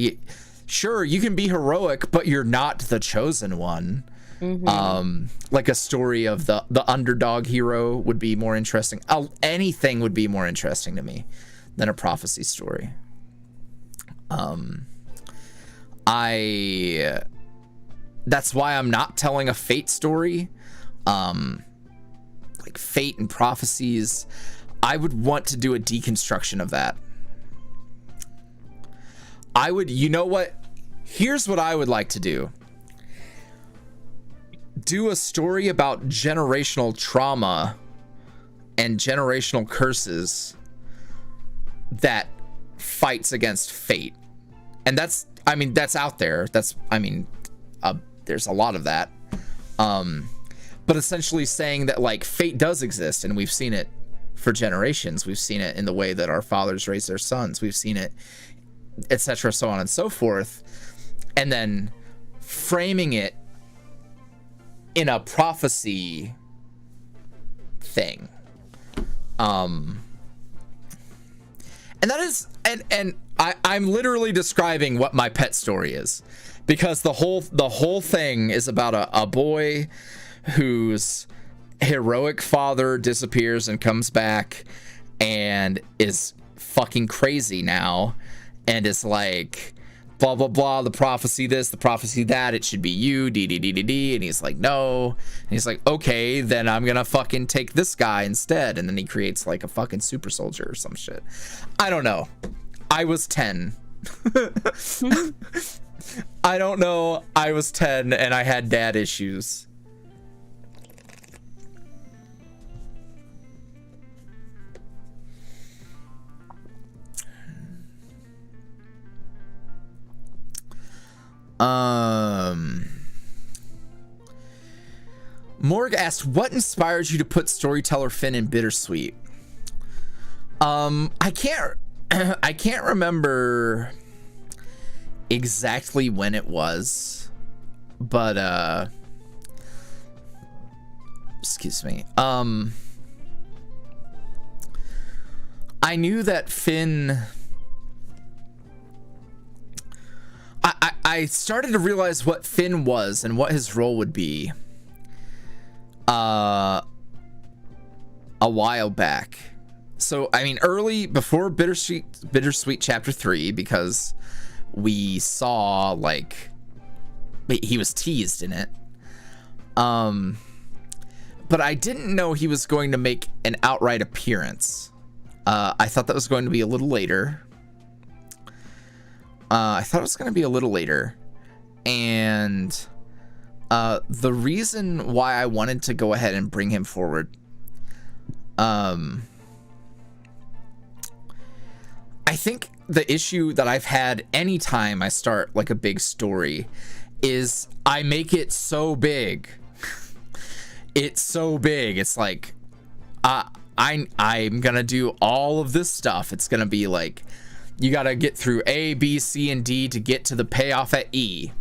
sure, you can be heroic, but you're not the chosen one. Mm-hmm. Like a story of the underdog hero would be more interesting. Anything would be more interesting to me than a prophecy story. That's why I'm not telling a fate story. Like fate and prophecies, I would want to do a deconstruction of that. You know what? Here's what I would like to do. Do a story about generational trauma and generational curses that fights against fate. And that's out there. There's a lot of that. But essentially saying that, like, fate does exist, and we've seen it for generations. We've seen it in the way that our fathers raised their sons. We've seen it, etc., so on and so forth. And then framing it in a prophecy thing. And that is, and I'm literally describing what my pet story is, because the whole thing is about a boy whose heroic father disappears and comes back and is fucking crazy now, and is like, blah blah blah, the prophecy this, the prophecy that, it should be you, d, and he's like, no, and he's like, okay, then I'm gonna fucking take this guy instead, and then he creates like a fucking super soldier or some shit. I don't know. I was 10. I don't know. I was 10 and I had dad issues. Morg asked, what inspired you to put storyteller Finn in BitterSweet? I can't remember exactly when it was, but excuse me. I knew that Finn, I started to realize what Finn was and what his role would be a while back. So, I mean, early, before BitterSweet Chapter 3, because we saw, like, he was teased in it. But I didn't know he was going to make an outright appearance. I thought that was going to be a little later. And the reason why I wanted to go ahead and bring him forward, I think the issue that I've had anytime I start like a big story is I make it so big. It's so big. It's like, I'm gonna do all of this stuff. It's gonna be like, you gotta get through A, B, C, and D to get to the payoff at E.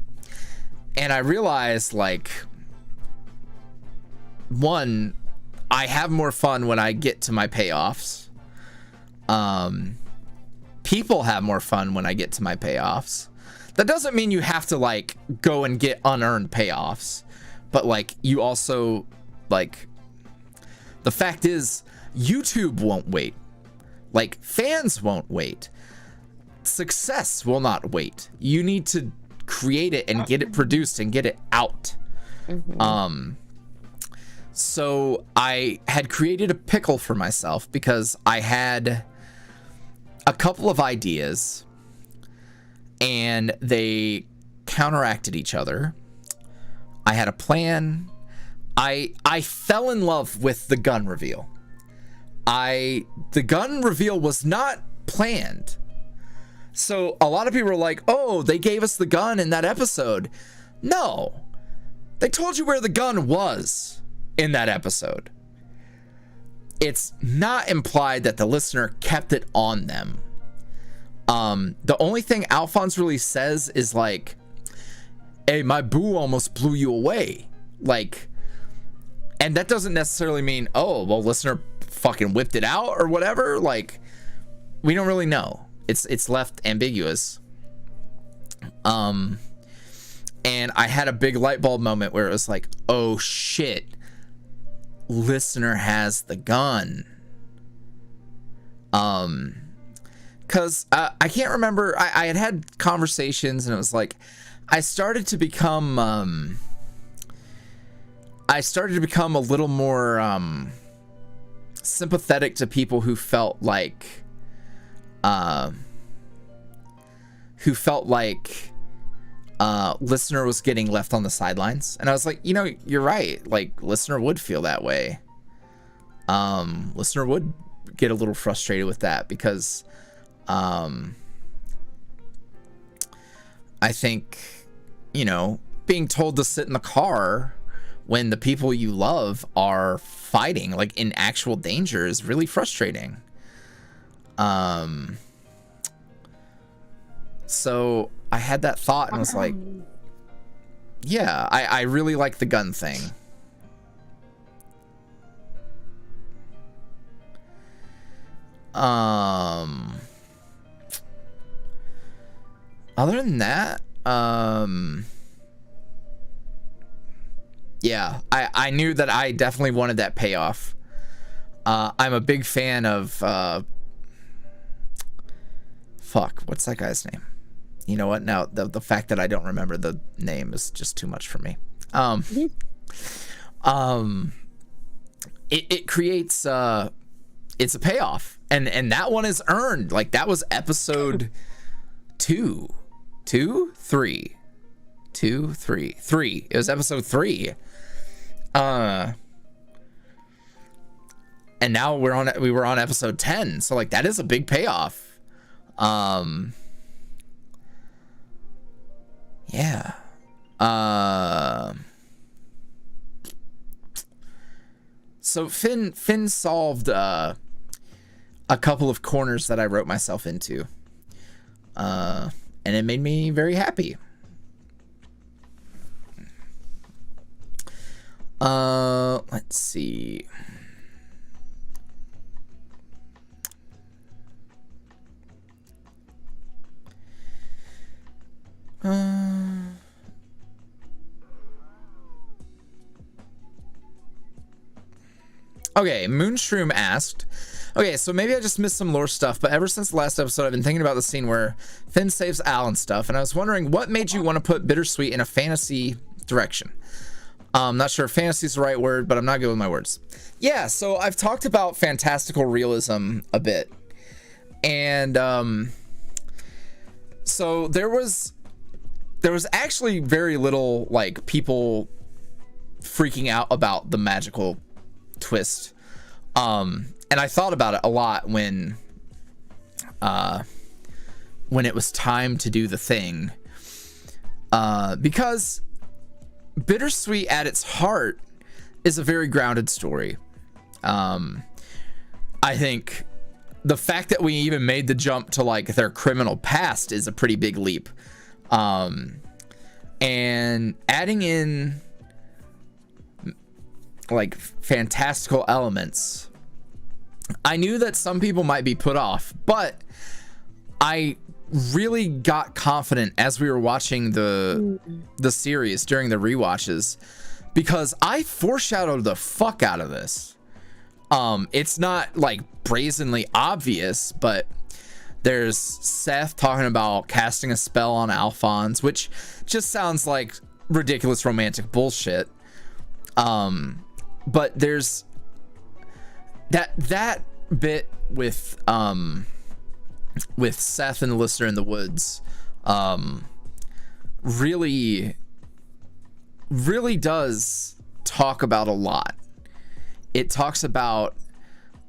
And I realized, like, one, I have more fun when I get to my payoffs. people have more fun when I get to my payoffs. That doesn't mean you have to like go and get unearned payoffs, but like you also like, the fact is YouTube won't wait. Like fans won't wait. Success will not wait. You need to create it and get it produced and get it out. So I had created a pickle for myself because I had a couple of ideas and they counteracted each other. I had a plan. I fell in love with the gun reveal. The gun reveal was not planned. So a lot of people were like, oh, they gave us the gun in that episode. No, they told you where the gun was in that episode. It's not implied that the listener kept it on them. The only thing Alphonse really says is like, hey, my boo almost blew you away. Like, and that doesn't necessarily mean, oh, well, listener fucking whipped it out or whatever. Like, we don't really know. It's left ambiguous. And I had a big light bulb moment where it was like, oh shit, listener has the gun. Because I can't remember. I had conversations and it was like, I started to become a little more sympathetic to people who felt like listener was getting left on the sidelines. And I was like, you know, you're right. Like, listener would feel that way. Listener would get a little frustrated with that because I think, you know, being told to sit in the car when the people you love are fighting, like in actual danger, is really frustrating. So I had that thought and was like, yeah, I really like the gun thing. Other than that, yeah, I knew that I definitely wanted that payoff. I'm a big fan of fuck, what's that guy's name? You know what? Now the fact that I don't remember the name is just too much for me. It creates it's a payoff, and that one is earned. Like, that was episode 3. It was episode 3. And now we were on episode 10, so like that is a big payoff. Yeah. So Finn solved a couple of corners that I wrote myself into. And it made me very happy. Let's see. Okay, Moonshroom asked, okay, so maybe I just missed some lore stuff, but ever since the last episode, I've been thinking about the scene where Finn saves Al and stuff, and I was wondering what made you want to put BitterSweet in a fantasy direction. Not sure if fantasy is the right word, but I'm not good with my words. Yeah, so I've talked about fantastical realism a bit, and so there was actually very little like people freaking out about the magical twist, and I thought about it a lot when it was time to do the thing, because BitterSweet at its heart is a very grounded story. I think the fact that we even made the jump to like their criminal past is a pretty big leap, and adding in like fantastical elements, I knew that some people might be put off, but I really got confident as we were watching the series during the rewatches, because I foreshadowed the fuck out of this. It's not like brazenly obvious, but there's Seth talking about casting a spell on Alphonse, which just sounds like ridiculous romantic bullshit. But there's that bit with Seth and the listener in the woods, really does talk about a lot. It talks about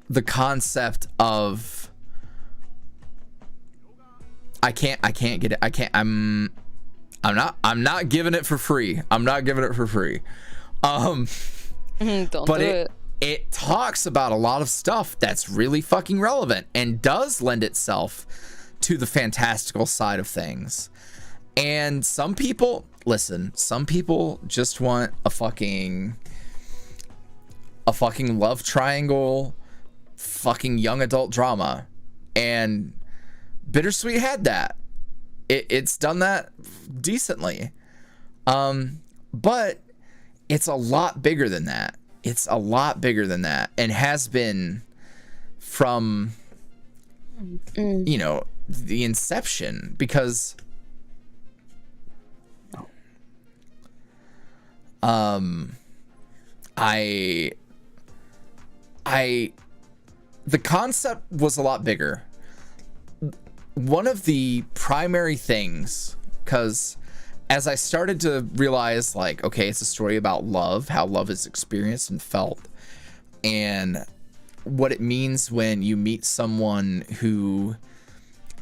the concept of I'm not giving it for free. Don't do it. It talks about a lot of stuff that's really fucking relevant and does lend itself to the fantastical side of things. And some people just want a fucking love triangle, fucking young adult drama. And BitterSweet had that. It's done that decently. But it's a lot bigger than that. And has been from, you know, the inception, because the concept was a lot bigger. One of the primary things, because as I started to realize, like, okay, it's a story about love, how love is experienced and felt, and what it means when you meet someone who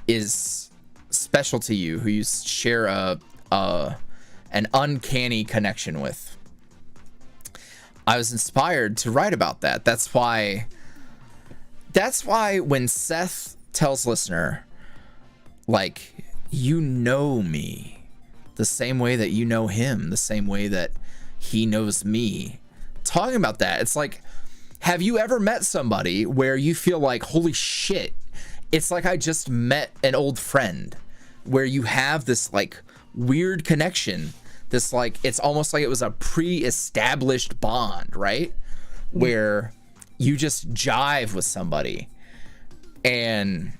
is special to you, who you share an uncanny connection with. I was inspired to write about that. That's why when Seth tells listener, like, you know me the same way that you know him, the same way that he knows me, talking about that, it's like, have you ever met somebody where you feel like, holy shit, it's like I just met an old friend, where you have this like weird connection, this like, it's almost like it was a pre-established bond, right? Where you just jive with somebody. And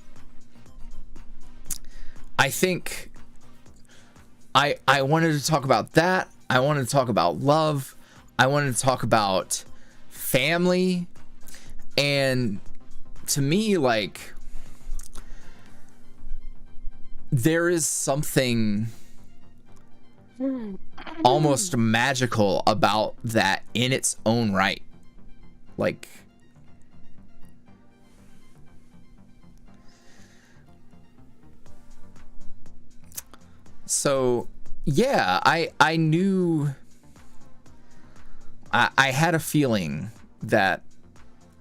I think I wanted to talk about that. I wanted to talk about love. I wanted to talk about family. And to me, like, there is something almost magical about that in its own right. Like, so yeah, I knew, I had a feeling that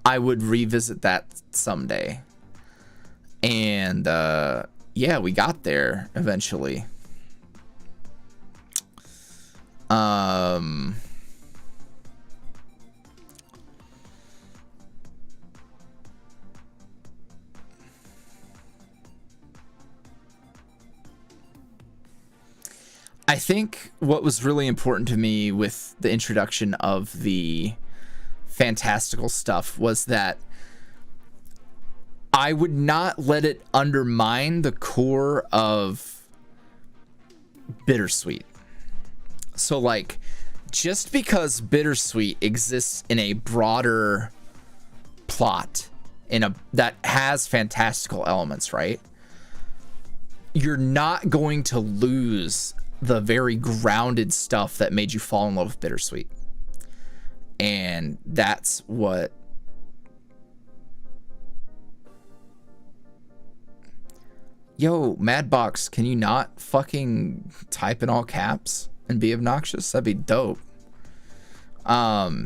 I would revisit that someday. And yeah, we got there eventually. I think what was really important to me with the introduction of the fantastical stuff was that I would not let it undermine the core of BitterSweet. So, like, just because BitterSweet exists in a broader plot, that has fantastical elements, right? You're not going to lose the very grounded stuff that made you fall in love with BitterSweet. And that's what yo, Madbox, can you not fucking type in all caps and be obnoxious? That'd be dope. Yeah,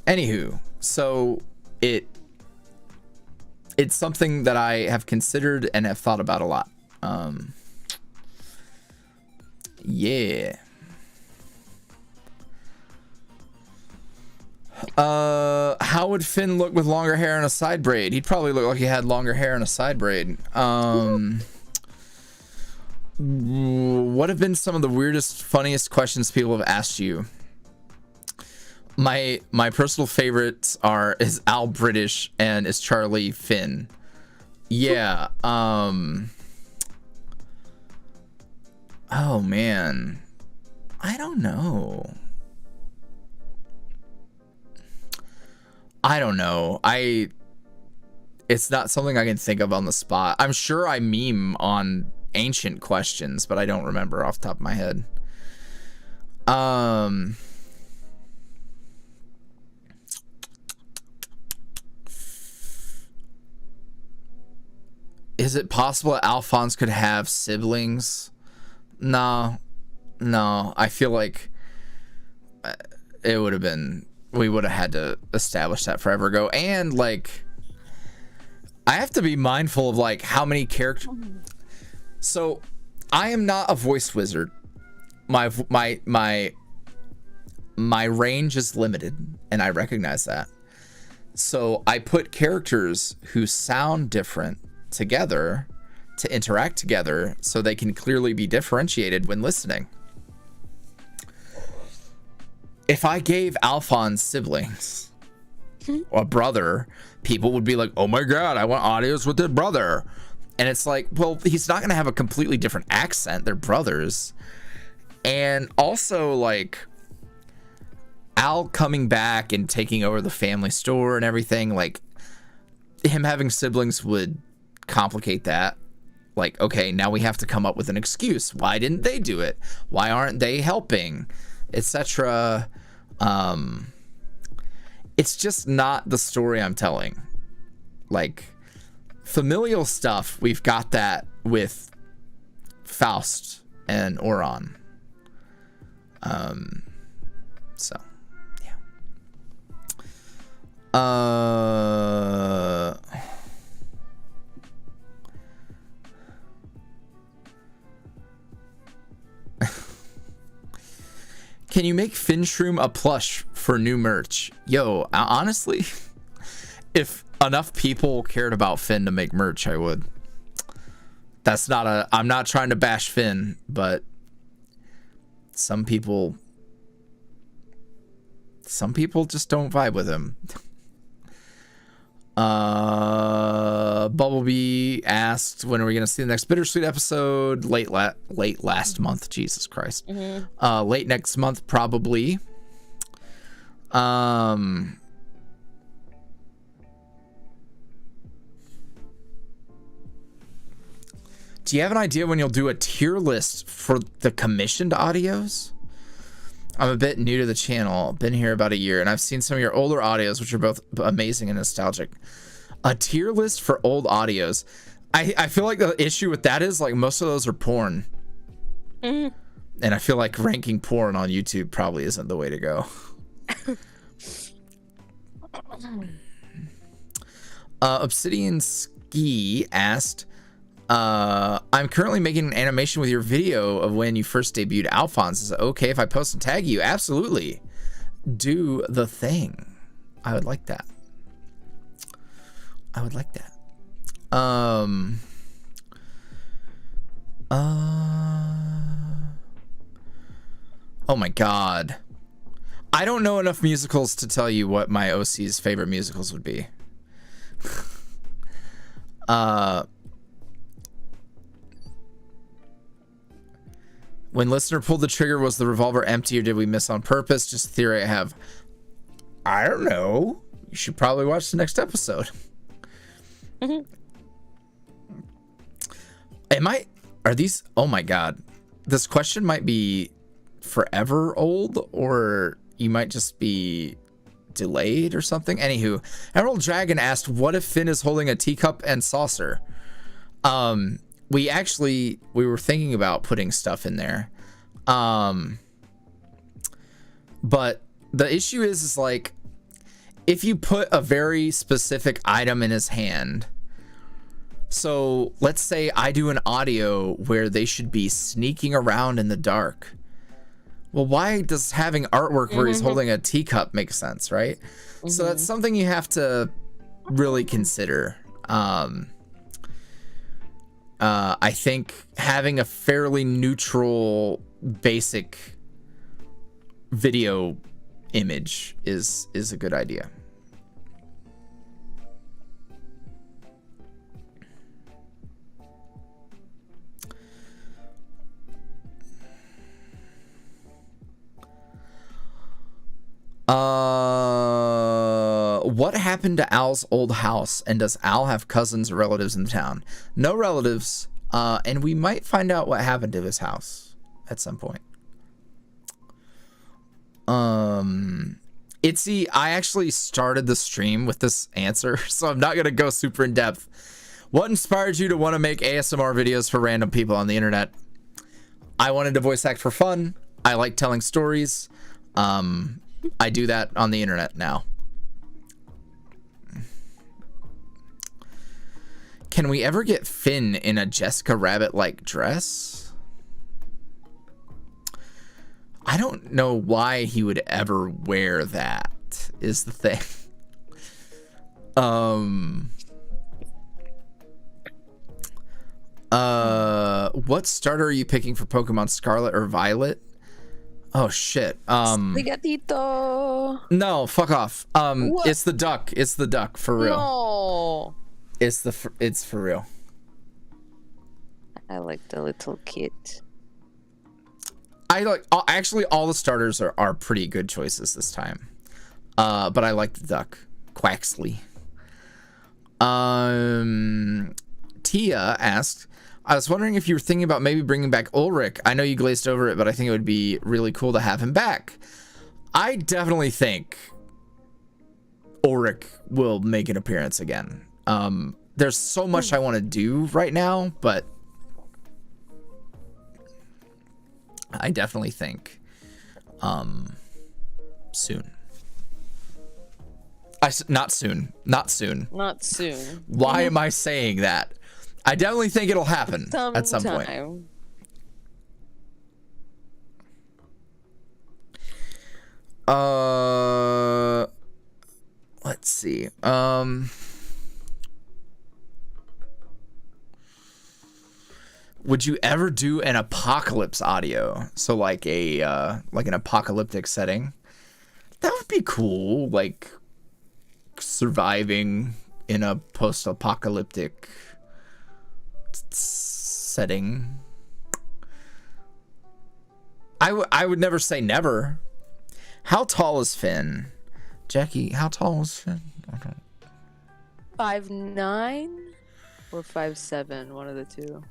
anywho, so it's something that I have considered and have thought about a lot. Yeah. How would Finn look with longer hair and a side braid? He'd probably look like he had longer hair and a side braid. What have been some of the weirdest, funniest questions people have asked you? My personal favorites is Al British and is Charlie Finn? Yeah. Oh man, I don't know. It's not something I can think of on the spot. I'm sure I meme on ancient questions, but I don't remember off the top of my head. Is it possible that Alphonse could have siblings? No. I feel like it would have been, we would have had to establish that forever ago. And like, I have to be mindful of like how many characters. So I am not a voice wizard. My range is limited, and I recognize that. So I put characters who sound different together to interact together so they can clearly be differentiated when listening. If I gave Alphonse siblings or a brother, people would be like, oh my god, I want audios with their brother. And it's like, well, he's not gonna have a completely different accent. They're brothers. And also like Al coming back and taking over the family store and everything, like him having siblings would complicate that. Like, okay, now we have to come up with an excuse. Why didn't they do it? Why aren't they helping? Etc. It's just not the story I'm telling. Like familial stuff, we've got that with Faust and Oron. So yeah. Can you make Finshroom a plush for new merch? Yo, honestly, if enough people cared about Finn to make merch, I would. That's not a, I'm not trying to bash Finn, but some people just don't vibe with him. Bubblebee asked, when are we gonna see the next BitterSweet episode? Late last month. Jesus Christ. Late next month probably. Do you have an idea when you'll do a tier list for the commissioned audios? I'm a bit new to the channel, been here about a year, and I've seen some of your older audios, which are both amazing and nostalgic. A tier list for old audios. I feel like the issue with that is like most of those are porn. And I feel like ranking porn on YouTube probably isn't the way to go. Obsidian Ski asked, I'm currently making an animation with your video of when you first debuted Alphonse. Is it okay if I post and tag you? Absolutely. Do the thing. I would like that. I would like that. Oh my god. I don't know enough musicals to tell you what my OC's favorite musicals would be. When listener pulled the trigger, was the revolver empty or did we miss on purpose? Just a theory I have. I don't know. You should probably watch the next episode. Are these, oh my god. This question might be forever old, or you might just be delayed or something. Anywho, Emerald Dragon asked, what if Finn is holding a teacup and saucer? We were thinking about putting stuff in there. But the issue is like, if you put a very specific item in his hand, so let's say I do an audio where they should be sneaking around in the dark. well, why does having artwork where he's holding a teacup make sense, right? So that's something you have to really consider. I think having a fairly neutral, basic video image is a good idea. What happened to Al's old house, and does Al have cousins or relatives in the town? No relatives, and we might find out what happened to his house at some point. Itzy, I actually started the stream with this answer, so I'm not gonna go super in depth. What inspired you to want to make ASMR videos for random people on the internet? I wanted to voice act for fun. I like telling stories. I do that on the internet now. Can we ever get Finn in a Jessica Rabbit-like dress? I don't know why he would ever wear that, is the thing. What starter are you picking for Pokemon Scarlet or Violet? Oh shit. Spaghettito. No, fuck off. It's the duck. It's the duck for real. No. It's for real. I like the little kid. I like actually all the starters are pretty good choices this time. But I like the duck. Quaxley. Tia asked, I was wondering if you were thinking about maybe bringing back Ulrich. I know you glazed over it, but I think it would be really cool to have him back. I definitely think Ulrich will make an appearance again. There's so much I want to do right now, but I definitely think soon. Not soon. Why am I saying that? I definitely think it'll happen at some point. Let's see. Would you ever do an apocalypse audio? So like an apocalyptic setting? That would be cool. Like surviving in a post-apocalyptic setting. I would never say never. How tall is Finn? Jackie, how tall is Finn? 5'9" or 5'7", one of the two.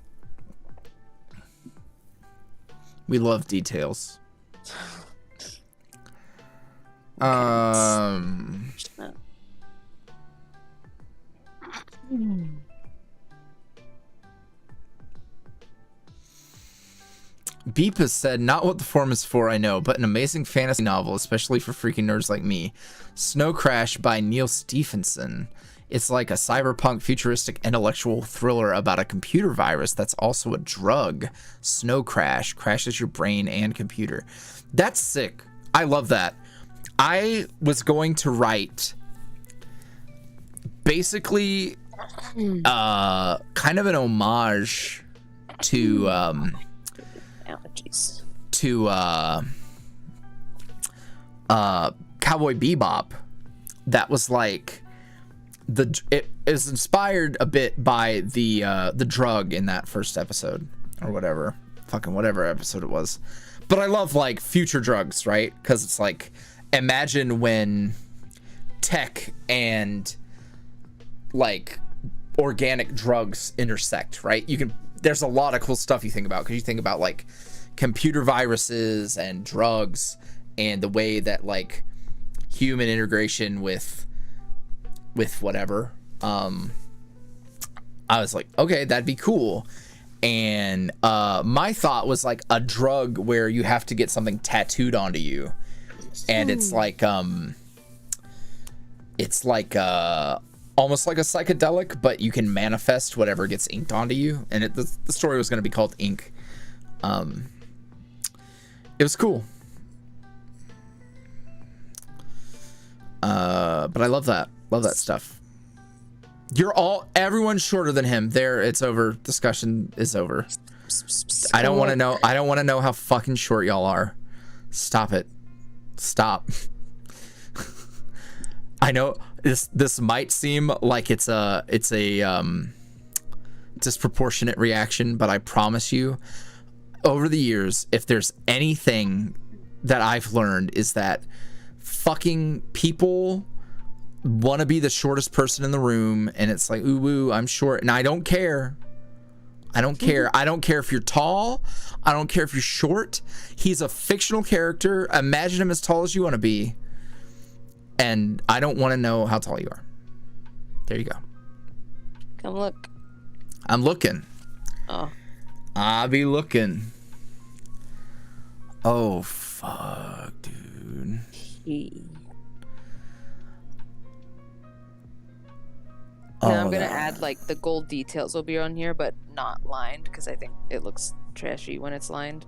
We love details. Beep has said, not what the forum is for, I know, but an amazing fantasy novel, especially for freaking nerds like me. Snow Crash by Neil Stephenson. It's like a cyberpunk futuristic intellectual thriller about a computer virus that's also a drug. Snow Crash crashes your brain and computer. That's sick. I love that. I was going to write basically kind of an homage to allergies. To Cowboy Bebop. That was like it is inspired a bit by the drug in that first episode or whatever episode it was. But I love like future drugs, right? Because it's like, imagine when tech and like organic drugs intersect, right? There's a lot of cool stuff you think about, because you think about like computer viruses and drugs and the way that like human integration with whatever. I was like, okay, that'd be cool. And my thought was like a drug where you have to get something tattooed onto you, and it's like almost like a psychedelic, but you can manifest whatever gets inked onto you. And the story was going to be called Ink. It was cool. But I love that. Love that stuff. Everyone's shorter than him. There, it's over. Discussion is over. I don't want to know. I don't want to know how fucking short y'all are. Stop it. Stop. I know this might seem like it's a disproportionate reaction, but I promise you, over the years, if there's anything that I've learned is that fucking people want to be the shortest person in the room, and it's like, ooh, I'm short, and I don't care. I don't care. I don't care if you're tall. I don't care if you're short. He's a fictional character. Imagine him as tall as you want to be, and I don't want to know how tall you are. There you go. Come look. I'm looking. Oh. I'll be looking. Oh, fuck, dude. Now I'm gonna add like the gold details will be on here, but not lined because I think it looks trashy when it's lined.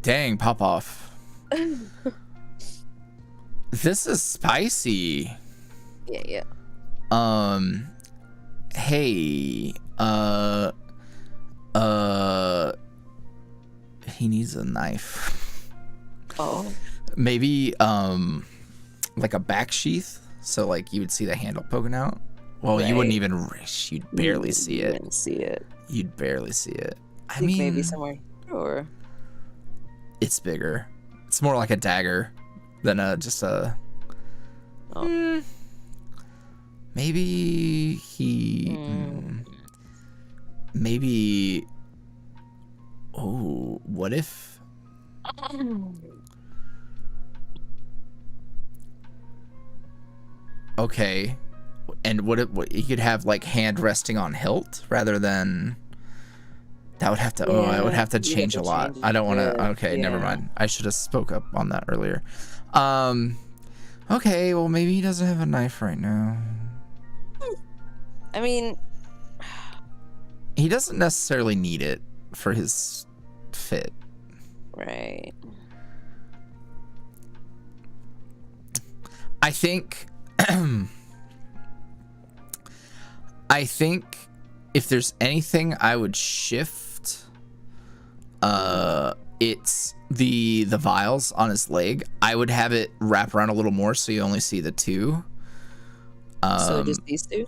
Dang, pop off. This is spicy. Yeah. Hey, he needs a knife. Oh. Maybe like a back sheath, so like you would see the handle poking out. Well, right. You wouldn't even wish. You'd barely see it. Wouldn't see it. You'd barely see it. I mean, mean, maybe somewhere or it's bigger. It's more like a dagger than just a. Oh. Maybe he. Maybe. Oh, what if? Okay. And what you could have like hand resting on hilt rather than that would have to I would have to change a lot. I don't want to. Okay, never mind. I should have spoke up on that earlier. Okay, well maybe he doesn't have a knife right now. I mean, he doesn't necessarily need it for his fit. Right. I think if there's anything I would shift, it's the vials on his leg. I would have it wrap around a little more so you only see the two. So just these two?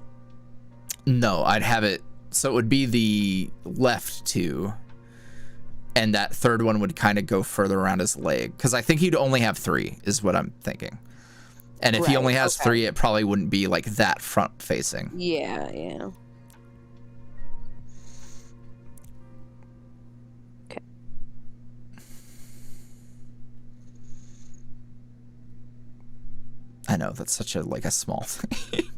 No, I'd have it so it would be the left two, and that third one would kind of go further around his leg, because I think he'd only have three is what I'm thinking. And if he only has three, it probably wouldn't be like that front facing. Yeah. Okay. I know that's such a small thing.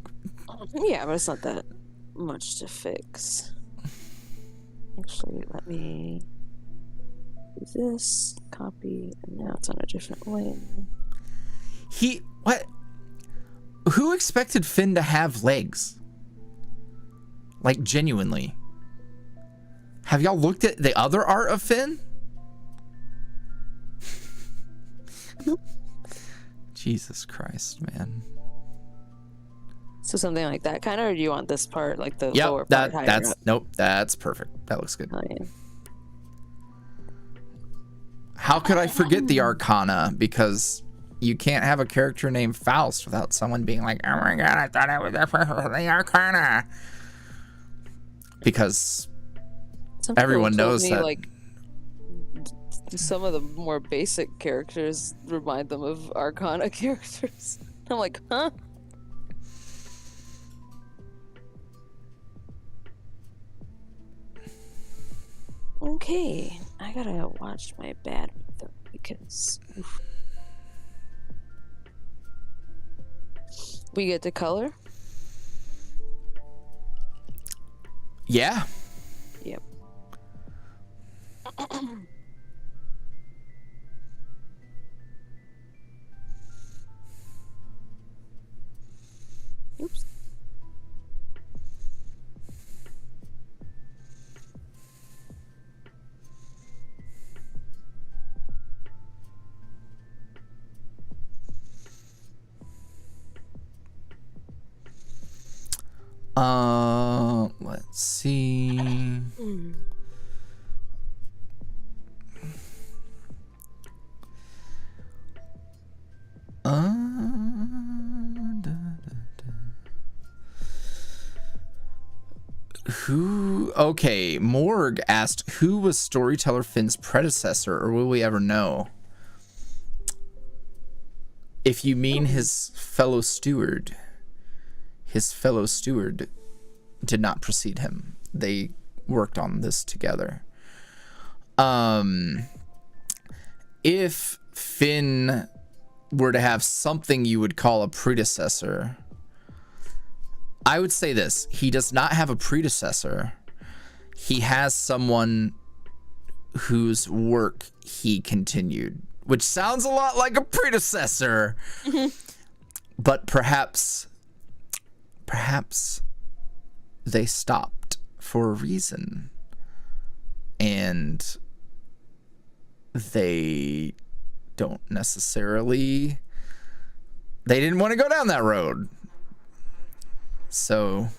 Yeah, but it's not that much to fix. Actually, let me do this, copy, and now it's on a different lane. What? Who expected Finn to have legs? Like, genuinely. Have y'all looked at the other art of Finn? Jesus Christ, man. So something like that kind of, or do you want this part, like the lower part higher up? Nope, that's perfect. That looks good. Oh, yeah. How could I forget the Arcana? Because you can't have a character named Faust without someone being like, oh my god, I thought I was the Arcana. Because everyone knows that. Like, some of the more basic characters remind them of Arcana characters. I'm like, huh? Okay, I gotta watch my bad though, because we get to color. Yeah. Yep. Oops. Let's see. Okay, Morg asked, who was Storyteller Finn's predecessor, or will we ever know? If you mean his fellow steward did not precede him. They worked on this together. If Finn were to have something you would call a predecessor, I would say this: he does not have a predecessor. He has someone whose work he continued, which sounds a lot like a predecessor. But perhaps they stopped for a reason, and they don't necessarily, they didn't want to go down that road. So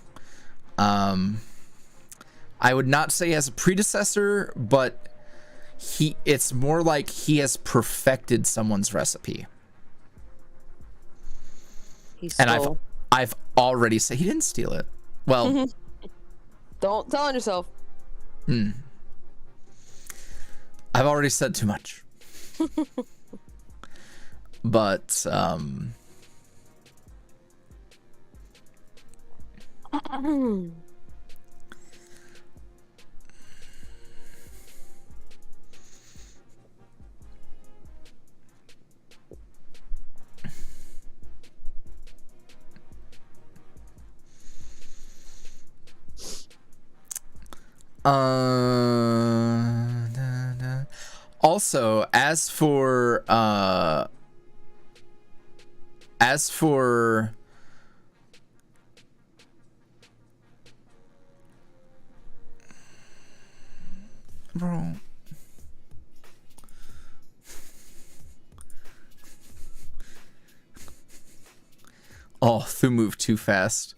I would not say he has a predecessor, but it's more like he has perfected someone's recipe. And I've already said he didn't steal it. Well, don't tell on yourself. I've already said too much. But also, as for bro, oh, Thu moved too fast.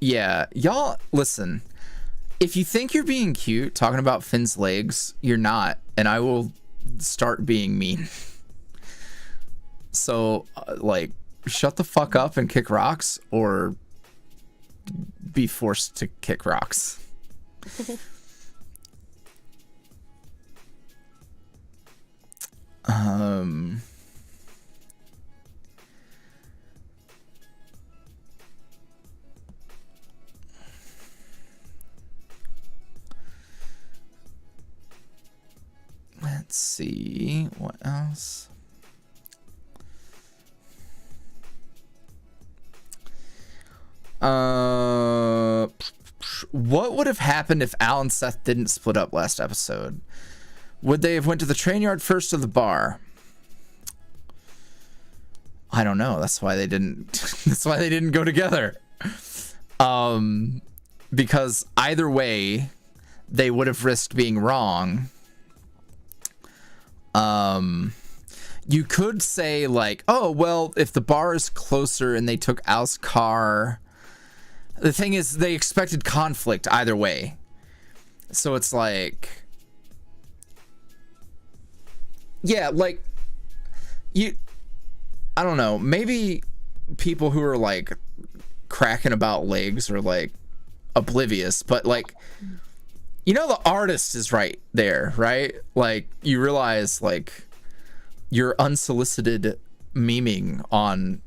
Yeah, y'all, listen. If you think you're being cute talking about Finn's legs, you're not, and I will start being mean. So, like, shut the fuck up and kick rocks, or be forced to kick rocks. Let's see what else. What would have happened if Al and Seth didn't split up last episode? Would they have went to the train yard first or the bar? I don't know. That's why they didn't. That's why they didn't go together. Because either way, they would have risked being wrong. You could say like, oh, well, if the bar is closer and they took Al's car, the thing is they expected conflict either way. So it's like, yeah, like I don't know, maybe people who are like cracking about legs are like oblivious, but like, you know, the artist is right there, right? Like, you realize, like, your unsolicited memeing on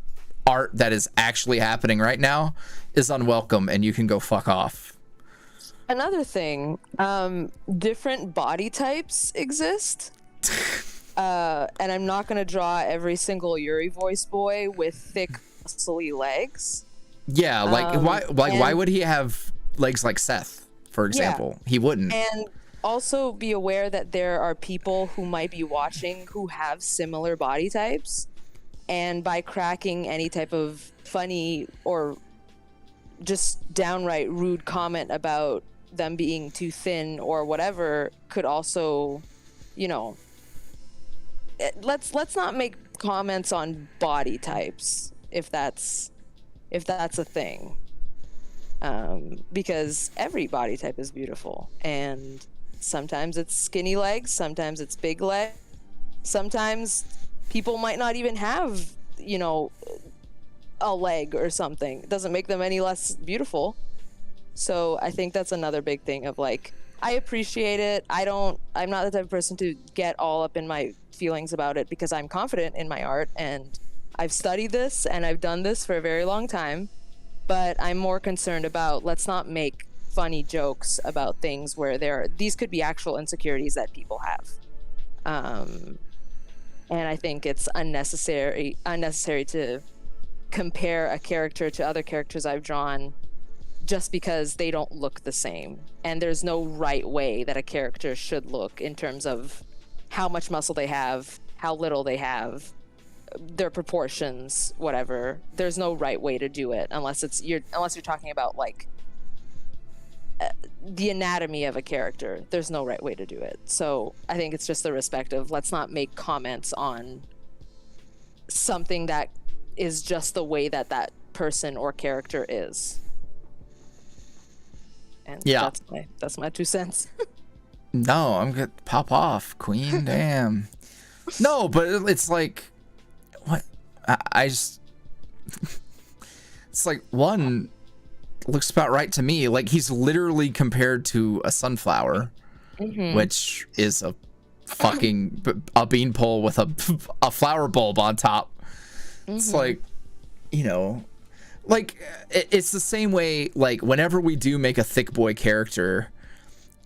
art that is actually happening right now is unwelcome, and you can go fuck off. Another thing, different body types exist. And I'm not going to draw every single YuuriVoice boy with thick, muscly legs. Yeah, like, why would he have legs like Seth? For example, he wouldn't. And also be aware that there are people who might be watching who have similar body types, and by cracking any type of funny or just downright rude comment about them being too thin or whatever could also, you know, let's not make comments on body types if that's a thing, because every body type is beautiful, and sometimes it's skinny legs, sometimes it's big legs, sometimes people might not even have, you know, a leg or something. It doesn't make them any less beautiful. So I think that's another big thing of like, I appreciate it. I'm not the type of person to get all up in my feelings about it, because I'm confident in my art and I've studied this and I've done this for a very long time. But I'm more concerned about, let's not make funny jokes about things where these could be actual insecurities that people have. And I think it's unnecessary to compare a character to other characters I've drawn just because they don't look the same. And there's no right way that a character should look in terms of how much muscle they have, how little they have, their proportions, whatever. There's no right way to do it unless you're talking about like the anatomy of a character. There's no right way to do it. So I think it's just the respect of, let's not make comments on something that is just the way that person or character is. And yeah, that's my 2 cents. No, I'm gonna pop off, Queen. Damn. No, but it's like, what? I just, it's like, one looks about right to me. Like, he's literally compared to a sunflower, which is a fucking a beanpole with a flower bulb on top. It's like, you know, like, it's the same way, like, whenever we do make a thick boy character,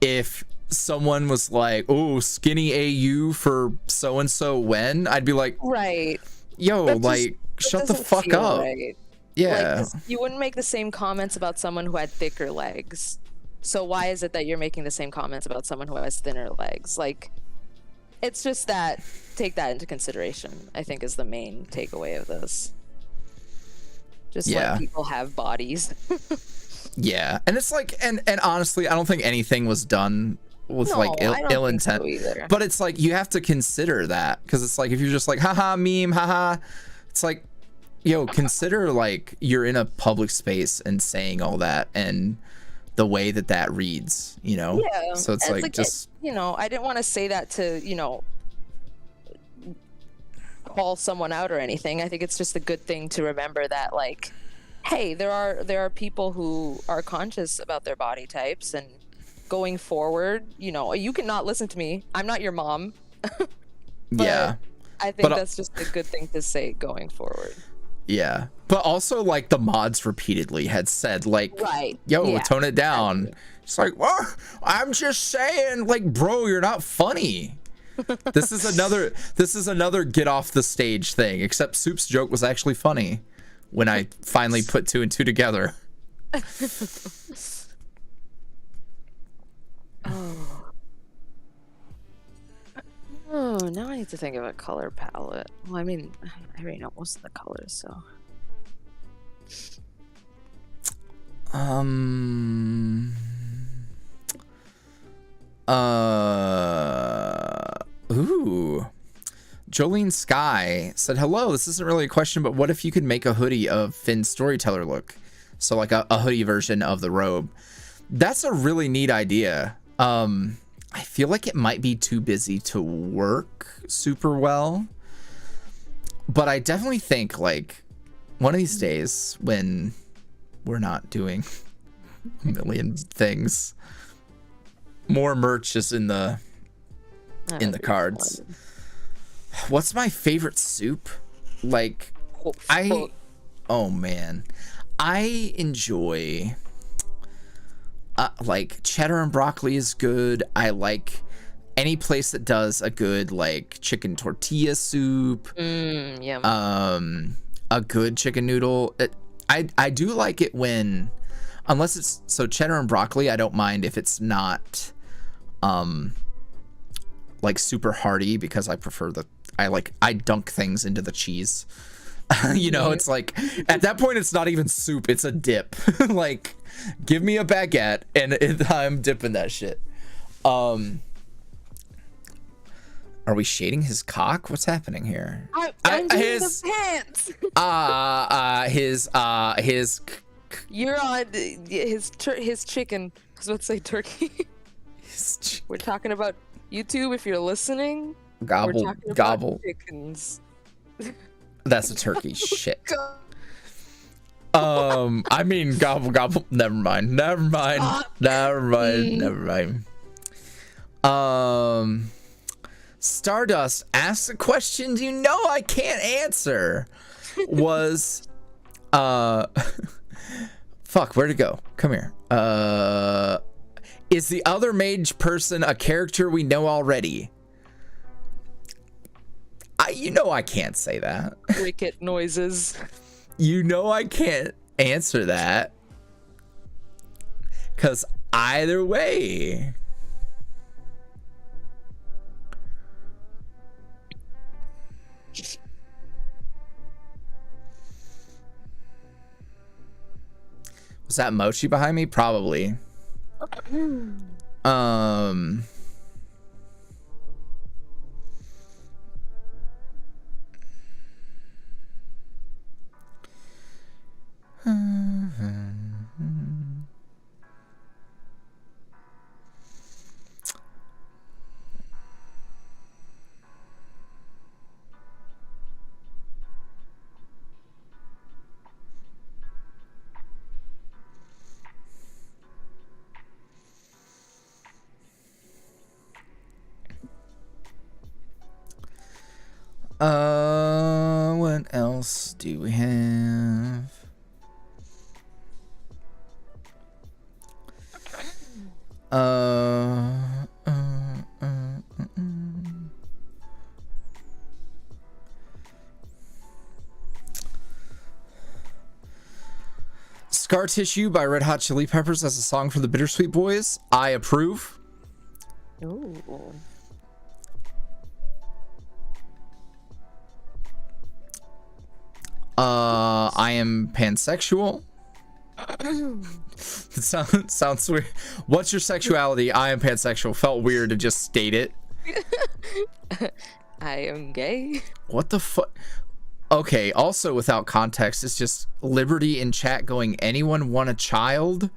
if someone was like, oh, skinny AU for so-and-so when, I'd be like, right, yo, like, shut the fuck up. Right. Yeah. Like, you wouldn't make the same comments about someone who had thicker legs. So why is it that you're making the same comments about someone who has thinner legs? Like, it's just that, take that into consideration, I think, is the main takeaway of this. Just let people have bodies. Yeah. And it's like, and honestly, I don't think anything was done with like ill intent. So but it's like, you have to consider that, because it's like, if you're just like, haha, meme, haha, it's like, yo, consider like you're in a public space and saying all that and the way that reads, you know? Yeah. So it's like just, you know, I didn't want to say that to, you know, call someone out or anything. I think it's just a good thing to remember that, like, hey, there are people who are conscious about their body types, and going forward, you know, you can not listen to me. I'm not your mom. Yeah. I think that's just a good thing to say going forward. Yeah. But also, like, the mods repeatedly had said, like, right, yo, tone it down. It's like, well, I'm just saying, like, bro, you're not funny. This is another get off the stage thing, except Soup's joke was actually funny when I finally put 2 and 2 together. Oh, now I need to think of a color palette. Well, I mean, I already know most of the colors, so. Ooh. Jolene Sky said, hello, this isn't really a question, but what if you could make a hoodie of Finn's storyteller look? So like a hoodie version of the robe. That's a really neat idea. I feel like it might be too busy to work super well, but I definitely think like one of these days when we're not doing a million things, more merch is in the cards. What's my favorite soup? Like, oh man, I enjoy like cheddar and broccoli is good. I like any place that does a good like chicken tortilla soup. Yum. A good chicken noodle. I do like it when, unless it's so cheddar and broccoli, I don't mind if it's not like super hearty, because I prefer I dunk things into the cheese. You know, it's like at that point it's not even soup, it's a dip. Like, give me a baguette and I'm dipping that shit. Are we shading his cock? What's happening here? I'm doing the pants. His. You're on his chicken. I was about to say turkey. We're talking about YouTube. If you're listening, we're Gobble, talking about gobble. chickens. That's a turkey. Shit. I mean, gobble, gobble. Never mind. Never mind. Never mind. Never mind. Stardust asks a question you know I can't answer. Was, fuck, where'd it go? Come here. Is the other mage person a character we know already? You know I can't say that. Cricket noises. You know I can't answer that. 'Cause either way. Was that Mochi behind me? Probably. What else do we have? Scar Tissue by Red Hot Chili Peppers as a song for the BitterSweet Boys. I approve. Ooh. I am pansexual. It sounds weird. What's your sexuality? I am pansexual. Felt weird to just state it. I am gay. What the fuck? Okay, also without context, it's just Liberty in chat going, anyone want a child?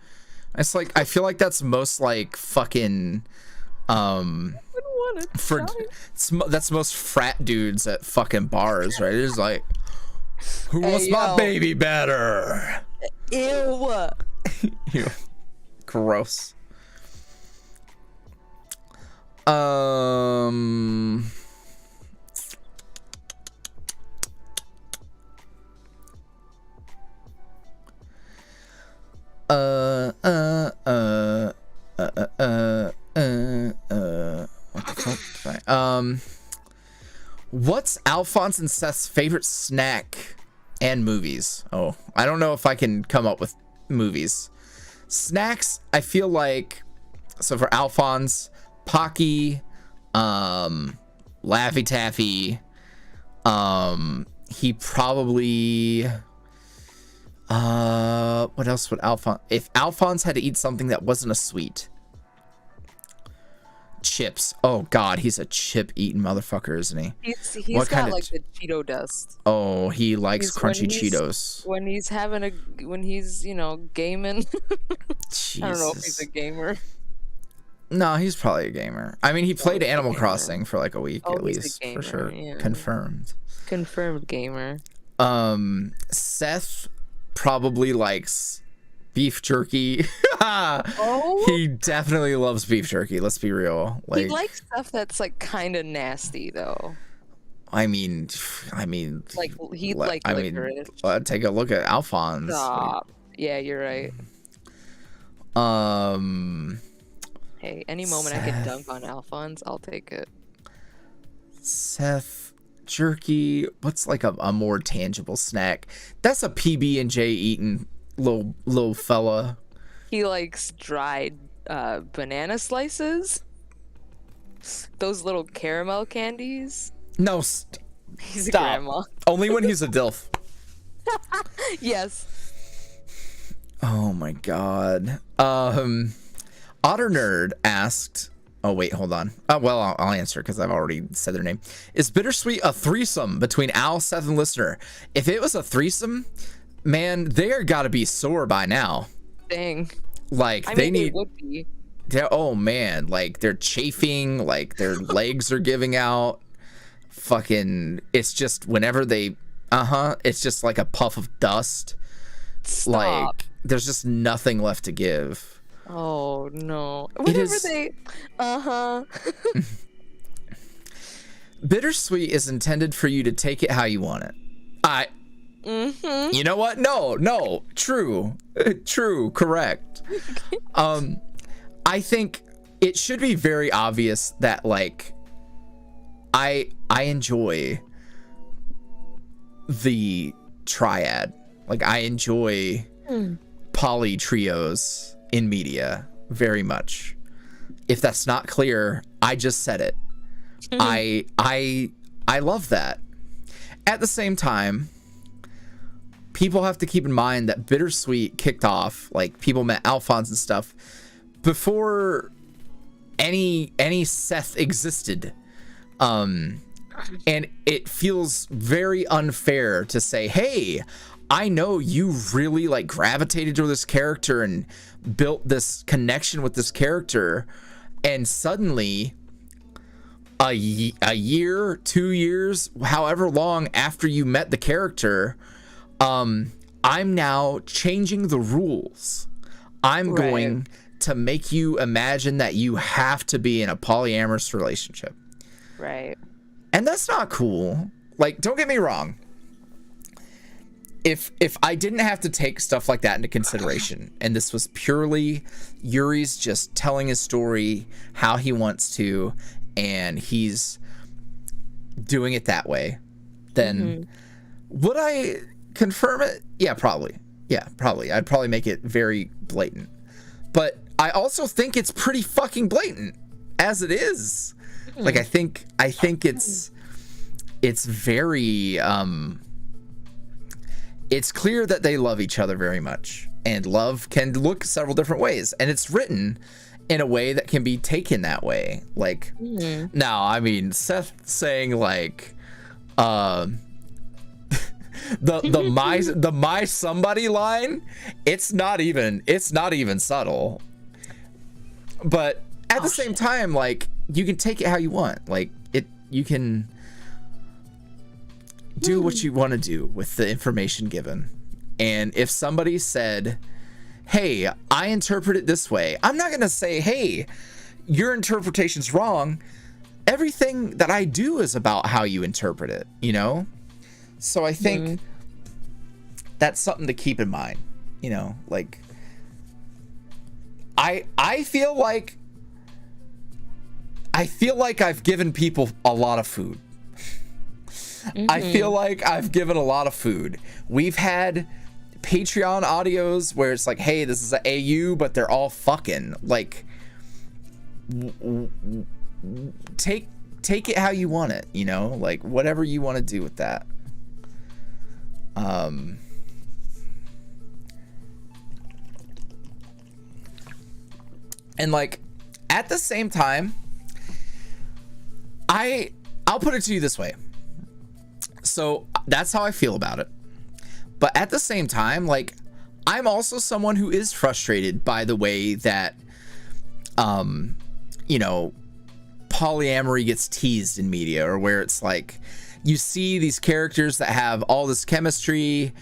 It's like, I feel like that's most like fucking, that's most frat dudes at fucking bars, right? It's like, who wants my baby better? Ew. Ew. Gross. What the fuck? What's Alphonse and Seth's favorite snack and movies? Oh, I don't know if I can come up with movies. Snacks, I feel like, so for Alphonse, Pocky, Laffy Taffy, he probably, what else would Alphonse, if Alphonse had to eat something that wasn't a sweet, chips. Oh god, he's a chip eating motherfucker, isn't he? He's got like the Cheeto dust. Oh, he likes crunchy Cheetos. When he's you know, gaming. I don't know if he's a gamer. No, he's probably a gamer. I mean, he played Animal Crossing for like a week at least, gamer, for sure. Yeah. Confirmed gamer. Seth probably likes beef jerky. Oh, he definitely loves beef jerky, let's be real. Like, he likes stuff that's like kind of nasty though. I mean like he'd like licorice. Take a look at Alphonse. Stop. Yeah, you're right. Hey, any moment I can dunk on Alphonse, I'll take it. Seth jerky. What's like a more tangible snack? That's a PB&J eating little fella. He likes dried banana slices. Those little caramel candies. No, He's stop. a grandma. Only when he's a DILF. Yes. Oh my god. Otter Nerd asked, Oh wait, hold on. Well, I'll answer because I've already said their name. Is BitterSweet a threesome between Al, Seth, and Listener? If it was a threesome, man, they're got to be sore by now. Dang. Like They would be. Oh man, like they're chafing, like their legs are giving out. Fucking, it's just whenever they, it's just like a puff of dust. Stop. Like there's just nothing left to give. Oh no. BitterSweet is intended for you to take it how you want it. You know what? No. True, correct. I think it should be very obvious that like I enjoy the triad. Like I enjoy poly trios in media very much. If that's not clear, I just said it. I love that. At the same time, people have to keep in mind that BitterSweet kicked off, like people met Alphonse and stuff before any Seth existed. And it feels very unfair to say, hey, I know you really like gravitated to this character and built this connection with this character, and suddenly a year, 2 years, however long after you met the character, I'm now changing the rules. I'm going to make you imagine that you have to be in a polyamorous relationship. Right. And that's not cool. Like, don't get me wrong. If I didn't have to take stuff like that into consideration, and this was purely Yuri's just telling his story how he wants to, and he's doing it that way, then would I confirm it? Yeah, probably. I'd probably make it very blatant. But I also think it's pretty fucking blatant as it is. Like I think it's very it's clear that they love each other very much, and love can look several different ways, and it's written in a way that can be taken that way. Like now, I mean, Seth saying like the my somebody line, it's not even subtle. But at the same time, like, you can take it how you want. Like, you can do what you want to do with the information given. And if somebody said, hey, I interpret it this way, I'm not going to say, hey, your interpretation's wrong. Everything that I do is about how you interpret it, you know? So I think that's something to keep in mind, you know? Like, I feel like I've given people a lot of food. I feel like I've given a lot of food. We've had Patreon audios where it's like, hey, this is an AU, but they're all fucking. Like, take it how you want it, you know? Like, whatever you want to do with that. And like, at the same time, I'll put it to you this way. So that's how I feel about it. But at the same time, like, I'm also someone who is frustrated by the way that, you know, polyamory gets teased in media, or where it's like, you see these characters that have all this chemistry,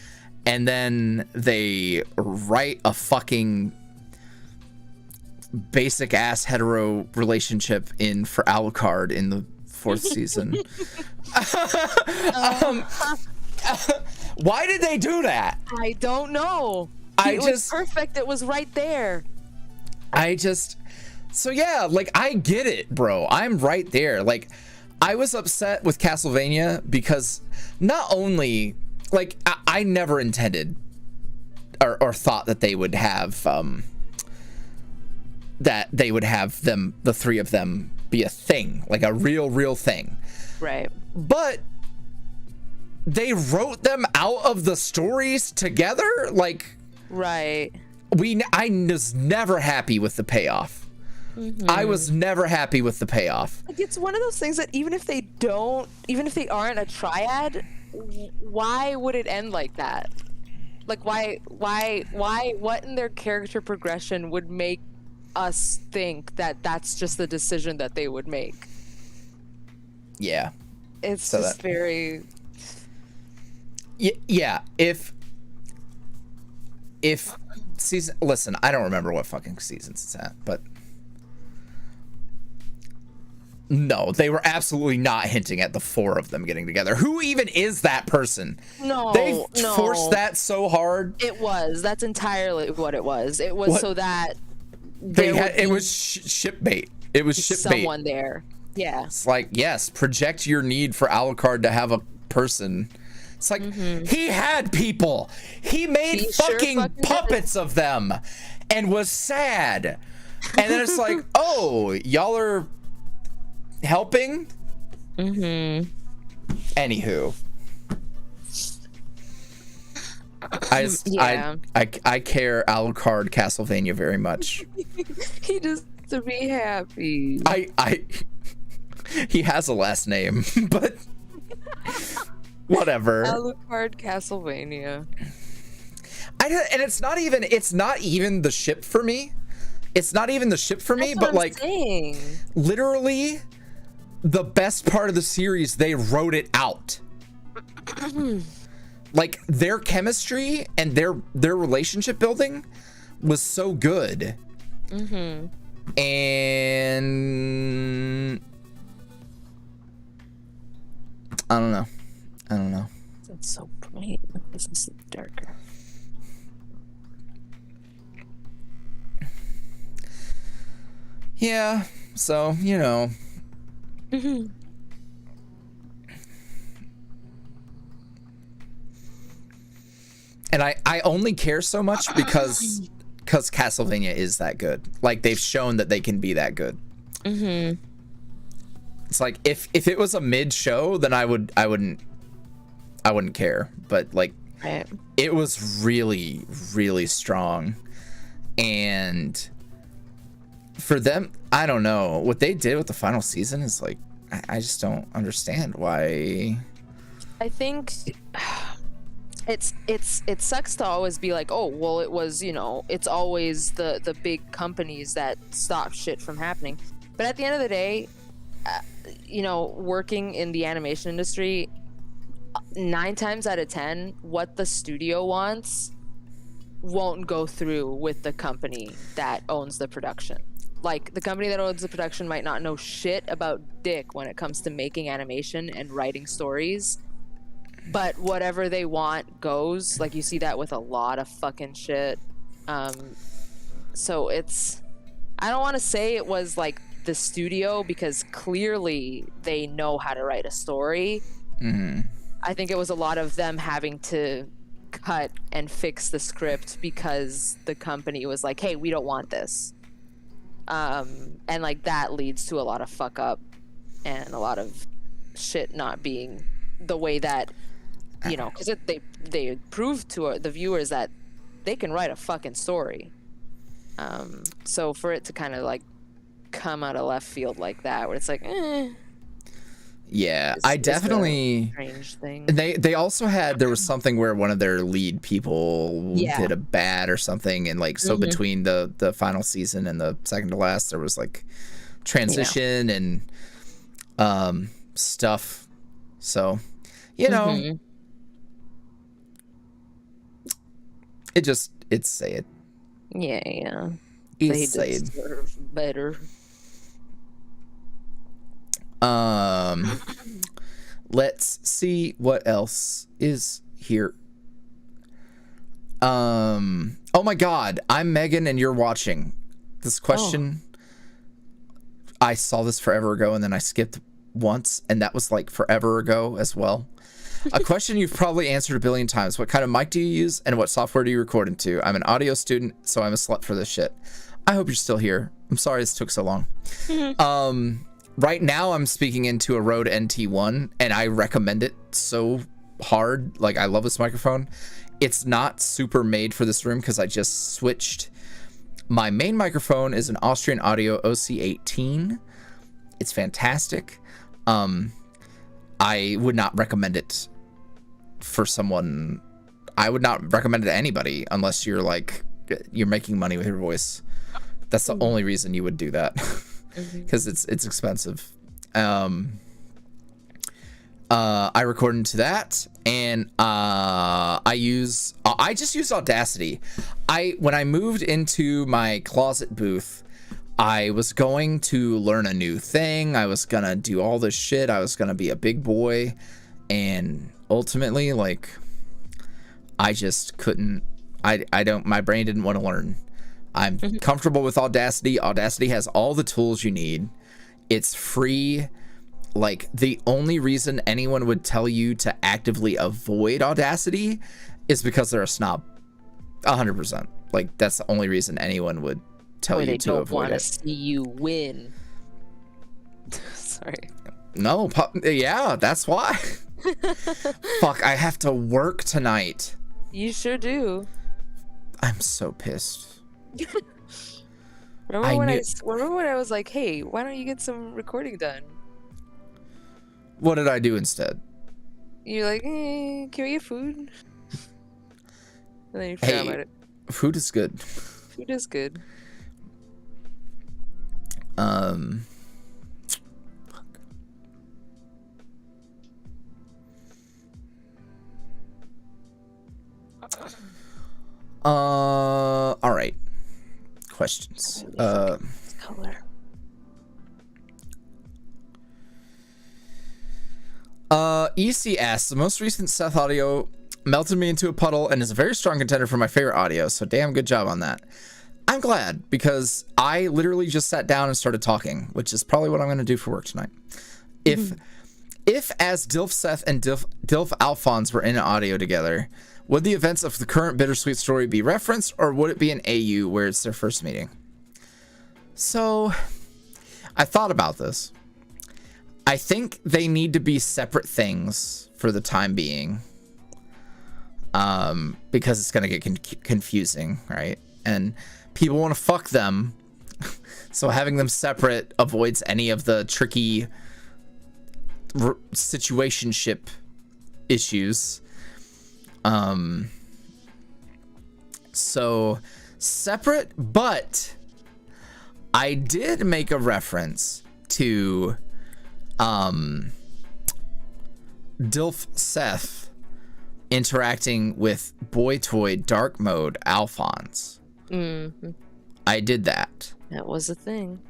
and then they write a fucking basic ass hetero relationship in for Alucard in the 4th season. Why did they do that? I don't know. It was perfect. It was right there. So yeah, like, I get it, bro. I'm right there. Like, I was upset with Castlevania because not only, like, I never intended or thought that they would have them, the three of them, be a thing, like a real thing. Right. But they wrote them out of the stories together. Like, right. I was never happy with the payoff. I was never happy with the payoff. Like, it's one of those things that even if they aren't a triad, why would it end like that? Like, why, what in their character progression would make us think that that's just the decision that they would make? Yeah. It's so just very... Yeah, if season... Listen, I don't remember what fucking seasons it's at, but... No, they were absolutely not hinting at the four of them getting together. Who even is that person? No, they forced that so hard. It was. That's entirely what it was. It was so that it was ship bait. It was ship bait. Someone there. Yeah. It's like, yes, project your need for Alucard to have a person. It's like, he had people. He made fucking puppets of them and was sad. And then it's like, oh, y'all are helping? Anywho. I care Alucard Castlevania very much. He just to be happy. He has a last name, but whatever. Alucard Castlevania. And it's not even the ship for me. It's not even the ship for me, but like literally the best part of the series, they wrote it out. Like their chemistry and their relationship building was so good. And I don't know. That's so bright. This is darker. Yeah, so, you know. And I only care so much because Castlevania is that good. Like, they've shown that they can be that good. It's like, if it was a mid show, then I wouldn't care. But like, it was really, really strong. And for them, I don't know. What they did with the final season is like, I just don't understand why. I think it sucks to always be like, oh, well, it was, you know, it's always the big companies that stop shit from happening. But at the end of the day, you know, working in the animation industry, 9 times out of 10, what the studio wants won't go through with the company that owns the production. Like, the company that owns the production might not know shit about dick when it comes to making animation and writing stories, but whatever they want goes. Like, you see that with a lot of fucking shit. So it's, I don't want to say it was like the studio, because clearly they know how to write a story. I think it was a lot of them having to cut and fix the script because the company was like, hey, we don't want this. And like that leads to a lot of fuck up and a lot of shit not being the way that, you know, because they proved to the viewers that they can write a fucking story. So for it to kind of like come out of left field like that, where it's like, yeah, I definitely strange thing. They also had, there was something where one of their lead people did a bad or something, and like so between the final season and the second to last, there was like transition and stuff. So, you know, it's sad. Yeah. It's sad. Deserve better. Let's see what else is here. Oh my god, I'm Megan and you're watching. This question, I saw this forever ago and then I skipped once, and that was like forever ago as well. A question you've probably answered a billion times. What kind of mic do you use and what software do you record into? I'm an audio student, so I'm a slut for this shit. I hope you're still here. I'm sorry this took so long. Right now I'm speaking into a Rode NT1 and I recommend it so hard. Like, I love this microphone. It's not super made for this room because I just switched My main microphone is an Austrian Audio OC18. It's fantastic. I would not recommend it for someone. I would not recommend it to anybody unless you're like, you're making money with your voice. That's the only reason you would do that, because it's expensive. I record into that, and I just use Audacity. When I moved into my closet booth, I was going to learn a new thing. I was gonna do all this shit. I was gonna be a big boy, and ultimately, like, I just couldn't. My brain didn't want to learn. I'm comfortable with Audacity. Audacity has all the tools you need. It's free. Like, the only reason anyone would tell you to actively avoid Audacity is because they're a snob. 100%. Like, that's the only reason anyone would tell you to avoid it. They don't want to see you win. Sorry. No, yeah, that's why. Fuck, I have to work tonight. You sure do. I'm so pissed. Remember when I was like, hey, why don't you get some recording done? What did I do instead? You're like, can we get food? And then you forgot about it. Food is good. Food is good. All right. Questions. Color. EC asks, the most recent Seth audio melted me into a puddle and is a very strong contender for my favorite audio, so damn good job on that. I'm glad, because I literally just sat down and started talking, which is probably what I'm going to do for work tonight. If as Dilf Seth and Dilf Alphonse were in an audio together, would the events of the current BitterSweet story be referenced, or would it be an AU where it's their first meeting? So, I thought about this. I think they need to be separate things for the time being, because it's going to get confusing, right? And people want to fuck them, so having them separate avoids any of the tricky situationship issues. So separate, but I did make a reference to Dilf Seth interacting with Boy Toy Dark Mode Alphonse. I did that. That was a thing.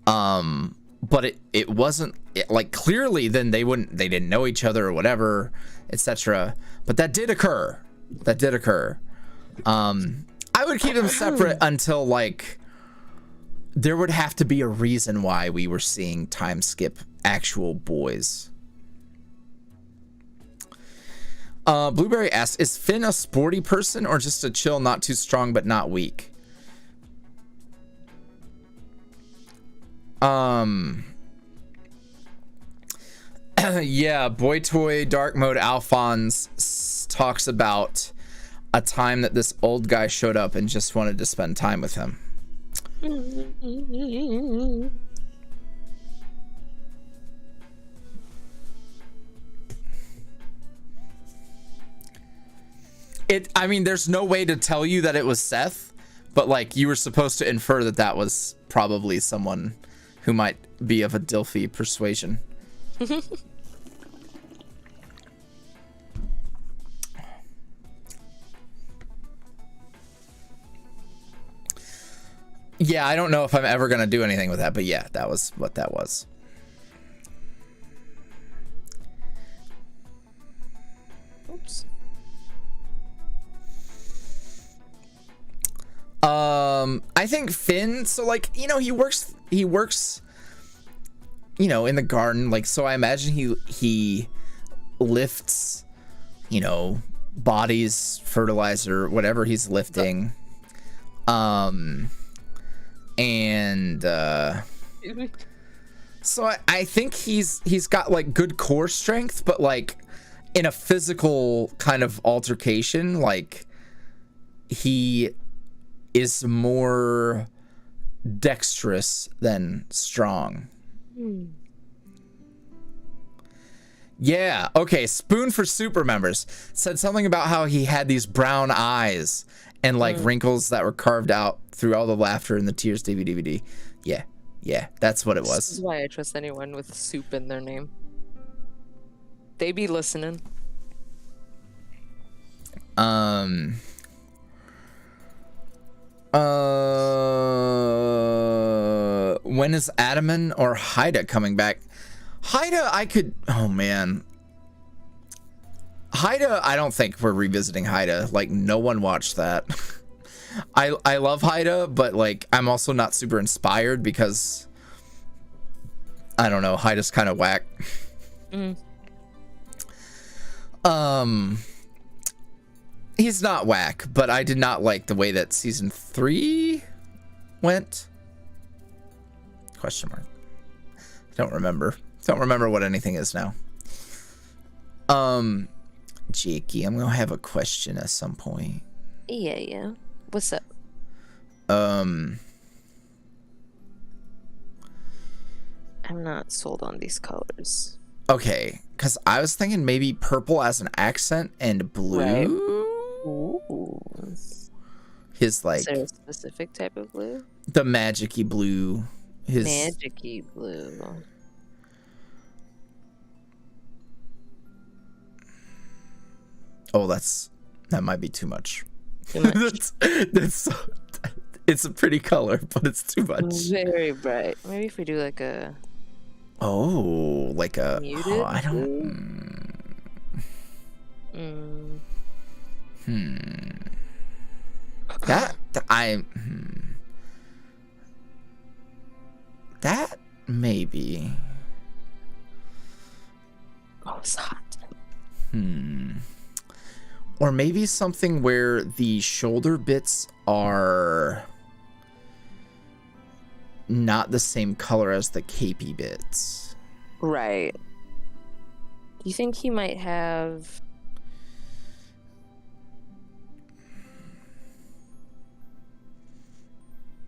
But it wasn't like, clearly then they didn't know each other or whatever, etc. But that did occur. I would keep them separate until, like, there would have to be a reason why we were seeing time skip actual boys. Blueberry asks, is Finn a sporty person or just a chill, not too strong but not weak? Yeah, Boy Toy Dark Mode Alphonse talks about a time that this old guy showed up and just wanted to spend time with him. I mean, there's no way to tell you that it was Seth, but, like, you were supposed to infer that that was probably someone who might be of a Dilfy persuasion. Yeah, I don't know if I'm ever going to do anything with that, but yeah, that was what that was. Oops. I think Finn, so, like, you know, he works, you know, in the garden, like, so I imagine he lifts, you know, bodies, fertilizer, whatever he's lifting. So I think he's got, like, good core strength, but, like, in a physical kind of altercation, like, he is more dexterous than strong. Yeah, okay, Spoon for Super members said something about how he had these brown eyes and like wrinkles that were carved out through all the laughter and the tears DVD. Yeah, that's what it was. This is why I trust anyone with soup in their name. They be listening. When is Adaman or Haida coming back? Haida, oh man. Haida, I don't think we're revisiting Haida. Like, no one watched that. I love Haida, but like, I'm also not super inspired because I don't know, Haida's kind of whack. He's not whack, but I did not like the way that season 3 went. Question mark. Don't remember what anything is now. Jakey, I'm gonna have a question at some point. Yeah. What's up? I'm not sold on these colors. Okay, because I was thinking maybe purple as an accent and blue. Right. Ooh. His like. Is there a specific type of blue? The magic-y blue. His Magic-y blue. Oh, that might be too much. Too much. that's it's a pretty color, but it's too much. Very bright. Maybe if we do like a like a muted I don't that maybe. Oh, it's hot. Or maybe something where the shoulder bits are not the same color as the capey bits. Right. Do you think he might have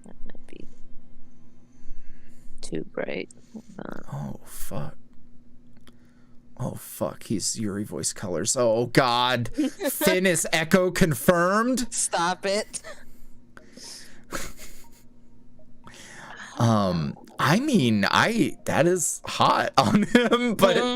that might be too bright. Oh fuck, he's YuuriVoice colors. Oh god. Finn is Echo confirmed. Stop it. I mean, that is hot on him, but I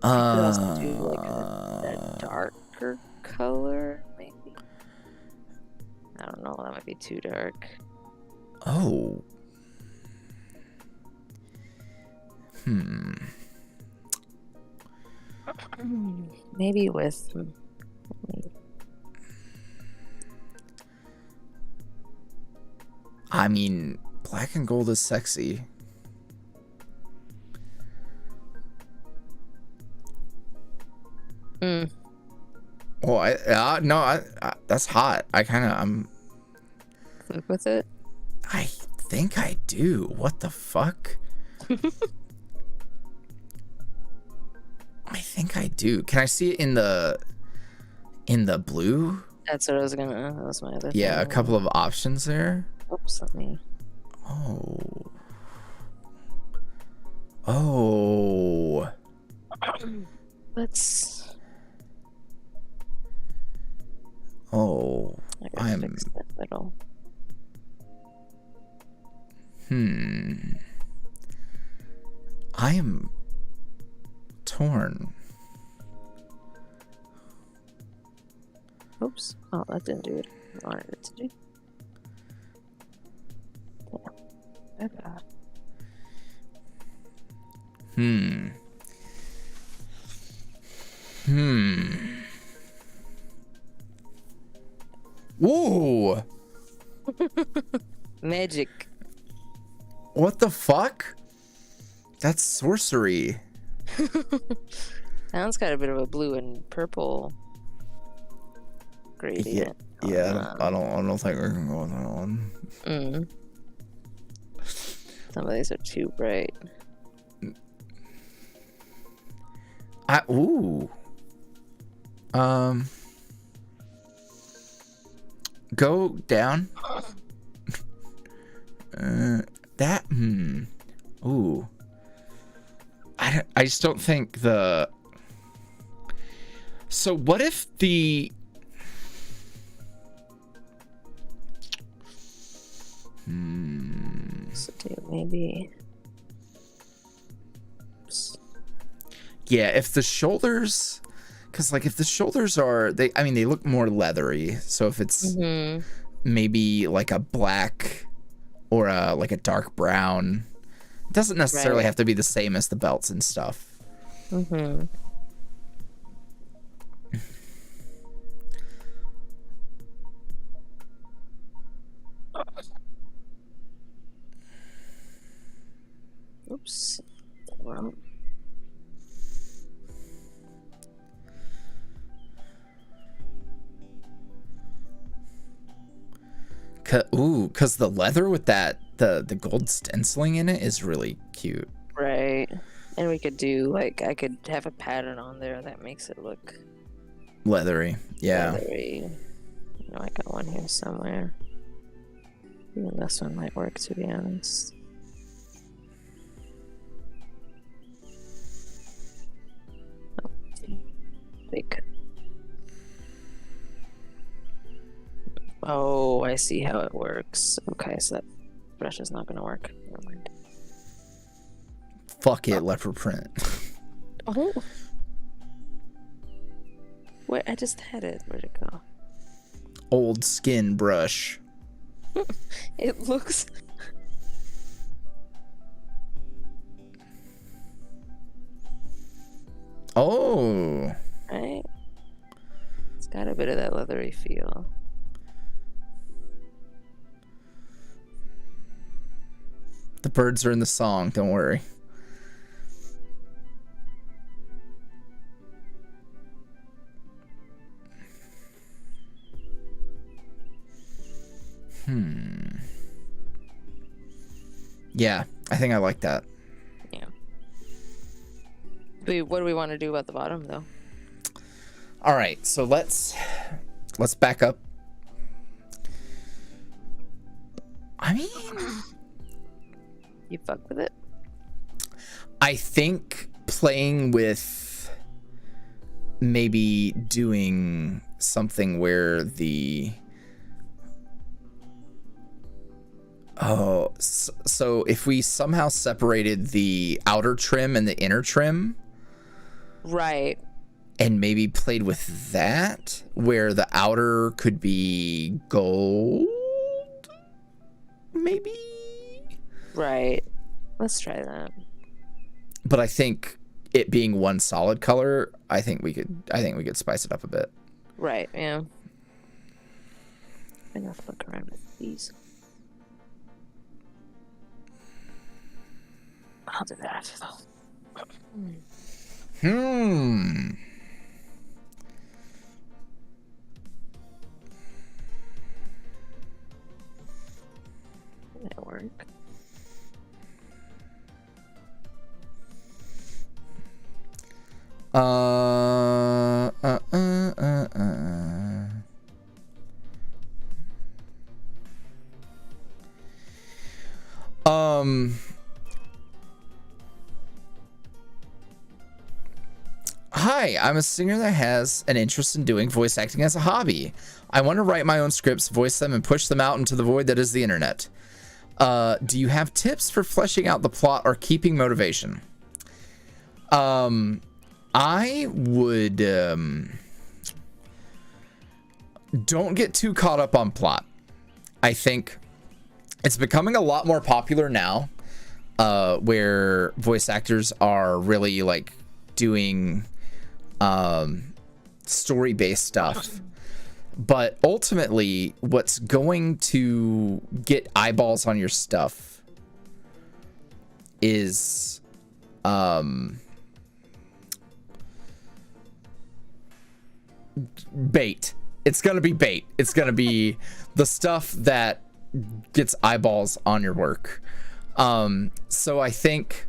could also do like a darker color, maybe. I don't know, that might be too dark. Oh. Maybe with I mean, black and gold is sexy. Well, I that's hot. I'm flip with it. I think I do. What the fuck? I think I do. Can I see it in the blue? That's what I was gonna. That was my other. Yeah, thing. a couple of options there. Oops, let me. Oh. Let's. Oh. I gotta fix that little. I am torn. Oops. Oh, that didn't do it. I wanted it to do. Yeah. Whoa. Magic. What the fuck? That's sorcery. That one's got a bit of a blue and purple gradient. Yeah, I don't think we're gonna go with that one. Some of these are too bright. Ooh. Go down. Ooh. I just don't think the... So what if the... So maybe. Yeah, if the shoulders... Because, like, if the shoulders are... I mean, they look more leathery. So if it's maybe, like, a black or like a dark brown... It doesn't necessarily have to be the same as the belts and stuff. Oops. Well. Because the leather with that, the gold stenciling in it is really cute. Right. And we could do, like, I could have a pattern on there that makes it look Leathery. Yeah. leathery. You know, I got one here somewhere. Even this one might work, to be honest. Oh, big. Oh, I see how it works. Okay, so that brush is not going to work. Never mind. Fuck it, leopard print. Oh. Wait, I just had it. Where'd it go? Old skin brush. It looks... Oh. Right? It's got a bit of that leathery feel. The birds are in the song, don't worry. Yeah, I think I like that. Yeah. What do we want to do about the bottom, though? All right, so let's back up. I mean, You fuck with it? I think playing with maybe doing something where the... Oh, so if we somehow separated the outer trim and the inner trim... Right. And maybe played with that, where the outer could be gold, maybe? Right. Let's try that. But I think it being one solid color, I think we could spice it up a bit. Right, yeah. I'm gonna fuck around with these. I'll do that after though. That work. Hi, I'm a singer that has an interest in doing voice acting as a hobby. I want to write my own scripts, voice them, and push them out into the void that is the internet. Do you have tips for fleshing out the plot or keeping motivation? I would don't get too caught up on plot. I think it's becoming a lot more popular now, where voice actors are really like doing story-based stuff. But ultimately, what's going to get eyeballs on your stuff is bait. It's gonna be bait. It's gonna be the stuff that gets eyeballs on your work. So I think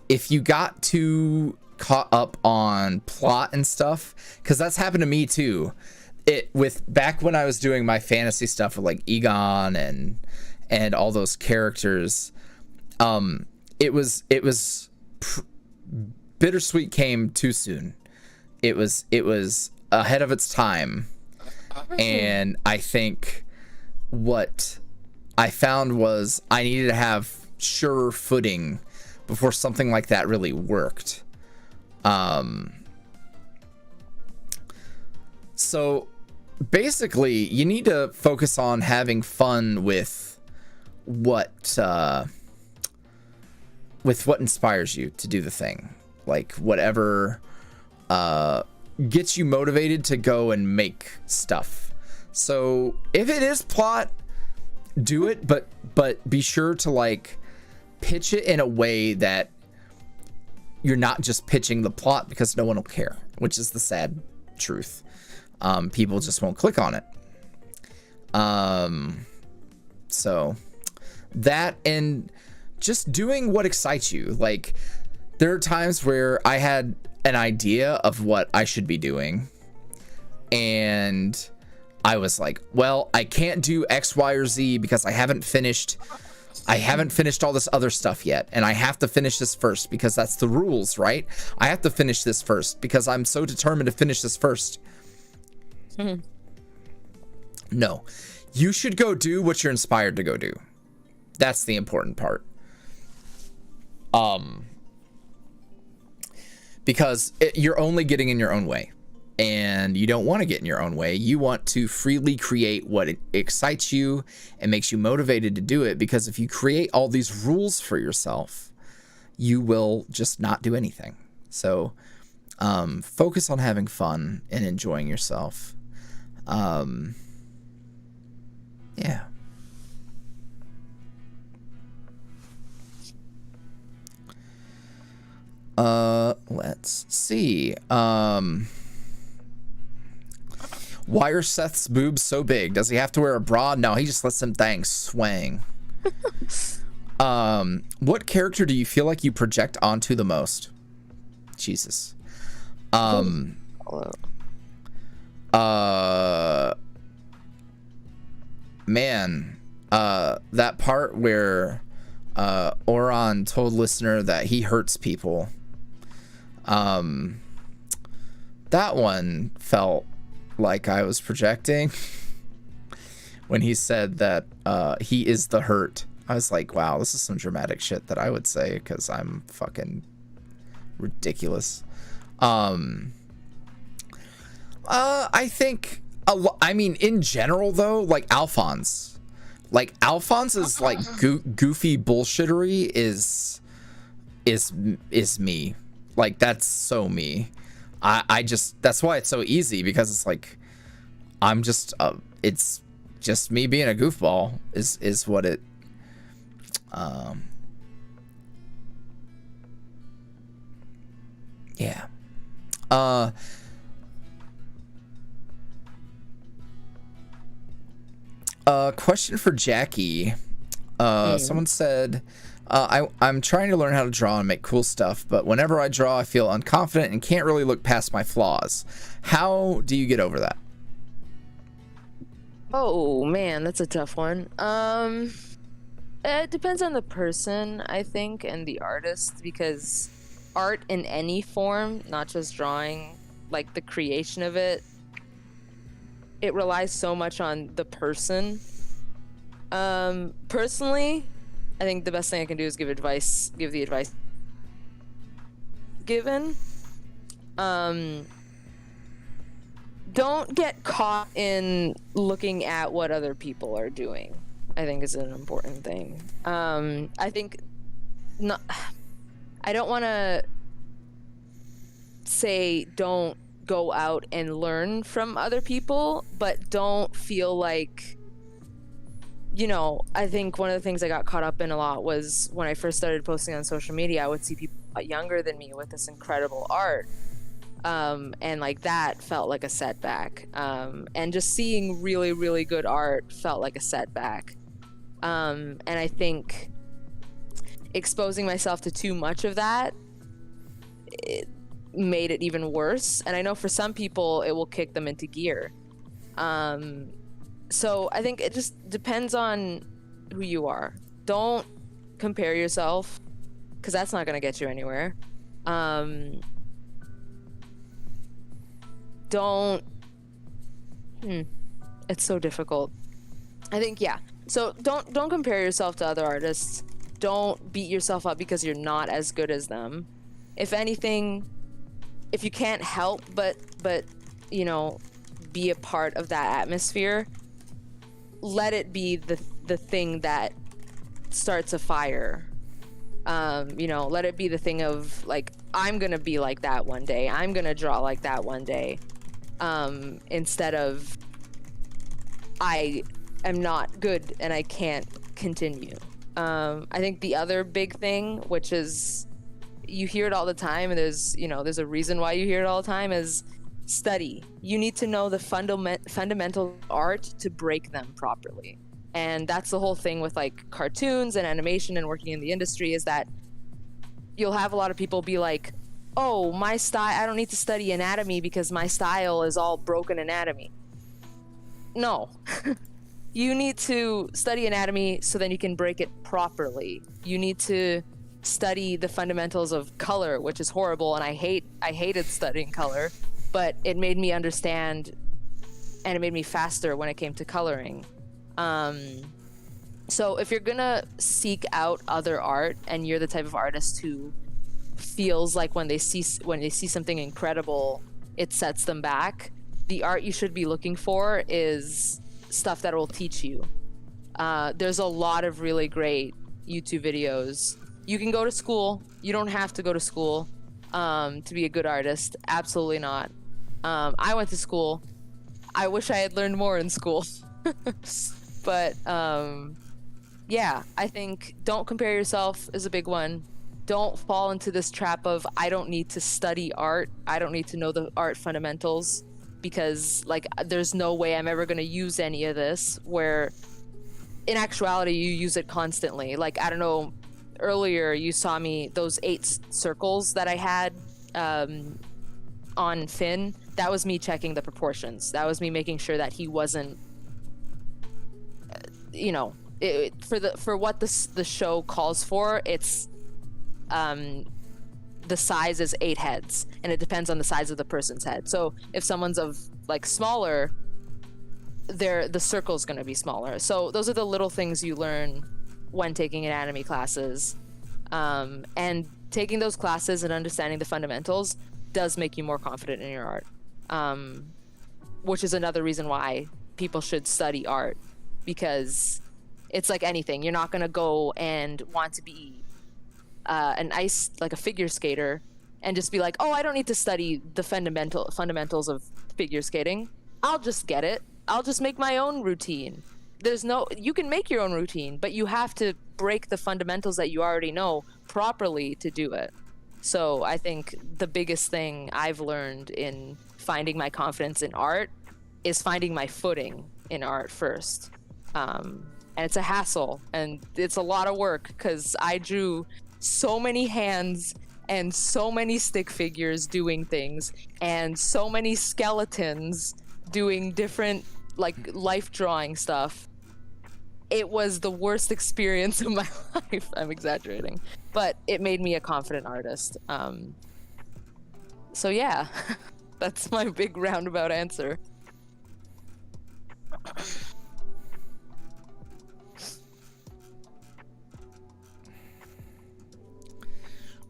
if you got too caught up on plot and stuff, because that's happened to me too. Back when I was doing my fantasy stuff with like Egon and all those characters, BitterSweet came too soon. It was ahead of its time, and I think what I found was I needed to have surer footing before something like that really worked. So basically, you need to focus on having fun with what inspires you to do the thing. Like whatever gets you motivated to go and make stuff. So if it is plot, do it, but be sure to like pitch it in a way that you're not just pitching the plot, because no one will care, which is the sad truth. People just won't click on it. So that, and just doing what excites you. Like, there are times where I had an idea of what I should be doing, and I was like, well, I can't do X, Y, or Z because I haven't finished all this other stuff yet, and I have to finish this first because that's the rules, right? I have to finish this first because I'm so determined to finish this first. No, you should go do what you're inspired to go do. That's the important part. Because you're only getting in your own way, and you don't want to get in your own way. You want to freely create what excites you and makes you motivated to do it, because if you create all these rules for yourself, you will just not do anything. So focus on having fun and enjoying yourself. Yeah. Let's see. Why are Seth's boobs so big? Does he have to wear a bra? No, he just lets them things swing. What character do you feel like you project onto the most? Jesus. Man, that part where Oron told listener that he hurts people, that one felt like I was projecting. When he said that he is the hurt, I was like, wow, this is some dramatic shit that I would say, because I'm fucking ridiculous. I think I mean, in general though, like Alphonse is like goofy bullshittery is me. Like, that's so me. I just, that's why it's so easy, because it's like I'm just it's just me being a goofball is what it yeah. Question for Jackie. Someone said, I'm trying to learn how to draw and make cool stuff, but whenever I draw, I feel unconfident and can't really look past my flaws. How do you get over that? Oh man, that's a tough one. It depends on the person, I think, and the artist, because art in any form, not just drawing, like the creation of it, it relies so much on the person. Personally, I think the best thing I can do is give the advice given. Don't get caught in looking at what other people are doing, I think is an important thing. I think I don't want to say don't go out and learn from other people, but don't feel like, you know, I think one of the things I got caught up in a lot was when I first started posting on social media, I would see people younger than me with this incredible art. And like that felt like a setback. And just seeing really, really good art felt like a setback. And I think exposing myself to too much of that, made it even worse. And I know for some people it will kick them into gear. So I think it just depends on who you are. Don't compare yourself, because that's not going to get you anywhere. Don't it's so difficult. I think, yeah. So don't compare yourself to other artists. Don't beat yourself up because you're not as good as them. If anything, if you can't help but you know, be a part of that atmosphere, let it be the thing that starts a fire. You know, let it be the thing of like, I'm gonna be like that one day, I'm gonna draw like that one day, instead of I am not good and I can't continue. I think the other big thing, which is, you hear it all the time, and there's a reason why you hear it all the time, is study. You need to know the fundamental art to break them properly. And that's the whole thing with like cartoons and animation and working in the industry, is that you'll have a lot of people be like, oh, my style, I don't need to study anatomy because my style is all broken anatomy. No. You need to study anatomy so then you can break it properly. You need to study the fundamentals of color, which is horrible, and I hated studying color, but it made me understand, and it made me faster when it came to coloring. So if you're gonna seek out other art, and you're the type of artist who feels like when they see something incredible, it sets them back, the art you should be looking for is stuff that will teach you. There's a lot of really great YouTube videos. You can go to school. You don't have to go to school to be a good artist. Absolutely not. I went to school. I wish I had learned more in school. But yeah, I think don't compare yourself is a big one. Don't fall into this trap of, I don't need to study art. I don't need to know the art fundamentals, because like there's no way I'm ever going to use any of this, where in actuality you use it constantly. Like, I don't know, earlier you saw me, those 8 circles that I had on Finn, that was me checking the proportions. That was me making sure that he wasn't, for what the show calls for, it's the size is 8 heads, and it depends on the size of the person's head. So if someone's of like smaller, the circle's going to be smaller. So those are the little things you learn when taking anatomy classes, and taking those classes and understanding the fundamentals does make you more confident in your art, which is another reason why people should study art, because it's like anything. You're not going to go and want to be like a figure skater and just be like, oh, I don't need to study the fundamentals of figure skating. I'll just get it. I'll just make my own routine. You can make your own routine, but you have to break the fundamentals that you already know properly to do it. So I think the biggest thing I've learned in finding my confidence in art is finding my footing in art first. And it's a hassle, and it's a lot of work, because I drew so many hands and so many stick figures doing things, and so many skeletons doing different like life drawing stuff. It was the worst experience of my life. I'm exaggerating, but it made me a confident artist. So yeah, that's my big roundabout answer.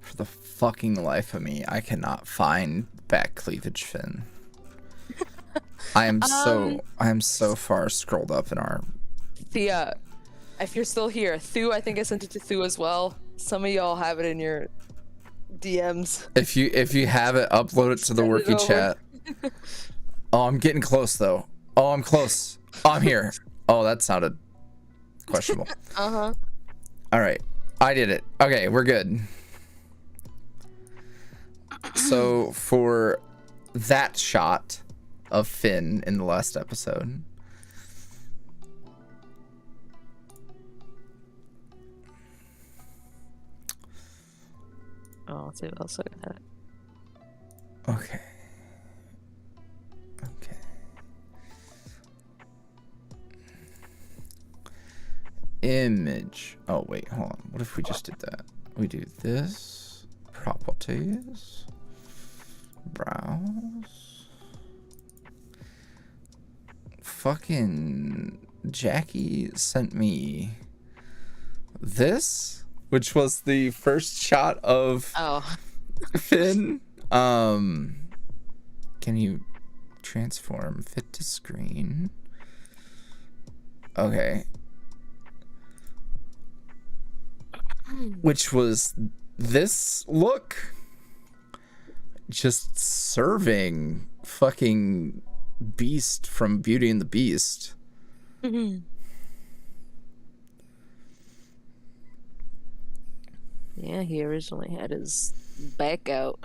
For the fucking life of me, I cannot find back cleavage Finn. I am so far scrolled up in our. Thea, if you're still here, Thu, I think I sent it to Thu as well. Some of y'all have it in your DMs. If you have it, upload it to the working chat. Oh, I'm getting close though. Oh, I'm close. Oh, I'm here. Oh, that sounded questionable. Uh-huh. All right, I did it. Okay, we're good. So for that shot of Finn in the last episode, oh, let's see what else I got. Oh, wait, hold on. What if we just did that? We do this. Properties. Browse. Fucking Jackie sent me this, which was the first shot of Finn. Can you transform fit to screen? Okay. Which was this look, just serving fucking Beast from Beauty and the Beast. Yeah, he originally had his back out.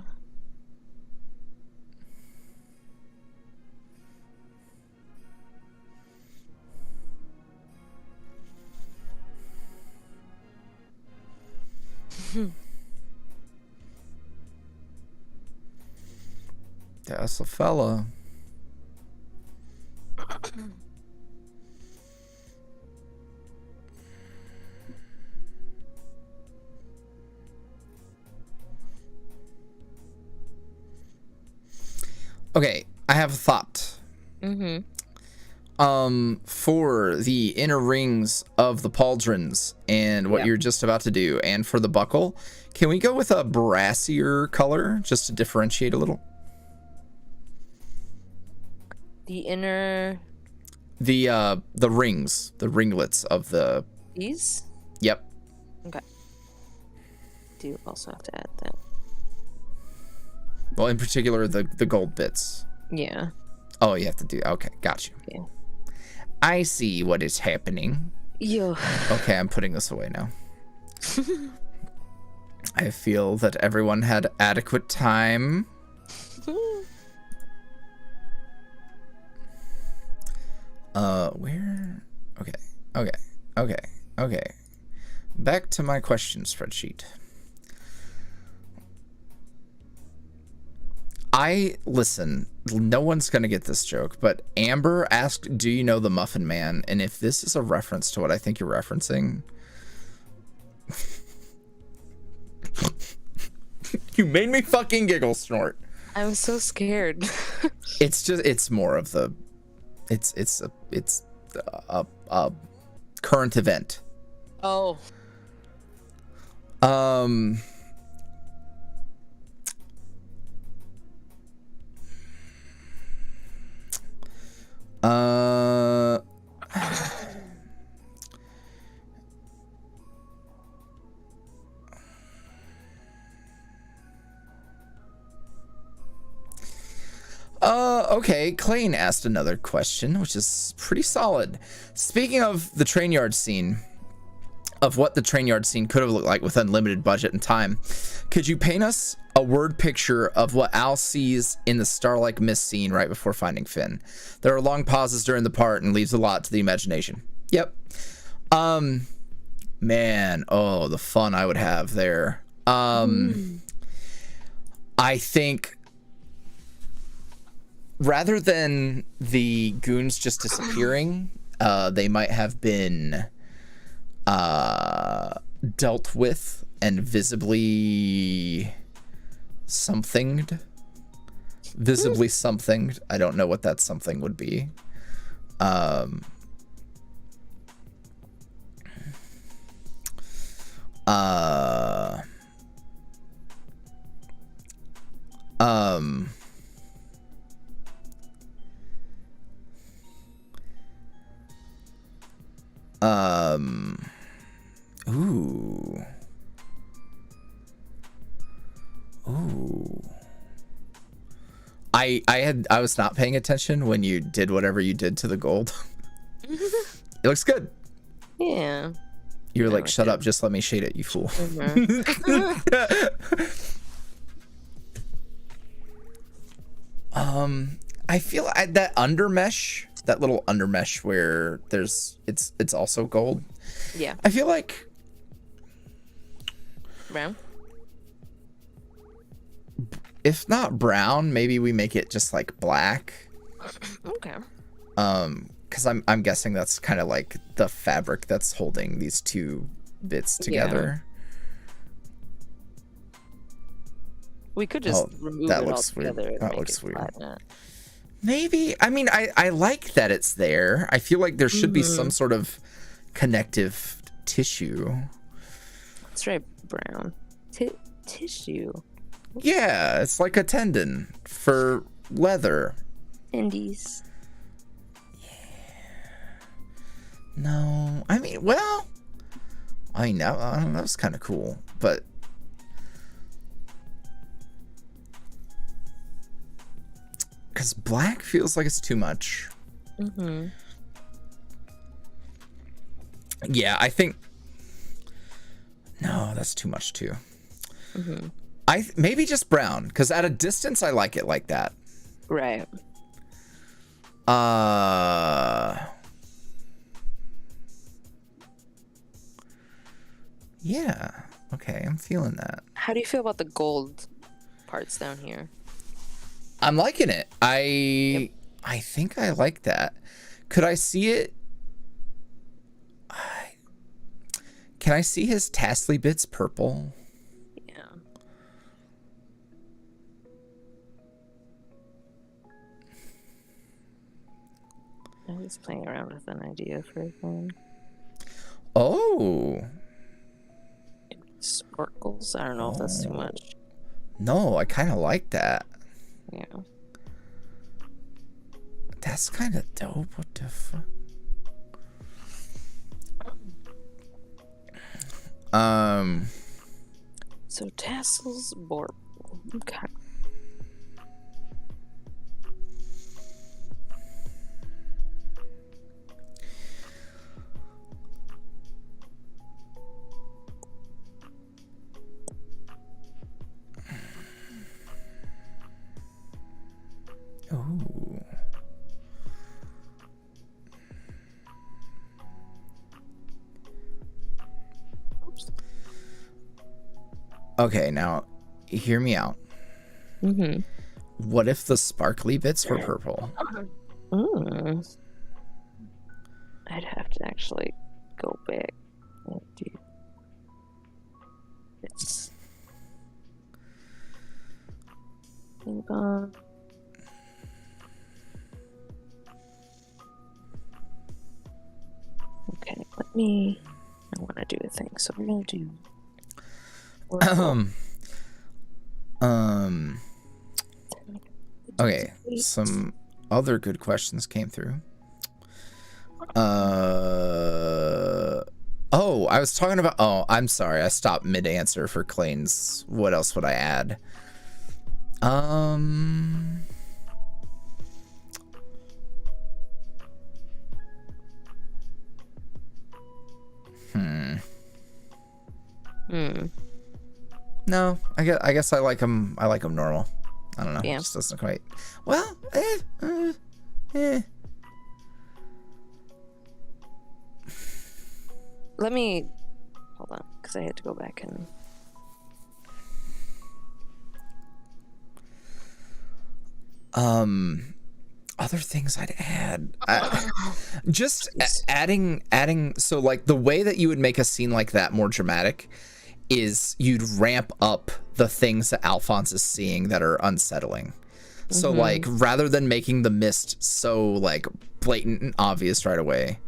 That's a fella. Okay, I have a thought. For the inner rings of the pauldrons and what you're just about to do, and for the buckle, can we go with a brassier color just to differentiate a little? The inner... The rings, the ringlets of the... These? Yep. Okay. Do you also have to add that? Well, in particular, the gold bits. Yeah. Oh, you have to do... Okay, got you. Yeah. I see what is happening. Yo. Okay, I'm putting this away now. I feel that everyone had adequate time. Where? Okay. Back to my question spreadsheet. Listen, no one's gonna get this joke, but Amber asked, do you know the Muffin Man? And if this is a reference to what I think you're referencing... You made me fucking giggle, Snort. I'm so scared. It's more of the... It's a current event. Oh. Okay, Clayne asked another question, which is pretty solid. Speaking of the train yard scene, of what the train yard scene could have looked like with unlimited budget and time, could you paint us a word picture of what Al sees in the Starlike Mist scene right before finding Finn? There are long pauses during the part and leaves a lot to the imagination. Yep. Man, oh, the fun I would have there. I think rather than the goons just disappearing, they might have been dealt with and visibly somethinged. Visibly somethinged. I don't know what that something would be. Ooh. I was not paying attention when you did whatever you did to the gold. It looks good. Yeah. You were like, shut up, just let me shade it, you fool. I feel that undermesh, that little undermesh where it's also gold. Yeah. I feel like Brown. If not brown, maybe we make it just like black. Okay. Because I'm guessing that's kind of like the fabric that's holding these two bits together. We could just remove that it looks weird. altogether. And That make looks it weird. flatten it. Maybe. I mean, I like that it's there. I feel like there should be some sort of connective tissue. That's right, Brown. Tissue. Yeah, it's like a tendon for leather. Indies. No, I mean, well, I know, that was kind of cool, but because black feels like it's too much. Yeah, I think no, that's too much too. Maybe just brown, because at a distance I like it like that. Right. Yeah. Okay, I'm feeling that. How do you feel about the gold parts down here? I'm liking it. I think I like that. Could I see it? Can I see his tassely bits purple? Yeah. I'm just playing around with an idea for a thing. Oh. Sparkles? I don't know if that's too much. No, I kind of like that. Yeah. That's kind of dope. What the fuck? So tassels, borb. Okay. Ooh. Okay, now hear me out. What if the sparkly bits were purple? I'd have to actually go back and do this. Think on. Okay, I want to do a thing, so we're gonna do. Okay, some other good questions came through. Oh, I was talking about, oh, I'm sorry, I stopped mid-answer for Clayton's. What else would I add? No, I guess I like him. I like him normal. I don't know. Yeah. It just doesn't quite. Well, Let me hold on, because I had to go back and. Other things I'd add. Just adding. So like the way that you would make a scene like that more dramatic is you'd ramp up the things that Alphonse is seeing that are unsettling. So like rather than making the mist so like blatant and obvious right away,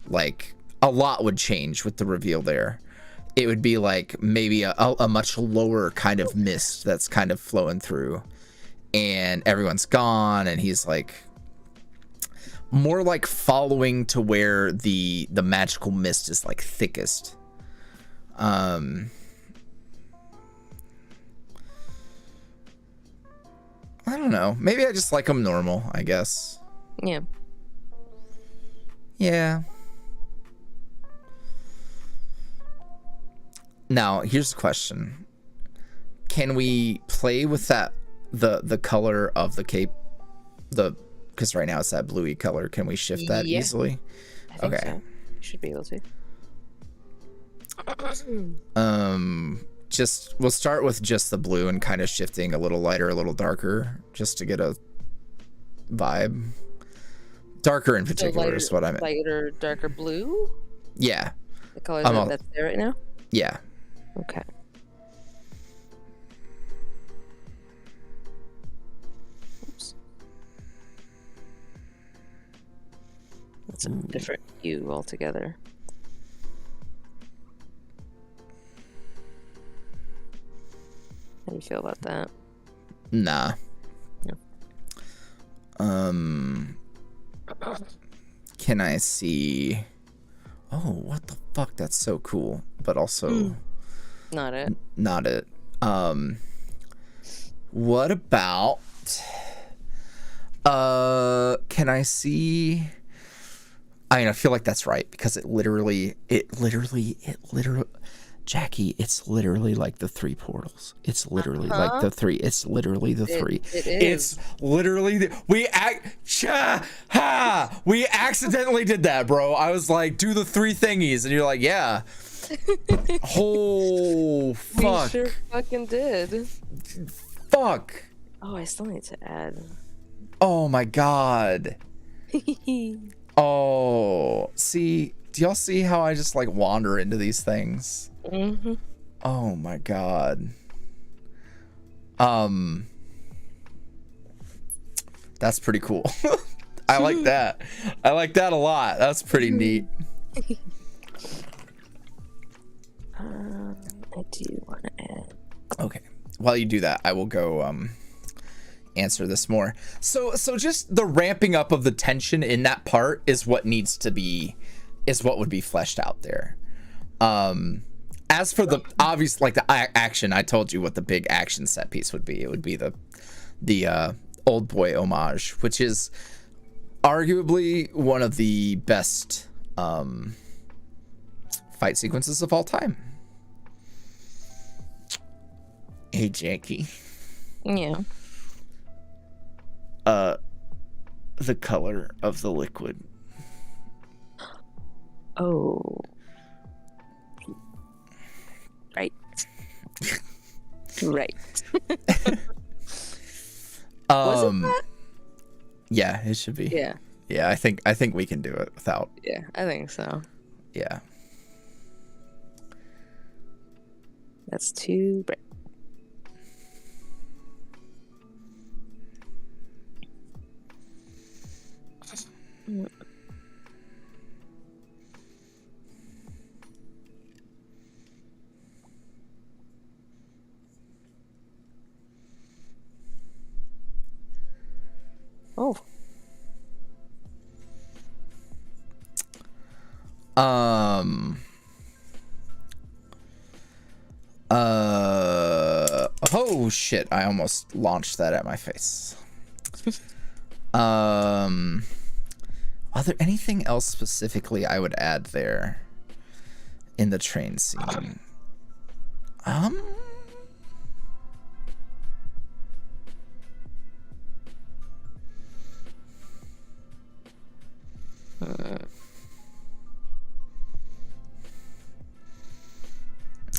like a lot would change with the reveal there. It would be like maybe a much lower kind of mist that's kind of flowing through and everyone's gone and he's like more like following to where the magical mist is like thickest. I don't know. Maybe I just like them normal, I guess. Yeah. Yeah. Now, here's a question. Can we play with that the color of the cape? Because right now it's that bluey color. Can we shift that easily? I think so. You should be able to. We'll start with just the blue and kind of shifting a little lighter, a little darker, just to get a vibe. Darker in particular is what I meant. Lighter, darker blue? Yeah. The colors I'm all- that's there right now? Yeah. Okay. Oops. That's a different hue altogether. How do you feel about that? Nah. Yeah. Can I see? Oh, what the fuck? That's so cool, but also Not it. not it. What about? Can I see? I mean, I feel like that's right because it literally, Jackie, it's literally like the 3 portals. It's literally like the 3. It's literally the 3. It is. It's literally we accidentally did that, bro. I was like, do the 3 thingies, and you're like, yeah. Oh fuck. We sure fucking did. Fuck. Oh, I still need to add. Oh my god. Oh, see, do y'all see how I just like wander into these things? Mm-hmm. Oh my god. That's pretty cool. I like that. I like that a lot. That's pretty neat. I do want to add. Okay. While you do that, I will go answer this more. So just the ramping up of the tension in that part is what needs to be, is what would be fleshed out there. As for the obvious, like the action, I told you what the big action set piece would be. It would be the old boy homage, which is arguably one of the best fight sequences of all time. Hey, Jackie. Yeah. The color of the liquid. Oh. Right. Right. Was it that? Yeah, it should be. Yeah. Yeah, I think we can do it without. Yeah, I think so. Yeah. That's too bright. Oh. Oh shit, I almost launched that at my face. Are there anything else specifically I would add there in the train scene?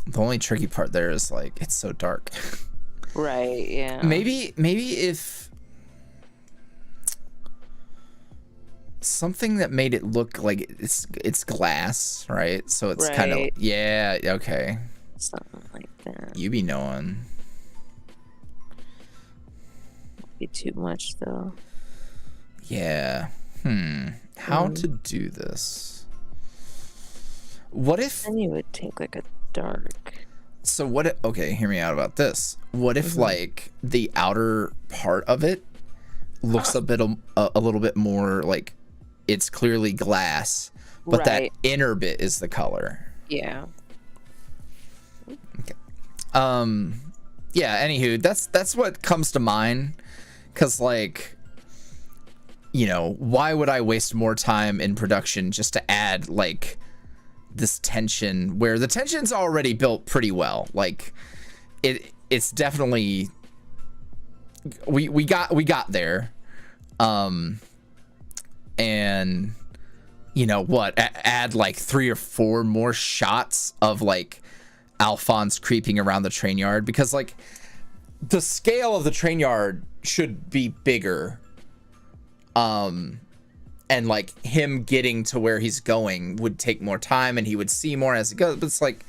The only tricky part there is like it's so dark. Right, yeah. Maybe if something that made it look like it's glass, right? So it's kind of, Right. yeah, okay. Something like that. You be knowing. Be too much though. Yeah. How to do this? What if? Then you would take like a dark. So what? Okay, hear me out about this. What if like the outer part of it looks a little bit more like it's clearly glass, but that Right. inner bit is the color. Yeah. Okay. Yeah. Anywho, that's what comes to mind, because like, you know, why would I waste more time in production just to add like this tension where the tension's already built pretty well? Like it's definitely we got there, and you know what, add like 3 or 4 more shots of like Alphonse creeping around the train yard, because like the scale of the train yard should be bigger, and like him getting to where he's going would take more time and he would see more as it goes. But it's like,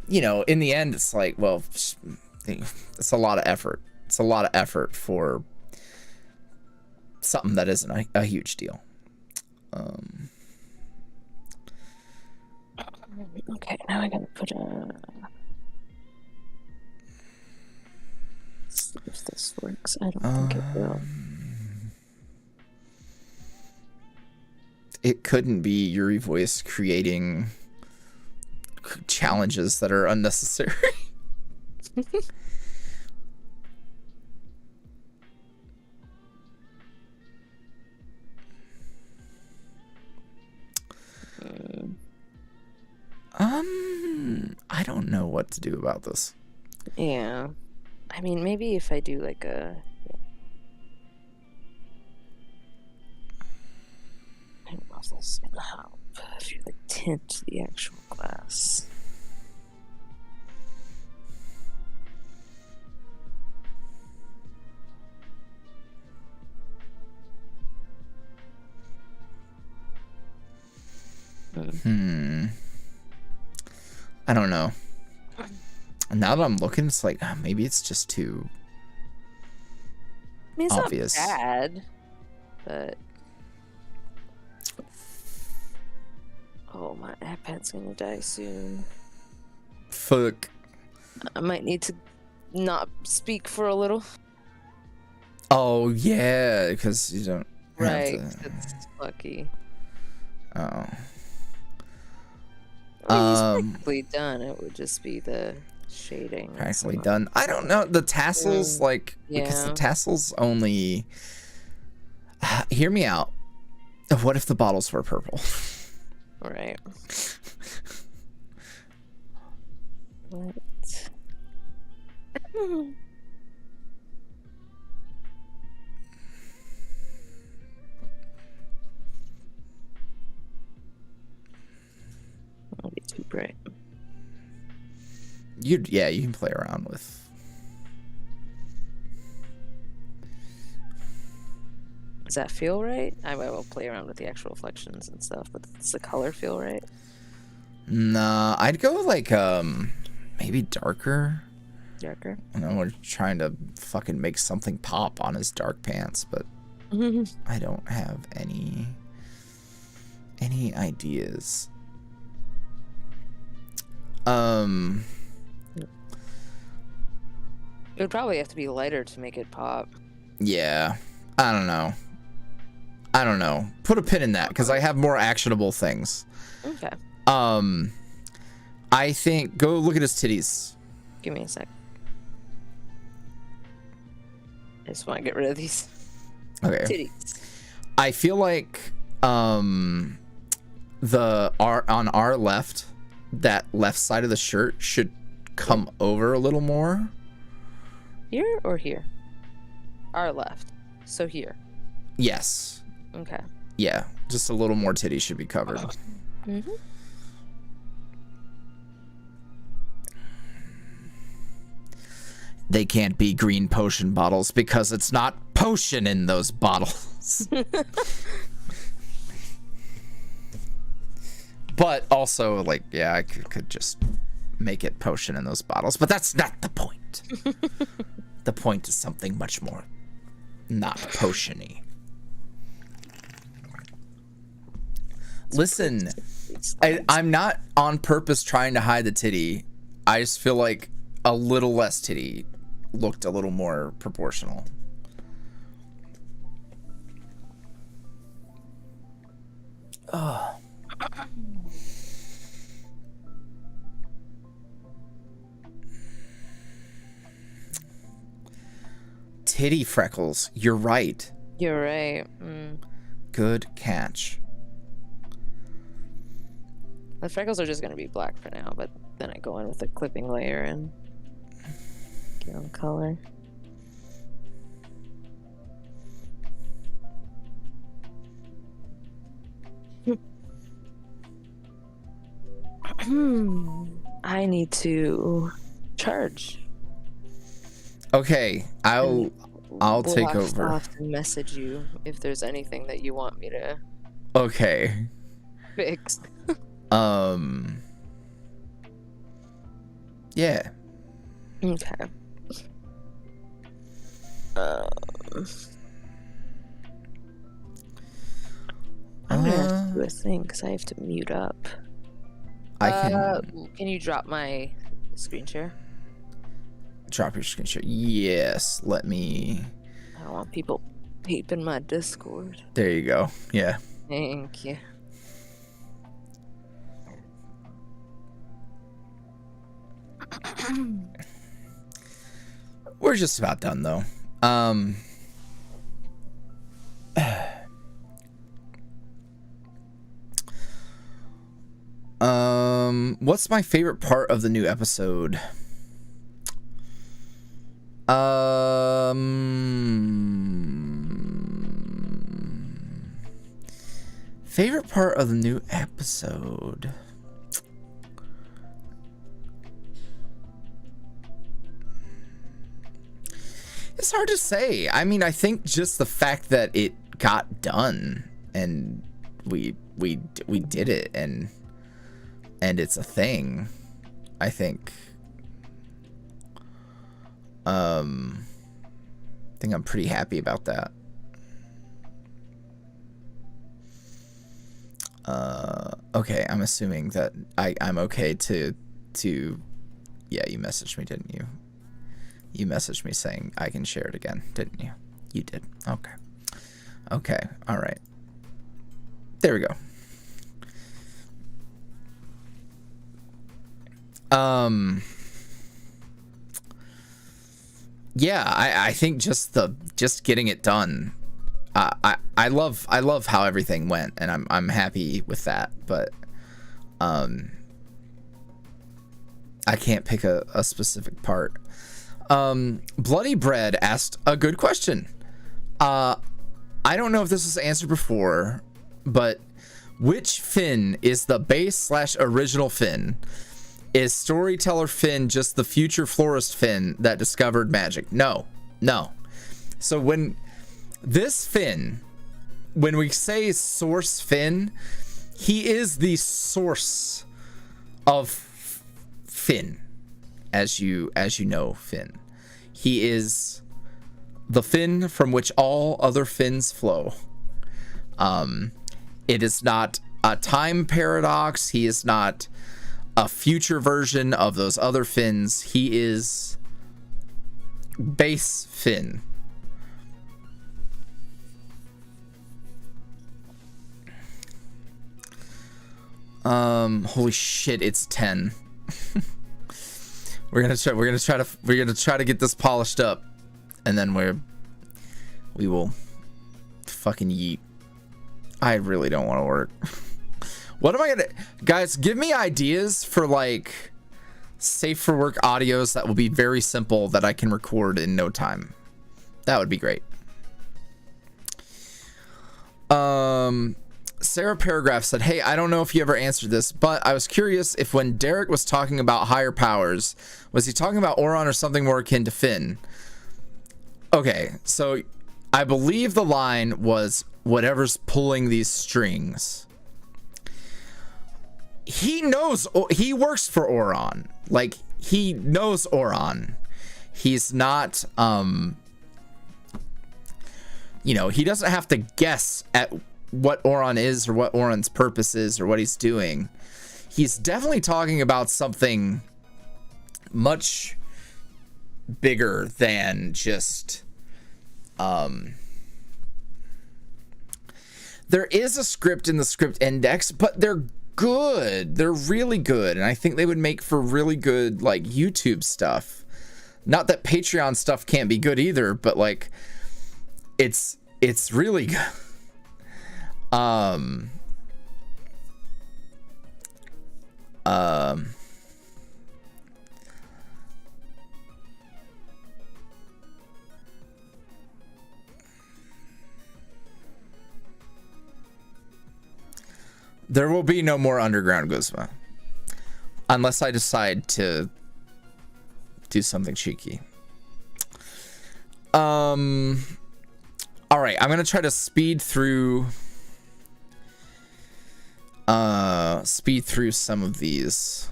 you know, in the end, it's like, well, it's a lot of effort. It's a lot of effort for something that isn't a huge deal. Okay, now I gotta put see if this works. I don't think it will. It couldn't be YuuriVoice creating challenges that are unnecessary. I don't know what to do about this. Yeah. I mean, maybe if I do like a... I don't know if this is gonna help. If you like tint the actual glass. I don't know. Now that I'm looking, it's like maybe it's just too I mean, it's obvious. not bad, but oh, my iPad's gonna die soon. Fuck. I might need to not speak for a little. Oh yeah, because you don't Right, have to... it's lucky. Oh. I mean, he's practically done. It would just be the shading. Practically done. I don't know. The tassels, like, because the tassels only... Hear me out. What if the bottles were purple? Right. What? Won't be too bright. Yeah, you can play around with... Does that feel right? I will play around with the actual reflections and stuff, but does the color feel right? Nah, I'd go like, maybe darker. Darker? I know we're trying to fucking make something pop on his dark pants, but I don't have any ideas. It would probably have to be lighter to make it pop. Yeah, I don't know. Put a pin in that because I have more actionable things. Okay. I think go look at his titties. Give me a sec. I just want to get rid of these Okay. titties. I feel like on our left, that left side of the shirt should come over a little more. Here or here? Our left. So here. Yes. Okay. Yeah, just a little more titty should be covered. Mm-hmm. They can't be green potion bottles because it's not potion in those bottles. But also, like, yeah, I could just make it potion in those bottles, but that's not the point. The point is something much more not potion-y. Listen, I'm not on purpose trying to hide the titty. I just feel like a little less titty looked a little more proportional. Oh. Titty freckles. You're right. You're right. Good catch. The freckles are just going to be black for now, but then I go in with a clipping layer and give them color. I need to charge. Okay, I'll take over. I'll have to message you if there's anything that you want me to Okay. Fixed. Yeah. Okay. I'm gonna have to do a thing because I have to mute up. I can Can you drop my screen share? drop your screen share. Yes. Let me. I don't want people peeping my Discord. There you go. Yeah. Thank you. We're just about done though. What's my favorite part of the new episode? Favorite part of the new episode. It's hard to say. I mean, I think just the fact that it got done and we did it and it's a thing. I think I'm pretty happy about that. Okay, I'm assuming that I'm okay to yeah, you messaged me, didn't you? You messaged me saying I can share it again, didn't you? You did. Okay. Okay. All right. There we go. Yeah, I think just getting it done. I love how everything went, and I'm happy with that, but I can't pick a specific part. Bloody Bread asked a good question. I don't know if this was answered before, but which Finn is the base/original Finn? Is Storyteller Finn just the future florist Finn that discovered magic? No. So when this Finn, when we say source Finn, he is the source of Finn, as you know Finn. He is the Finn from which all other Finns flow. It is not a time paradox. He is not a future version of those other Finns. He is base Finn. Holy shit, it's 10. We're gonna try to get this polished up, and then we will fucking yeet. I really don't want to work. What am I gonna, guys? Give me ideas for like safe for work audios that will be very simple that I can record in no time. That would be great. Sarah Paragraph said, hey, I don't know if you ever answered this, but I was curious if when Derek was talking about higher powers, was he talking about Oron or something more akin to Finn? Okay, so I believe the line was whatever's pulling these strings. He knows, he works for Oron. Like, he knows Oron. He's not, you know, he doesn't have to guess at what Oron is or what Oron's purpose is or what he's doing. He's definitely talking about something much bigger than just there is a script in the script index, but they're good. They're really good, and I think they would make for really good like YouTube stuff. Not that Patreon stuff can't be good either, but like it's really good. There will be no more Underground Guzma unless I decide to do something cheeky. All right, I'm gonna try to speed through speed through some of these.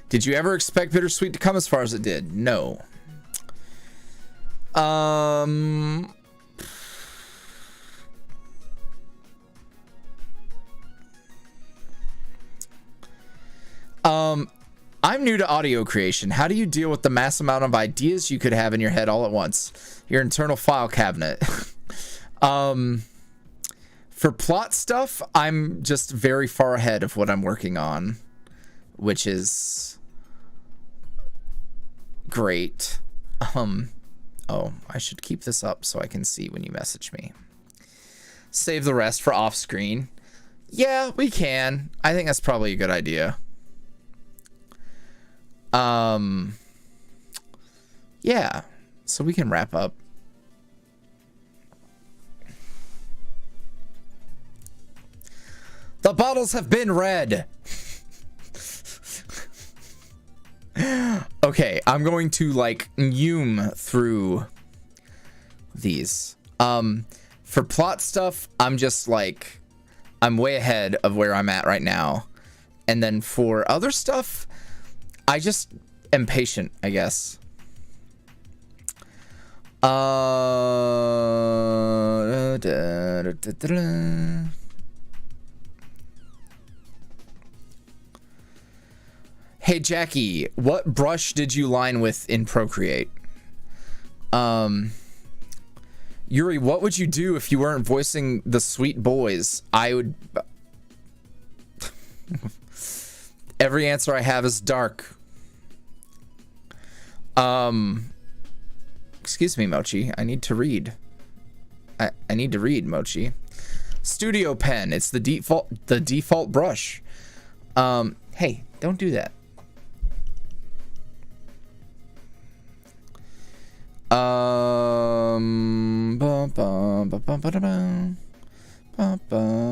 Did you ever expect BitterSweet to come as far as it did? No. I'm new to audio creation. How do you deal with the mass amount of ideas you could have in your head all at once? Your internal file cabinet. For plot stuff, I'm just very far ahead of what I'm working on, which is great. Oh, I should keep this up so I can see when you message me. Save the rest for off screen. Yeah, we can. I think that's probably a good idea. Yeah, so we can wrap up. The bottles have been read. Okay, I'm going to like through these. For plot stuff, I'm just like, I'm way ahead of where I'm at right now. And then for other stuff, I just am patient, I guess. Hey Jackie, what brush did you line with in Procreate? Yuri, what would you do if you weren't voicing the sweet boys? I would... Every answer I have is dark. Excuse me, Mochi. I need to read. I need to read, Mochi. Studio pen. It's the default brush. Hey, don't do that.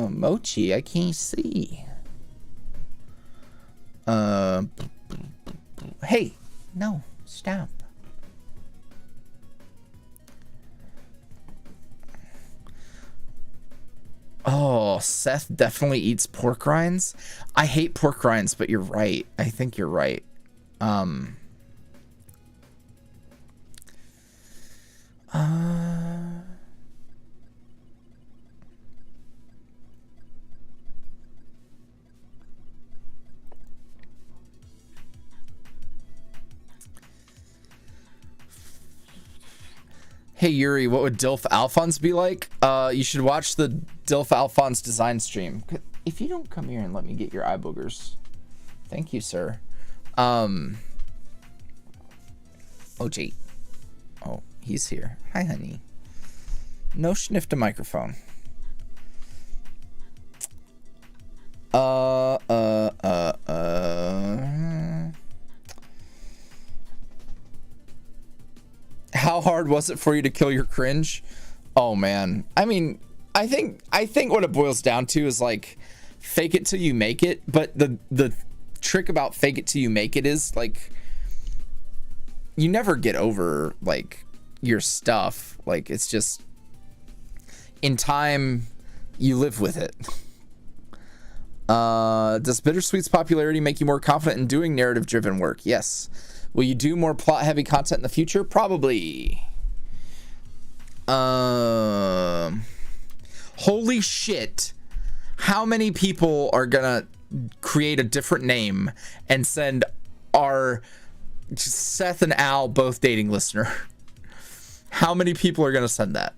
Mochi, I can't see. Hey, no, stop. Oh, Seth definitely eats pork rinds. I hate pork rinds, but you're right. I think you're right. Hey Yuri, what would Dilf Alphonse be like? You should watch the Dilf Alphonse design stream. If you don't come here and let me get your eye boogers. Thank you, sir. OJ. Oh, he's here. Hi, honey. No sniff to microphone. How hard was it for you to kill your cringe? Oh man. I mean, I think what it boils down to is like fake it till you make it, but the trick about fake it till you make it is like you never get over like your stuff. Like it's just in time you live with it. Does BitterSweet's popularity make you more confident in doing narrative driven work? Yes. Will you do more plot heavy content in the future? Probably. Holy shit. How many people are gonna create a different name and send our Seth and Al both dating listener? How many people are gonna send that?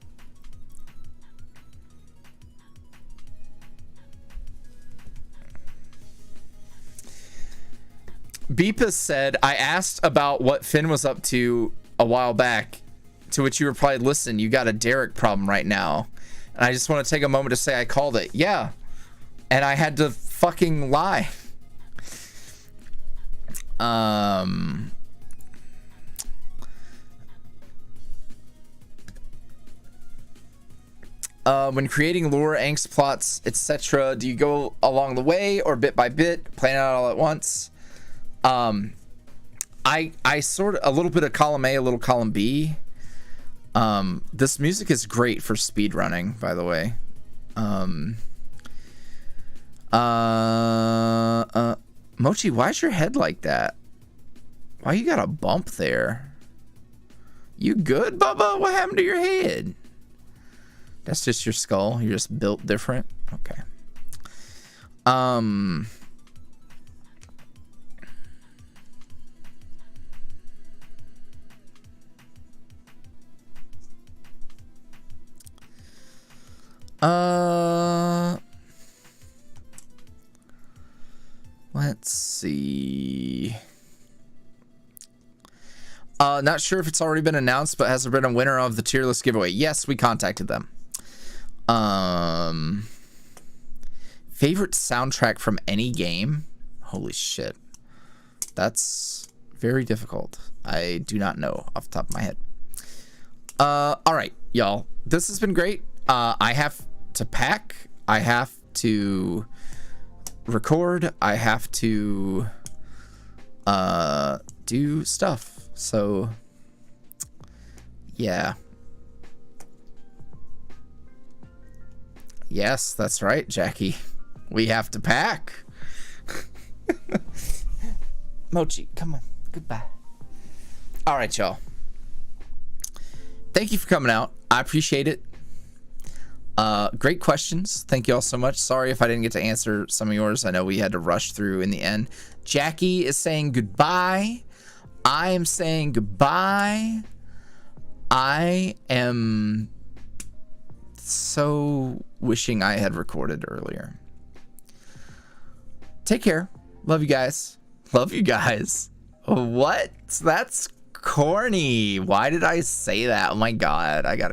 Beepus said, I asked about what Finn was up to a while back, to which you replied, listen, you got a Derek problem right now. And I just want to take a moment to say I called it. Yeah. And I had to fucking lie. When creating lore, angst, plots, etc., do you go along the way or bit by bit, plan it out all at once? I sort of a little bit of column A, a little column B. This music is great for speed running, by the way. Mochi, why's your head like that? Why you got a bump there? You good, Bubba? What happened to your head? That's just your skull. You're just built different. Okay. Let's see. Not sure if it's already been announced, but has there been a winner of the tier list giveaway? Yes, we contacted them. Favorite soundtrack from any game? Holy shit. That's very difficult. I do not know off the top of my head. All right, y'all. This has been great. I have to pack. I have to record. I have to do stuff. So yeah. Yes, that's right, Jackie. We have to pack. Mochi, come on. Goodbye. All right, y'all. Thank you for coming out. I appreciate it. Great questions. Thank you all so much. Sorry if I didn't get to answer some of yours. I know we had to rush through in the end. Jackie is saying goodbye. I am saying goodbye. I am so wishing I had recorded earlier. Take care. Love you guys. Love you guys. What? That's corny. Why did I say that? Oh my God. I gotta